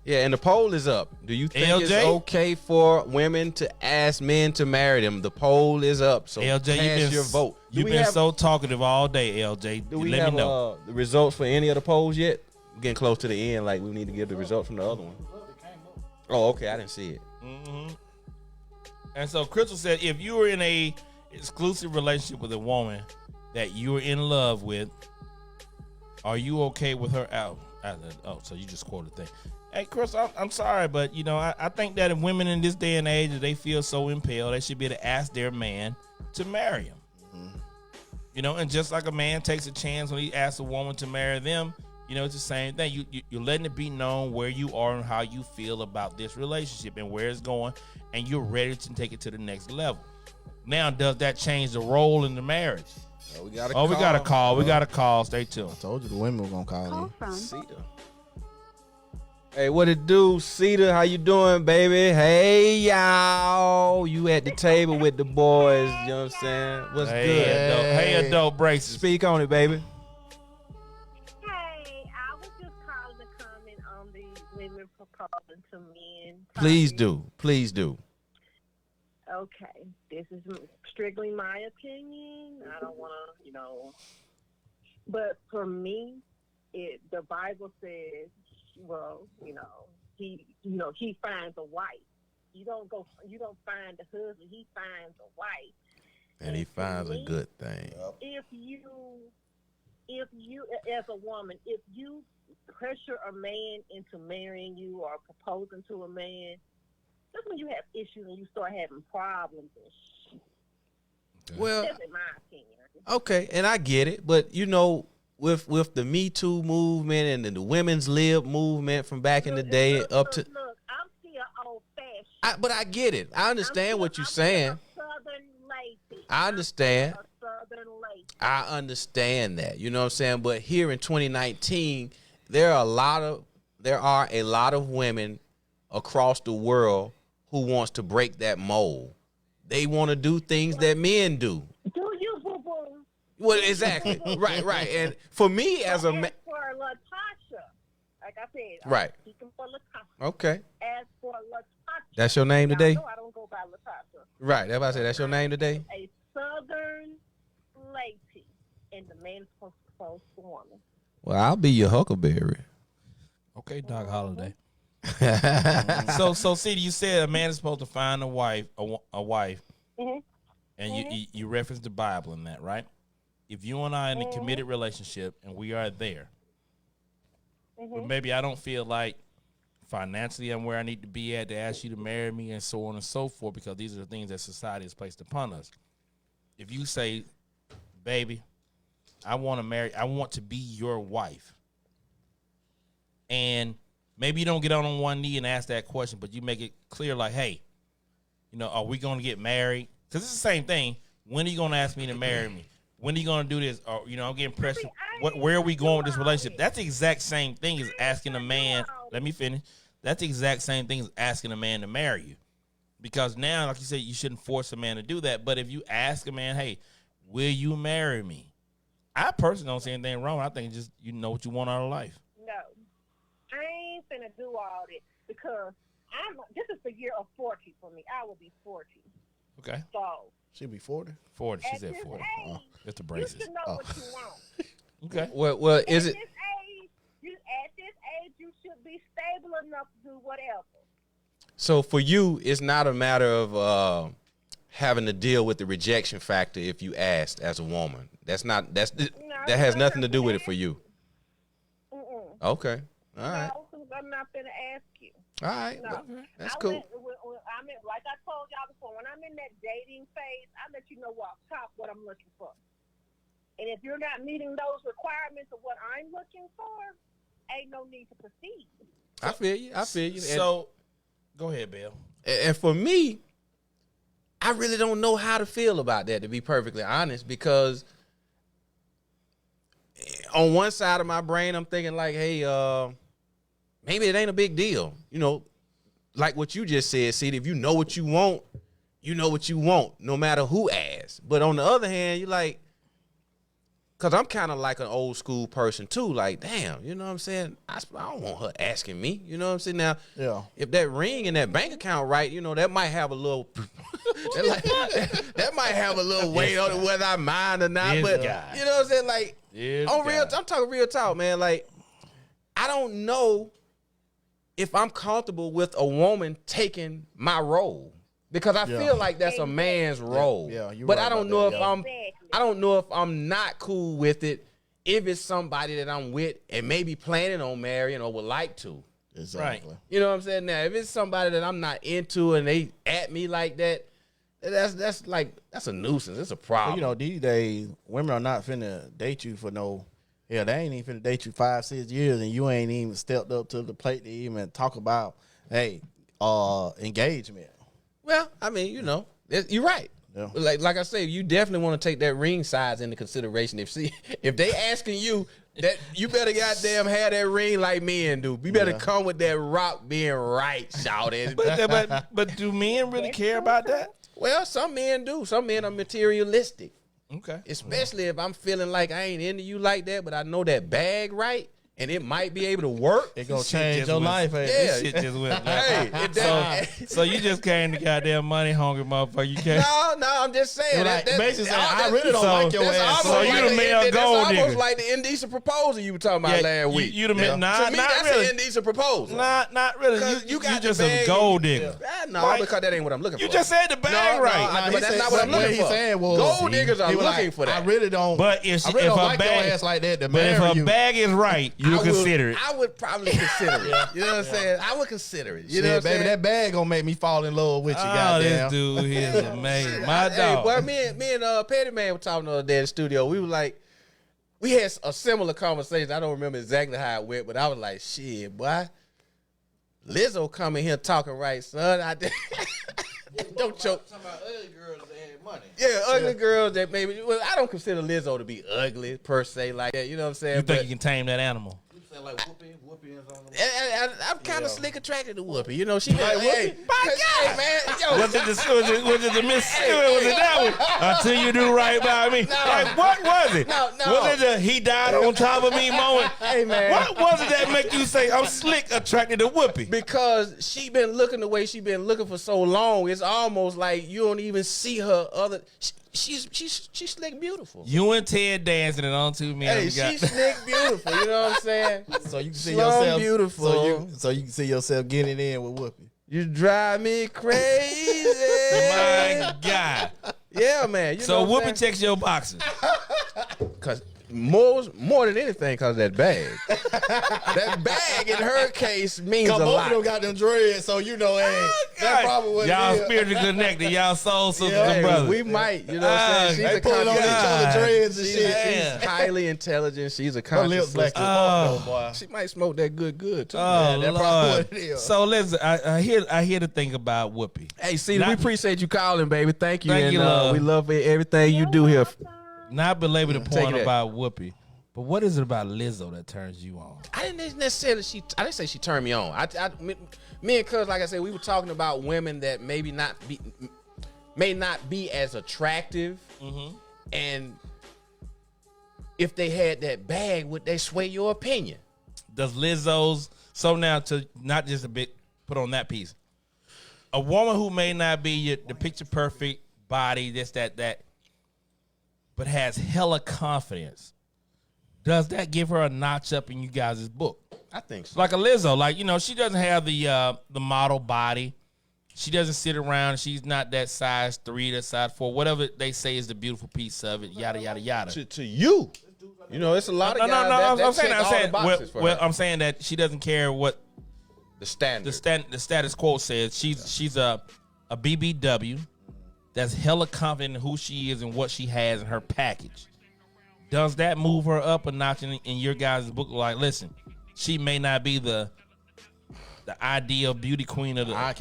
Yeah, and the poll is up. Do you think it's LJ? okay for women to ask men to marry them? The poll is up, so LJ, cast your vote. You've been so talkative all day, LJ. Do we Let have me know. the results for any of the polls yet? We're getting close to the end. Like we need to get the results from the other one. Oh, okay. I didn't see it. Mm-hmm. And so Crystal said, if you were in a exclusive relationship with a woman that you were in love with, are you okay with her out? Oh, so you just quoted the thing. Hey, Chris, I'm sorry, but, you know, I think that if women in this day and age, if they feel so impelled, they should be able to ask their man to marry him. Mm-hmm. You know, and just like a man takes a chance when he asks a woman to marry them, you know, it's the same thing. You're letting it be known where you are and how you feel about this relationship and where it's going, and you're ready to take it to the next level. Now, does that change the role in the marriage? We got a call. We got a call. Stay tuned. I told you the women were gonna call in. Cedar. Hey, what it do, Cedar? How you doing, baby? Hey, y'all. You at the table with the boys, you know what I'm saying? What's good? Hey, adult braces. Speak on it, baby. Hey, I was just calling to comment on the women proposing to men. Please do. Please do. Okay, this is strictly my opinion. I don't want to, but for me, the Bible says, well, he finds a wife. You don't find a husband. He finds a wife, and he finds a good thing. If you, as a woman, if you pressure a man into marrying you or proposing to a man, that's when you have issues and you start having problems and shit. Well, that's in my opinion. Okay, and I get it, but with the Me Too movement and the women's lib movement from back in the day up to. Look, I'm still old fashioned. But I get it. I understand what you're saying. A southern lady. I understand. A southern lady. I understand that. You know what I'm saying? But here in 2019, there are a lot of women across the world who wants to break that mold. They want to do things that men do. Do you, boo-boo? Well, exactly. right. And for me as a man. For Latasha, like I said, right. I'm speaking for Latasha. Okay. As for Latasha. That's your name today? No, I don't go by Latasha. Right. That's why I said that's your name today? A southern lady, and the man is supposed to propose to a woman. Well, I'll be your huckleberry. Okay, Doc Holliday. So see, you said a man is supposed to find a wife, mm-hmm. and you referenced the Bible in that, right? If you and I are in a committed relationship and we are there, but maybe I don't feel like financially I'm where I need to be at to ask you to marry me and so on and so forth, because these are the things that society has placed upon us. If you say, baby, I want to be your wife, and maybe you don't get on one knee and ask that question, but you make it clear like, hey, are we going to get married? Because it's the same thing. When are you going to ask me to marry me? When are you going to do this? Or, I'm getting pressure. Where are we going with this relationship? That's the exact same thing as asking a man. Let me finish. That's the exact same thing as asking a man to marry you. Because now, like you said, you shouldn't force a man to do that. But if you ask a man, hey, will you marry me? I personally don't see anything wrong. I think just you know what you want out of life. No. I ain't finna do all that because this is the year of 40 for me. I will be 40. Okay. So. She'll be 40? 40. She said 40. That's the braces. You should know what you want. Okay. Well, is it? At this age, you should be stable enough to do whatever. So for you, it's not a matter of having to deal with the rejection factor if you asked as a woman. That has nothing to do with it for you. Okay. All right. No, I'm not going to ask you. All right. No. That's cool. Like I told y'all before, when I'm in that dating phase, I let you know off top what I'm looking for. And if you're not meeting those requirements of what I'm looking for, ain't no need to proceed. I feel you. So, go ahead, Bill. And for me, I really don't know how to feel about that, to be perfectly honest, because on one side of my brain, I'm thinking like, hey, maybe it ain't a big deal. Like what you just said, see, if you know what you want, you know what you want, no matter who asks. But on the other hand, you're like, Cause I'm kind of like an old school person too. Like, damn, you know what I'm saying? I don't want her asking me. You know what I'm saying? Now, if that ring in that bank account right, you know, that might have a little, that might have a little weight on it, whether I mind or not. But you know what I'm saying? Like, I'm talking real talk, man. Like, I don't know if I'm comfortable with a woman taking my role. Because I feel like that's a man's role. But I don't know if I don't know if I'm not cool with it if it's somebody that I'm with and maybe planning on marrying or would like to. Exactly. Right. You know what I'm saying? Now, if it's somebody that I'm not into and they at me like that, that's a nuisance. It's a problem. Well, you know, these days, women are not finna date you for no. Yeah, they ain't even finna date you 5-6 years and you ain't even stepped up to the plate to even talk about, hey, engagement. Well, I mean, you know, you're right. Yeah. Like I say, you definitely want to take that ring size into consideration. If they asking you that, you better goddamn have that ring like men do. You better come with that rock being right, shout it. But do men really care about that? Well, some men do. Some men are materialistic. Okay. Especially if I'm feeling like I ain't into you like that, but I know that bag right. And it might be able to work. It gonna change your life. Yeah. This shit just went left. So you just came to goddamn money hungry motherfucker. You can't. No, I'm just saying. Basically saying, I really don't like your ass. So you the male gold digger. That's almost like the indecent proposal you were talking about last week. You the man. Nah, to me, not that's really. an indecent proposal. Not really. You just a gold digger. No, because that ain't what I'm looking for. You just said the bag right. But that's not what I'm looking for. Gold diggers are looking for that. I really don't. But if I really don't like your ass like that to marry you. But if a bag is right, you'll consider it. I would probably consider it. You know what I'm saying? I would consider it. You know what I'm saying? Baby, that bag gonna make me fall in love with you, goddamn. This dude here is amazing. My dog. Hey, boy, me and Petty Man were talking the other day in the studio. We were like, we had a similar conversation. I don't remember exactly how it went, but I was like, shit, boy. Lizzo coming here talking right, son. Don't choke. Talking about ugly girls that had money. Yeah, ugly girls that maybe. Well, I don't consider Lizzo to be ugly per se, like that. You know what I'm saying? You think you can tame that animal? Like Whoopi is on the I'm kind of slick attracted to Whoopi. You know, she like, hey, man, yo. Was it the Miss? Was it that one? Until you do right by me. No. Like, what was it? No. Was it the he died on top of me moment? Hey, man. What was it that make you say I'm slick attracted to Whoopi? Because she been looking the way she been looking for so long. It's almost like you don't even see her other. She's slick beautiful. You and Ted dancing it on 2 men. Hey, she's slick beautiful. You know what I'm saying? So you can see Slum yourself beautiful. So you can see yourself getting in with Whoopi. You drive me crazy. My God. Yeah, man. You so know Whoopi checks your boxes. Cause more than anything, because that bag. That bag in her case means a lot. Both of them got them dreads, so you know, hey, that's probably what y'all it is. spiritually connected. Y'all soul sisters Yeah, and brothers. we might, you know what I'm saying? They pulling on each other dreads and shit. She's highly intelligent. She's a Her lips conscious black sister. as fuck, though, boy. She might smoke that good too. Oh, that's Lord. probably what it is. So listen, I hear the thing about Whoopi. Hey, see, we appreciate you calling, baby. Thank you. Thank you, love. We love everything you do here. Not belabor the Take point it about Whoopi, but what is it about Lizzo that turns you on? I didn't necessarily. I didn't say she turned me on. Me and Cuz, like I said, we were talking about women that may not be as attractive, and if they had that bag, would they sway your opinion? Does Lizzo's so now to not just a bit put on that piece? A woman who may not be the picture perfect body, this that, but has hella confidence. Does that give her a notch up in you guys' book? I think so. Like a Lizzo, like, you know, she doesn't have the model body. She doesn't sit around. She's not that size 3, that size 4, whatever they say is the beautiful piece of it. Yada yada yada. To you, you know, it's a lot of guys that check all the boxes for her. I'm saying that she doesn't care what the standard, the status quo says. She's a BBW that's hella confident in who she is and what she has in her package. Does that move her up a notch in your guys' book? Like, listen, she may not be the ideal beauty queen of the eye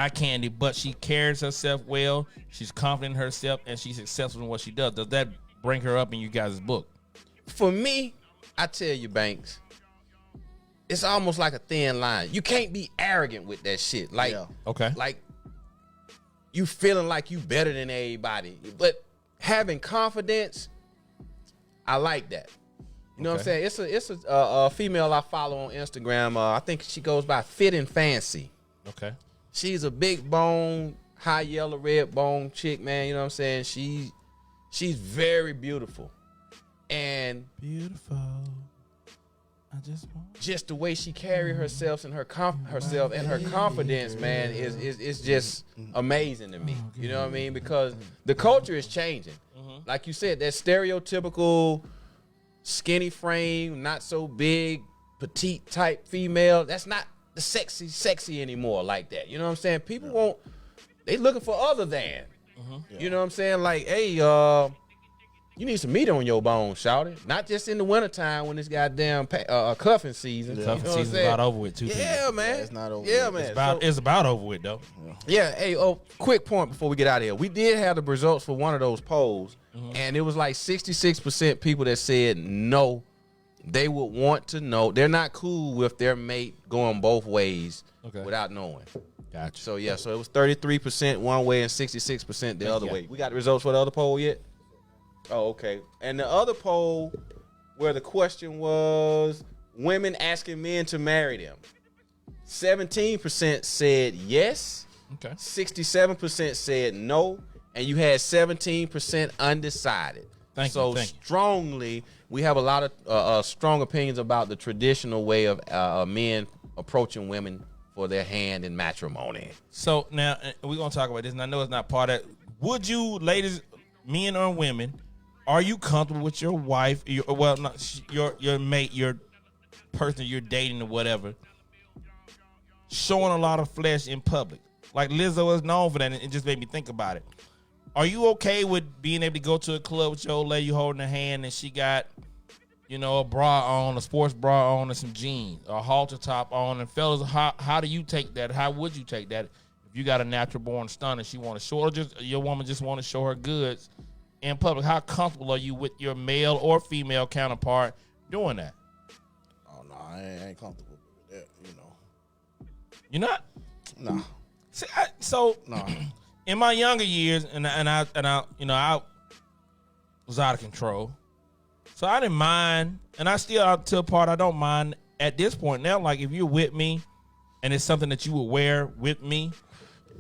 candy, but she carries herself well. She's confident in herself, and she's successful in what she does. Does that bring her up in you guys' book? For me, I tell you, Banks, it's almost like a thin line. You can't be arrogant with that shit. Like, like you feeling like you better than everybody, but having confidence. I like that. You know what I'm saying? It's a female I follow on Instagram. I think she goes by Fit and Fancy. Okay. She's a big bone, high yellow, red bone chick, man. You know what I'm saying? She's very beautiful. And beautiful. I just the way she carry herself and her confidence, man, is just amazing to me. You know what I mean? Because the culture is changing. Like you said, that stereotypical skinny frame, not so big, petite type female, that's not the sexy anymore like that. You know what I'm saying? People they looking for other than. You know what I'm saying? Like, hey, you need some meat on your bones, shawty. Not just in the wintertime when it's goddamn cuffing season. Yeah. Cuffing season's about over with, too. Yeah, man. It's not over. Yeah, with. man. It's about over with, though. Yeah. Hey, quick point before we get out of here. We did have the results for one of those polls, and it was like 66% people that said no. They would want to know. They're not cool with their mate going both ways without knowing. Gotcha. So, yeah, so it was 33% one way and 66% the other way. We got the results for the other poll yet? Oh, okay. And the other poll where the question was women asking men to marry them. 17% said yes. Okay. 67% said no. And you had 17% undecided. Thank you. Strongly, we have a lot of strong opinions about the traditional way of men approaching women for their hand in matrimony. So now we're going to talk about this, and I know it's not part of it. Would you, ladies, men or women, are you comfortable with your wife, your mate, your person you're dating or whatever, showing a lot of flesh in public? Like Lizzo is known for that, and it just made me think about it. Are you okay with being able to go to a club with your old lady holding her hand and she got, a bra on, a sports bra on, and some jeans, or a halter top on? And fellas, how do you take that? How would you take that if you got a natural born stunner and she want to show, or just your woman just want to show her goods in public? How comfortable are you with your male or female counterpart doing that? Oh no, I ain't comfortable with that. You're not? No. See, No. In my younger years, and I was out of control, so I didn't mind, and I still out to a part I don't mind at this point now. Like if you're with me, and it's something that you would wear with me,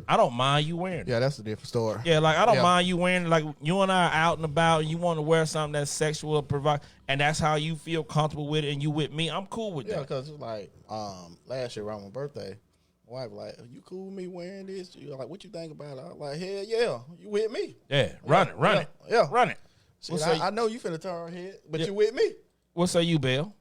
I don't mind you wearing it. Yeah, that's a different story. Yeah, like I don't mind you wearing it. Like you and I are out and about, and you want to wear something that's sexual or and that's how you feel comfortable with it, and you with me, I'm cool with that. Yeah, because it's like last year around my birthday, my wife like, "Are you cool with me wearing this?" You like, "What you think about it?" I was like, "Hell yeah, you with me?" Yeah, run it. Yeah, run it. See, I know you finna turn her head, but you with me? What say you, Bill?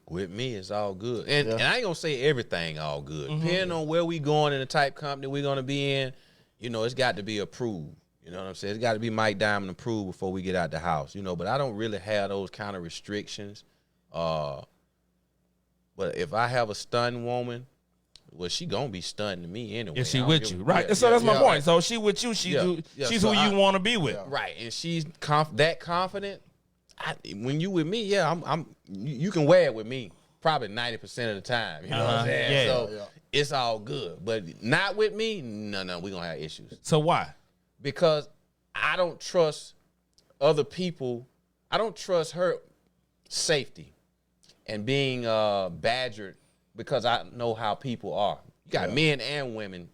With me, it's all good. And I ain't going to say everything all good. Depending on where we going and the type company we're going to be in, it's got to be approved. You know what I'm saying? It's got to be Mike Diamond approved before we get out the house. But I don't really have those kind of restrictions. But if I have a stunned woman, well, she going to be stunned to me anyway. If she with you. Right. So that's my point. So she with you. She's who you want to be with. Right. And she's that confident. When you with me, you can wear it with me probably 90% of the time. You know what I'm saying? Yeah. So it's all good. But not with me, no, we're going to have issues. So why? Because I don't trust other people. I don't trust her safety and being badgered because I know how people are. You got men and women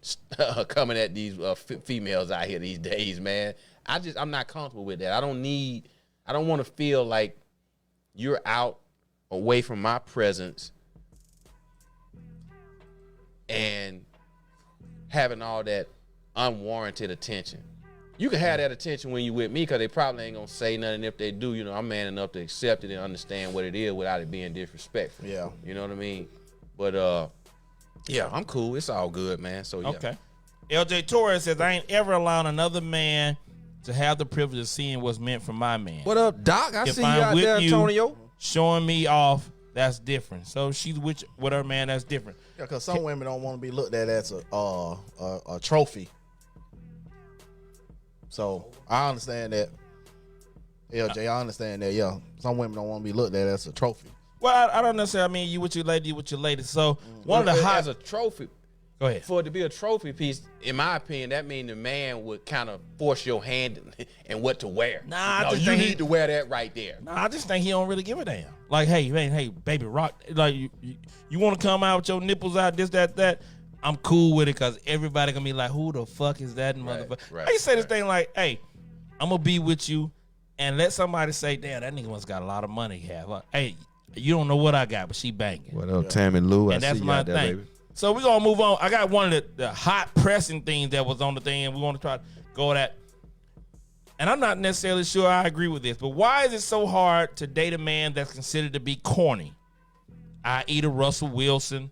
coming at these females out here these days, man. I'm not comfortable with that. I don't want to feel like you're out away from my presence and having all that unwarranted attention. You can have that attention when you with me because they probably ain't going to say nothing. If they do, I'm man enough to accept it and understand what it is without it being disrespectful. Yeah. You know what I mean? But, I'm cool. It's all good, man. So, yeah. Okay. LJ Torres says, I ain't ever allowing another man to have the privilege of seeing what's meant for my man. What up, Doc? I if see you I'm out with there, Antonio. Showing me off, that's different. So she's with her man, that's different. Yeah, because some women don't want to be looked at as a trophy. So I understand that. LJ, I understand that. Yeah, some women don't want to be looked at as a trophy. Well, I don't necessarily mean you with your lady, So one of the as a trophy. Go ahead. For it to be a trophy piece, in my opinion, that means the man would kind of force your hand and what to wear. Nah, I no, just you think need to wear that right there. Nah, I just think he don't really give a damn. Like, hey, man, hey, baby, rock. Like, you want to come out with your nipples out, this, that. I'm cool with it because everybody gonna be like, who the fuck is that motherfucker? Right, I used to say this thing like, hey, I'm gonna be with you, and let somebody say, damn, that nigga must got a lot of money. Hey, you don't know what I got, but she banging. What up, Tammy Lou? And that's my thing. Baby. So we're going to move on. I got one of the hot pressing things that was on the thing, and we want to try to go at that. And I'm not necessarily sure I agree with this, but why is it so hard to date a man that's considered to be corny? I.e. the Russell Wilson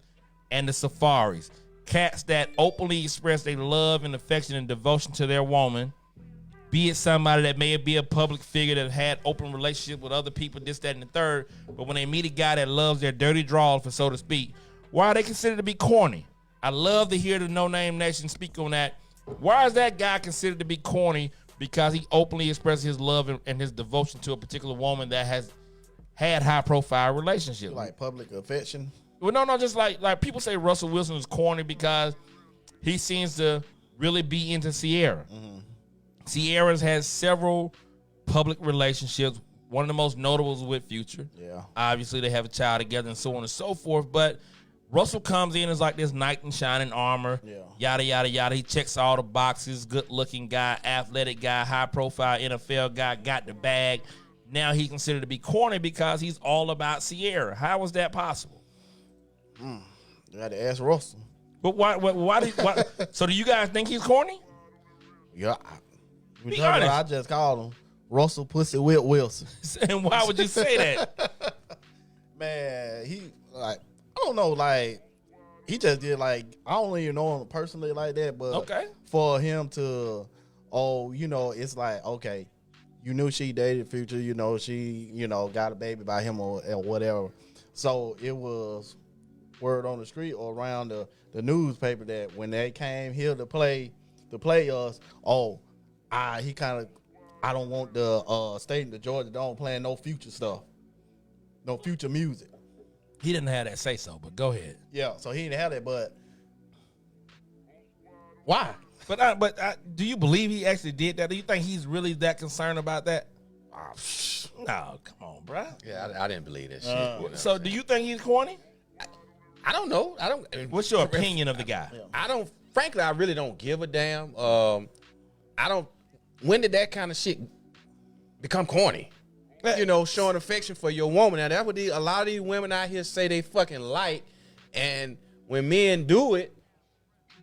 and the Safaris. Cats that openly express their love and affection and devotion to their woman, be it somebody that may be a public figure that had open relationship with other people, this, that, and the third, but when they meet a guy that loves their dirty drawl, for so to speak, why are they considered to be corny? I love to hear the No Name Nation speak on that. Why is that guy considered to be corny? Because he openly expresses his love and his devotion to a particular woman that has had high-profile relationships. Like public affection? Well, no, just like people say Russell Wilson is corny because he seems to really be into Ciara. Mm-hmm. Ciara's has several public relationships. One of the most notable is with Future. Yeah. Obviously, they have a child together and so on and so forth, but Russell comes in as like this knight in shining armor, yada, yada, yada. He checks all the boxes, good-looking guy, athletic guy, high-profile NFL guy, got the bag. Now he's considered to be corny because he's all about Ciara. How is that possible? You got to ask Russell. But why so do you guys think he's corny? Yeah. I just called him Russell Pussy Whip Wilson. And why would you say that? Man, he like... I don't know, like, he just did, like, I don't even know him personally like that, but for him to, it's like, okay, you knew she dated Future, she, got a baby by him or whatever. So it was word on the street or around the newspaper that when they came here to play us, he kind of, I don't want the state in the Georgia don't play no Future stuff, no Future music. He didn't have that say so, but go ahead. Yeah, so he didn't have that, but why? But do you believe he actually did that? Do you think he's really that concerned about that? No, come on, bro. Yeah, I didn't believe that shit. So do you think he's corny? I don't know. What's your opinion of the guy? Frankly, I really don't give a damn. When did that kind of shit become corny? Showing affection for your woman. Now, that's what a lot of these women out here say they fucking like. And when men do it,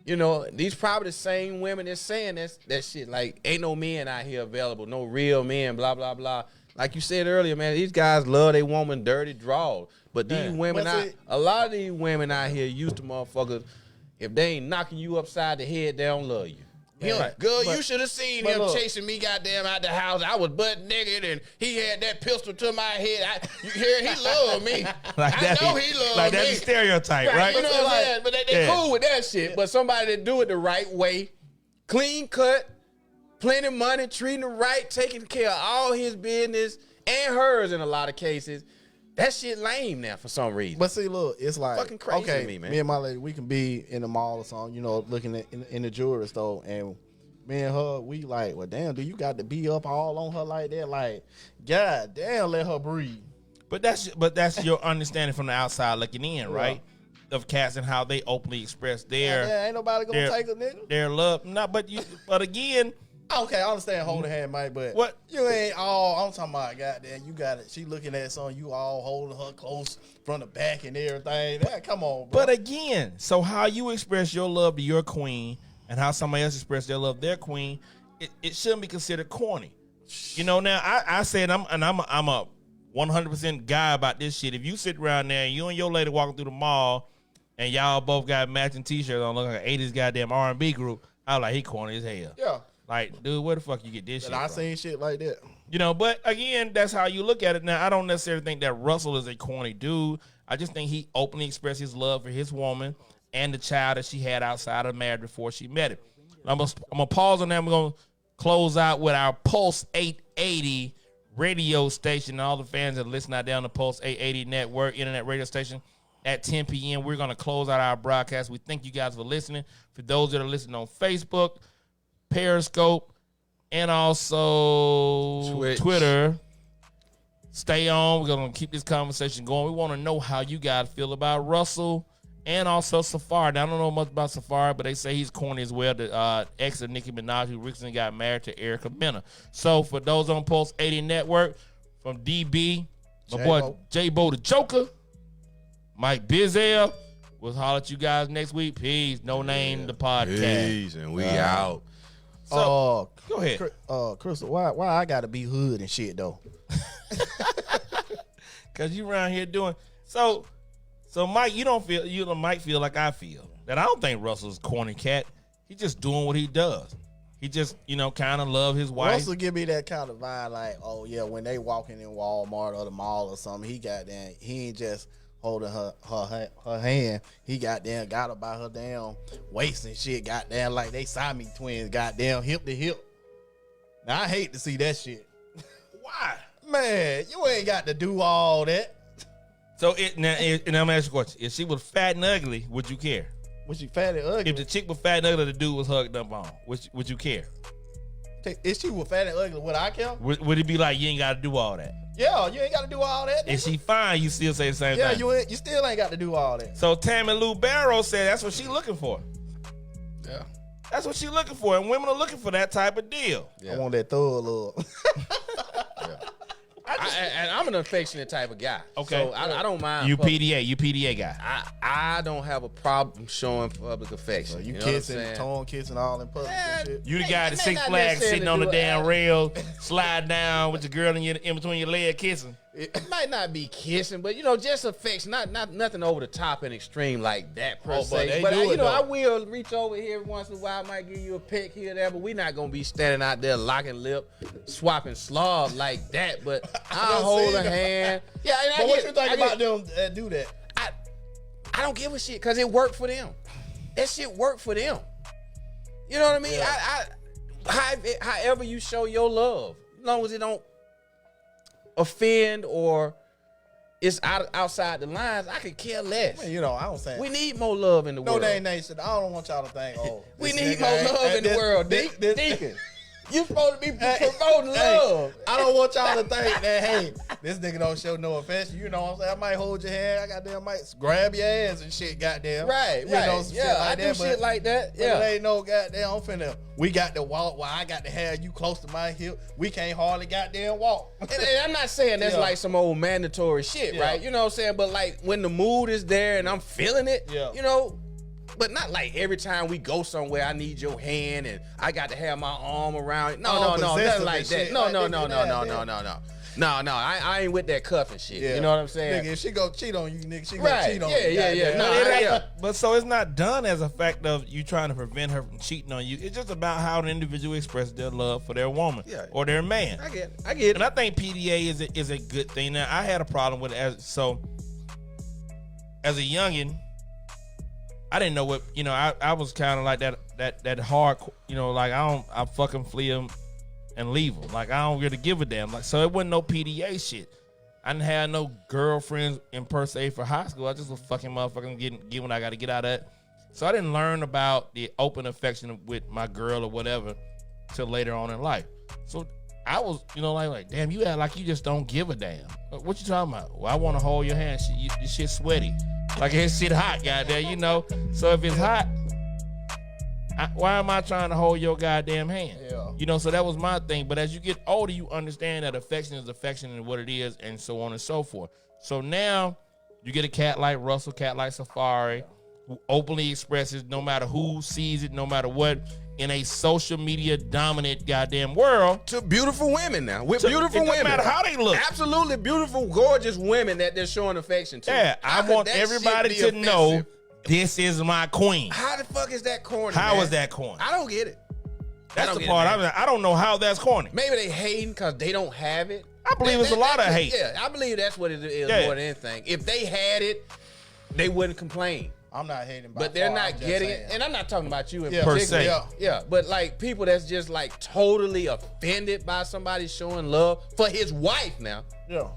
these probably the same women that's saying that shit. Like, ain't no men out here available. No real men, blah, blah, blah. Like you said earlier, man, these guys love their woman dirty draws. But these women, a lot of these women out here used to motherfuckers, if they ain't knocking you upside the head, they don't love you. Girl, you should have seen him chasing me goddamn out the house. I was butt naked and he had that pistol to my head. He loved me. I know he loved me. Like that's a stereotype, right? You know what I'm saying? But they cool with that shit. But somebody that do it the right way, clean cut, plenty money, treating him right, taking care of all his business and hers in a lot of cases. That shit lame now for some reason. But see, look, it's like fucking crazy to me, man. Me and my lady, we can be in the mall or something, looking at in the jewelry store, and me and her, we like, well, damn, do you got to be up all on her like that? Like, god damn, let her breathe. But that's your understanding from the outside looking in, right? Of cats and how they openly express their ain't nobody gonna take a nigga. Their love. But again. Okay, I understand holding hand, Mike, but what you ain't all. I'm talking about, goddamn, you got it. She looking at something, you all holding her close from the back and everything. Come on, bro. But again, so how you express your love to your queen and how somebody else express their love to their queen, it shouldn't be considered corny. Now I said I'm a 100% guy about this shit. If you sit around there and you and your lady walking through the mall and y'all both got matching t-shirts on, looking like an 80s goddamn R&B group, I was like, he corny as hell. Yeah. Like, dude, where the fuck you get this shit from? I seen shit like that. But again, that's how you look at it. Now, I don't necessarily think that Russell is a corny dude. I just think he openly expressed his love for his woman and the child that she had outside of marriage before she met him. I'm going to pause on that. We're going to close out with our Pulse 880 radio station. All the fans that listen out there on the Pulse 880 network, internet radio station. at 10 p.m. We're going to close out our broadcast. We thank you guys for listening. For those that are listening on Facebook, Periscope, and also Twitter, stay on. We're going to keep this conversation going. We want to know how you guys feel about Russell and also Safari. Now, I don't know much about Safari, but they say he's corny as well. The ex of Nicki Minaj, who recently got married to Erica Mena. So for those on Pulse 80 Network, from DB, my boy J-Bo the Joker, Mike Bizel, we'll holler at you guys next week. Peace. No Name, the podcast. Peace, and we out. So, go ahead. Crystal, why I gotta be hood and shit though? Cause you around here doing so Mike, you might feel like I feel that I don't think Russell's a corny cat. He's just doing what he does. He just, kind of love his wife. Russell give me that kind of vibe, like, oh yeah, when they walking in Walmart or the mall or something, he ain't just holding her hand. He got her by her damn waist and shit, goddamn, like they Siamese twins, goddamn, hip to hip. Now I hate to see that shit. Why? Man, you ain't got to do all that. So and I'm gonna ask you a question. If she was fat and ugly, would you care? Was she fat and ugly? If the chick was fat and ugly, the dude was hugged up on, would you care? If she was fat and ugly, would I care? Would it be like, you ain't got to do all that? Yeah, you ain't got to do all that. If she fine, you still say the same thing. Yeah, you still ain't got to do all that. So Tammy Lou Barrow said that's what she looking for. Yeah. That's what she looking for, and women are looking for that type of deal. Yeah. I want that thug love. And I'm an affectionate type of guy. Okay. So I don't mind. You PDA guy. I don't have a problem showing public affection. So you know kissing, tongue kissing, all in public and shit. You the guy at Six Flags sitting on the damn rail, slide down with the girl in between your leg kissing. It might not be kissing, but just affection, not nothing over the top and extreme like that per se. But I will reach over here every once in a while. I might give you a peck here or there, but we're not gonna be standing out there locking lip, swapping slob like that. But I'll hold a hand. Yeah, but what you think about them do that? I don't give a shit because it worked for them. That shit worked for them. You know what I mean? Yeah. However you show your love, as long as it don't offend or it's outside the lines, I could care less. Man, I don't say we need more love in the world. No, they ain't nation. I don't want y'all to think, we need more love in the world, Deacon. You supposed to be promoting love. I don't want y'all to think that, hey, this nigga don't show no affection. You know what I'm saying? I might hold your hand. I might grab your ass and shit, goddamn. Right. I do shit like that. Yeah. It ain't no goddamn, we got to walk while I got to have you close to my hip. We can't hardly goddamn walk. and I'm not saying that's like some old mandatory shit, right? You know what I'm saying? But like when the mood is there and I'm feeling it, but not like every time we go somewhere, I need your hand and I got to have my arm around it. No, nothing like that. No, I ain't with that cuffing shit. Yeah. You know what I'm saying? Nigga, if she go cheat on you, nigga, she gonna cheat on you. Yeah. But so it's not done as a fact of you trying to prevent her from cheating on you. It's just about how an individual expresses their love for their woman or their man. I get it. And I think PDA is a good thing. Now, I had a problem with it as a youngin', I didn't know what, I was kind of like that hard, like I fucking flee him and leave him. Like I don't really give a damn. Like, so it wasn't no PDA shit. I didn't have no girlfriends in per se for high school. I just was fucking motherfucking getting what I got to get out of it. So I didn't learn about the open affection with my girl or whatever till later on in life. So I was, like, damn, you act like you just don't give a damn. What you talking about? Well, I want to hold your hand. This shit sweaty. Like, it's shit hot, goddamn, So if it's hot, why am I trying to hold your goddamn hand? Yeah. So that was my thing. But as you get older, you understand that affection is affection and what it is and so on and so forth. So now you get a cat like Russell, cat like Safari, who openly expresses no matter who sees it, no matter what, in a social media dominant goddamn world. To beautiful women now. With beautiful women. No matter how they look. Absolutely beautiful, gorgeous women that they're showing affection to. Yeah, I want everybody to know this is my queen. How the fuck is that corny? How is that corny? I don't get it. That's the part. I don't know how that's corny. Maybe they hating because they don't have it. I believe it's a lot of hate. Yeah, I believe that's what it is more than anything. If they had it, they wouldn't complain. I'm not hating, but they're not getting it, and I'm not talking about you in particular. Yeah, but like people that's just like totally offended by somebody showing love for his wife now. Yeah,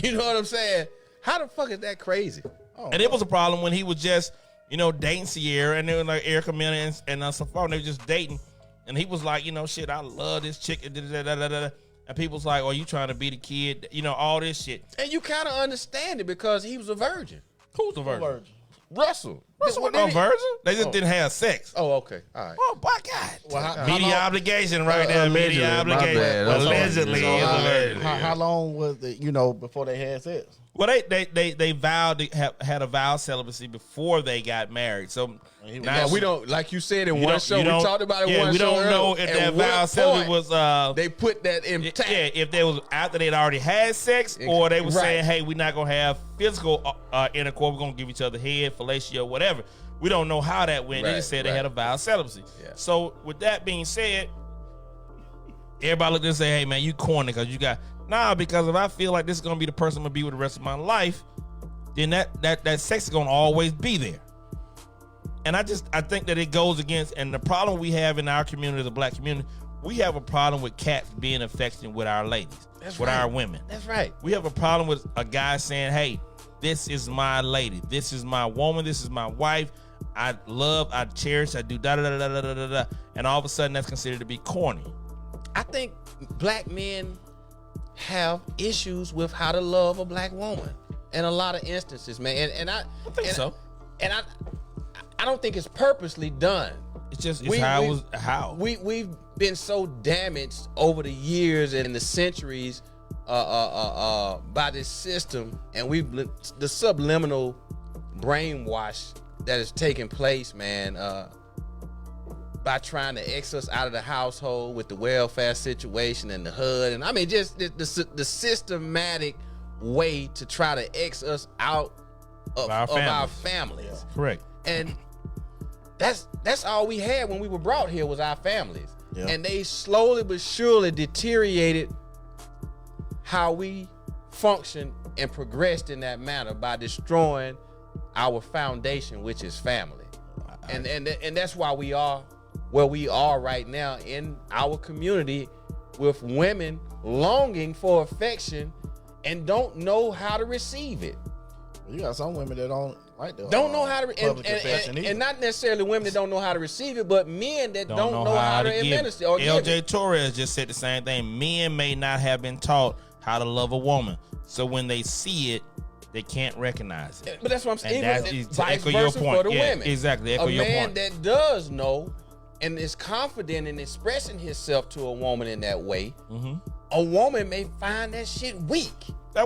you know what I'm saying? How the fuck is that crazy? And it was a problem when he was just, dating Sierra, and they were like Erica Mena and Safari, and they were just dating. And he was like, shit, I love this chick. And people's like, oh, you trying to be the kid? All this shit. And you kind of understand it because he was a virgin. Who's the virgin? Russell. Russell was no virgin. They just didn't have sex. Oh, okay. All right. Oh, my God. Well, media obligation right there. Media obligation. Allegedly. How long was it, before they had sex? Well, they vowed to had a vow of celibacy before they got married. So now we don't, like you said in one show, we talked about it one show. We don't know if that vow of celibacy was. They put that in. Yeah, if they was after they'd already had sex, or they were saying, "Hey, we're not gonna have physical intercourse. We're gonna give each other head, fellatio, whatever." We don't know how that went. They just said they had a vow of celibacy. Yeah. So with that being said, everybody looked and say, "Hey, man, you corny because you got." Nah, because if I feel like this is gonna be the person I'm gonna be with the rest of my life, then that sex is gonna always be there. And I think that it goes against, and the problem we have in our community, the black community, we have a problem with cats being affectionate with our ladies, our women. That's right. We have a problem with a guy saying, hey, this is my lady, this is my woman, this is my wife, I love, I cherish, I do da-da-da-da-da-da-da, and all of a sudden that's considered to be corny. I think black men have issues with how to love a black woman in a lot of instances, man. And I think so. And I don't think it's purposely done. It's just how we've been so damaged over the years and the centuries by this system, and the subliminal brainwash that is taking place, man, by trying to X us out of the household with the welfare situation and the HUD, and I mean just the systematic way to try to X us out of our families. Yeah. Correct. And that's all we had when we were brought here was our families. Yeah. And they slowly but surely deteriorated how we functioned and progressed in that manner by destroying our foundation, which is family. And that's why we are where we are right now in our community, with women longing for affection and don't know how to receive it. You got some women that don't like that. Don't know how to, and not necessarily women that don't know how to receive it, but men that don't know how to administer or give LJ it. Torres just said the same thing. Men may not have been taught how to love a woman, so when they see it, they can't recognize it. But that's what I'm saying. That's vice versa for the women. Exactly. Echo your point. A man that does know and is confident in expressing himself to a woman in that way, a woman may find that shit weak. Now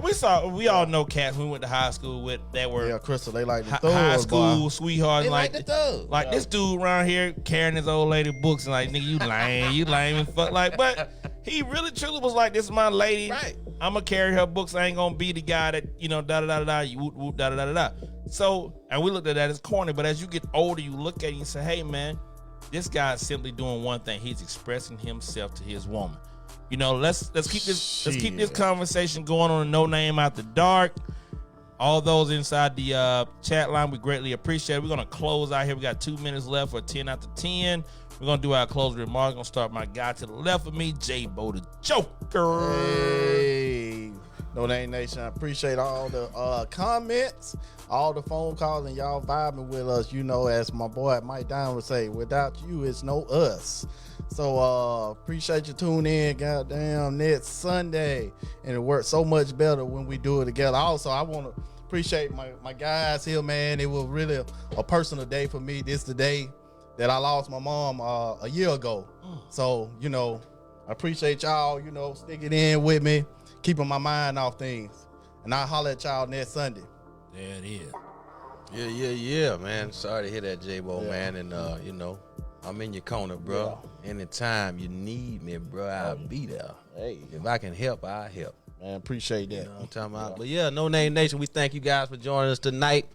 we all know cats we went to high school with that were Crystal, they like the high school sweethearts. They like the thug. Like this dude around here carrying his old lady books and like, nigga, you lame and fuck. Like, but he really truly was like, this is my lady. Right. I'm gonna carry her books. I ain't gonna be the guy that, da da da da, you whoop whoop da da da da. So, and we looked at that as corny, but as you get older, you look at it and you say, hey man, this guy's simply doing one thing. He's expressing himself to his woman. Let's keep this conversation going on a No Name After Dark. All those inside the chat line, we greatly appreciate it. We're gonna close out here. We got 2 minutes left for 10 after 10. We're gonna do our closing remarks. Gonna start my guy to the left of me, J-Bo the Joker. Hey, No Name Nation, I appreciate all the comments, all the phone calls, and y'all vibing with us. As my boy Mike Down would say, without you, it's no us. So appreciate you tuning in, goddamn, next Sunday. And it works so much better when we do it together. Also, I want to appreciate my guys here, man. It was really a personal day for me. This is the day that I lost my mom a year ago. So, I appreciate y'all, sticking in with me, keeping my mind off things. And I'll holler at y'all next Sunday. There it is. Yeah, man. Sorry to hear that, J-Bo, man. And, I'm in your corner, bro. Yeah. Anytime you need me, bro, I'll be there. Hey, if I can help, I'll help. Man, appreciate that. You know what I'm talking about? But yeah, No Name Nation, we thank you guys for joining us tonight.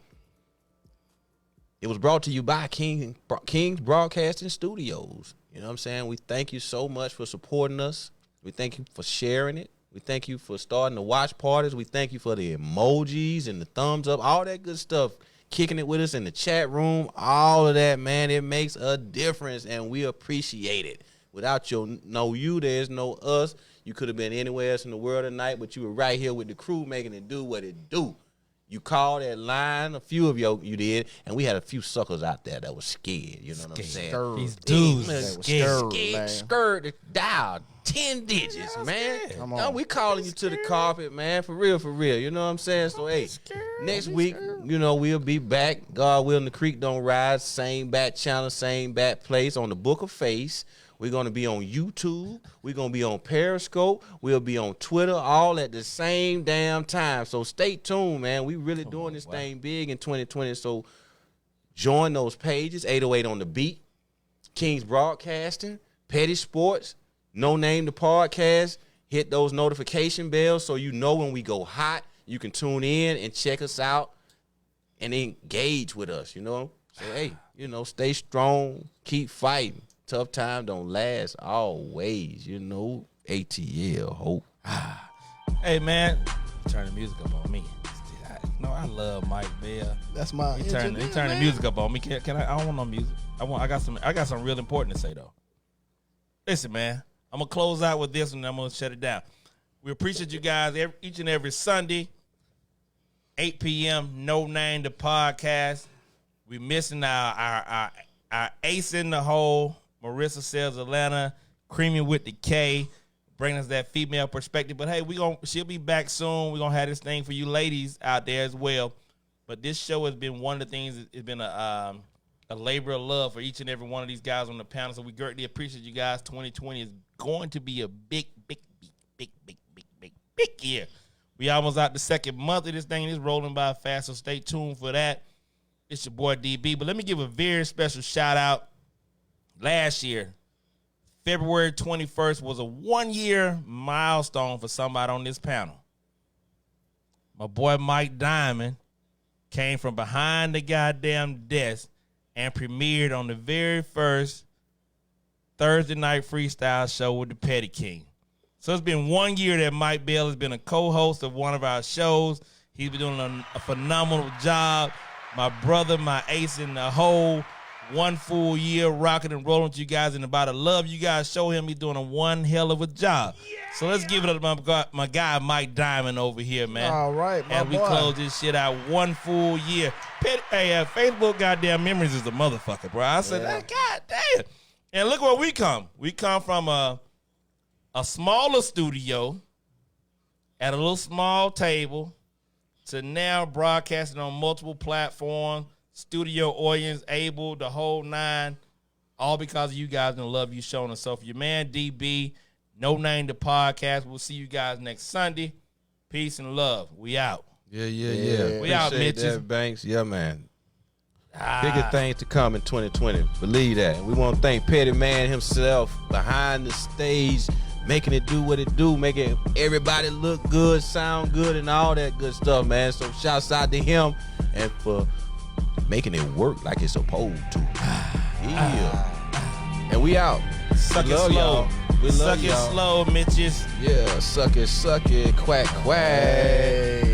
It was brought to you by King's Broadcasting Studios. You know what I'm saying? We thank you so much for supporting us. We thank you for sharing it. We thank you for starting the watch parties. We thank you for the emojis and the thumbs up, all that good stuff. Kicking it with us in the chat room, all of that, man, it makes a difference, and we appreciate it. Without you, there's no us. You could have been anywhere else in the world tonight, but you were right here with the crew making it do what it do. You called that line, a few of you did, and we had a few suckers out there that was scared. You know what I'm saying? These dudes Man, scared to dial 10 digits, man. Come No, on. we calling you to the carpet, man, for real, for real. You know what I'm saying? So, hey, next week, you know, we'll be back. God willing, the creek don't rise. Same bat channel, same bat place on the Book of Face. We're going to be on YouTube. We're going to be on Periscope. We'll be on Twitter all at the same damn time. So stay tuned, man. We really doing this thing big in 2020. So join those pages, 808 on the Beat, Kings Broadcasting, Petty Sports, No Name the Podcast. Hit those notification bells so you know when we go hot. You can tune in and check us out and engage with us, you know. So, hey, you know, stay strong, keep fighting. Tough time don't last always, you know. ATL, hope. Hey, man, turn the music up on me. I love Mike Bell. That's my He turned the music up on me. Can I don't want no music. I got something real important to say though. Listen, man, I'm gonna close out with this and then I'm gonna shut it down. We appreciate you guys each and every Sunday, 8 p.m. No Name the Podcast. We missing our ace in the hole. Marissa Sells Atlanta, Creamy with the K, bringing us that female perspective. But hey, she'll be back soon. We're gonna have this thing for you ladies out there as well. But this show has been one of the things. It's been a labor of love for each and every one of these guys on the panel. So we greatly appreciate you guys. 2020 is going to be a big year. We almost out the second month of this thing. It's rolling by fast. So stay tuned for that. It's your boy DB. But let me give a very special shout out. Last year, February 21st was a 1-year milestone for somebody on this panel. My boy Mike Diamond came from behind the goddamn desk and premiered on the very first Thursday night freestyle show with the Petty King. So it's been 1 year that Mike Bell has been a co-host of one of our shows. He's been doing a phenomenal job. My brother, my ace in the hole. 1 full year rocking and rolling with you guys, and about the love you guys show him, he's doing a one hell of a job. So let's give it up to my guy Mike Diamond over here, man. All right, my and we boy. close this shit out 1 full year. Facebook goddamn memories is a motherfucker, bro. I said, God damn. And look where we come. We come from a smaller studio at a little small table to now broadcasting on multiple platforms. Studio audience, able, the whole nine, all because of you guys and the love you showing us. So for your man DB, No Name the Podcast, we'll see you guys next Sunday. Peace and love. We out. Yeah. We out, Appreciate Mitches. that, Banks. Yeah, man. Bigger things to come in 2020. Believe that. We want to thank Petty Man himself behind the stage, making it do what it do, making everybody look good, sound good, and all that good stuff, man. So shouts out to him and for making it work like it's supposed to. Yeah. And we out. Suck it love slow. y'all. We love Suck it y'all. slow, Mitches. Yeah, suck it, quack, quack. Hey.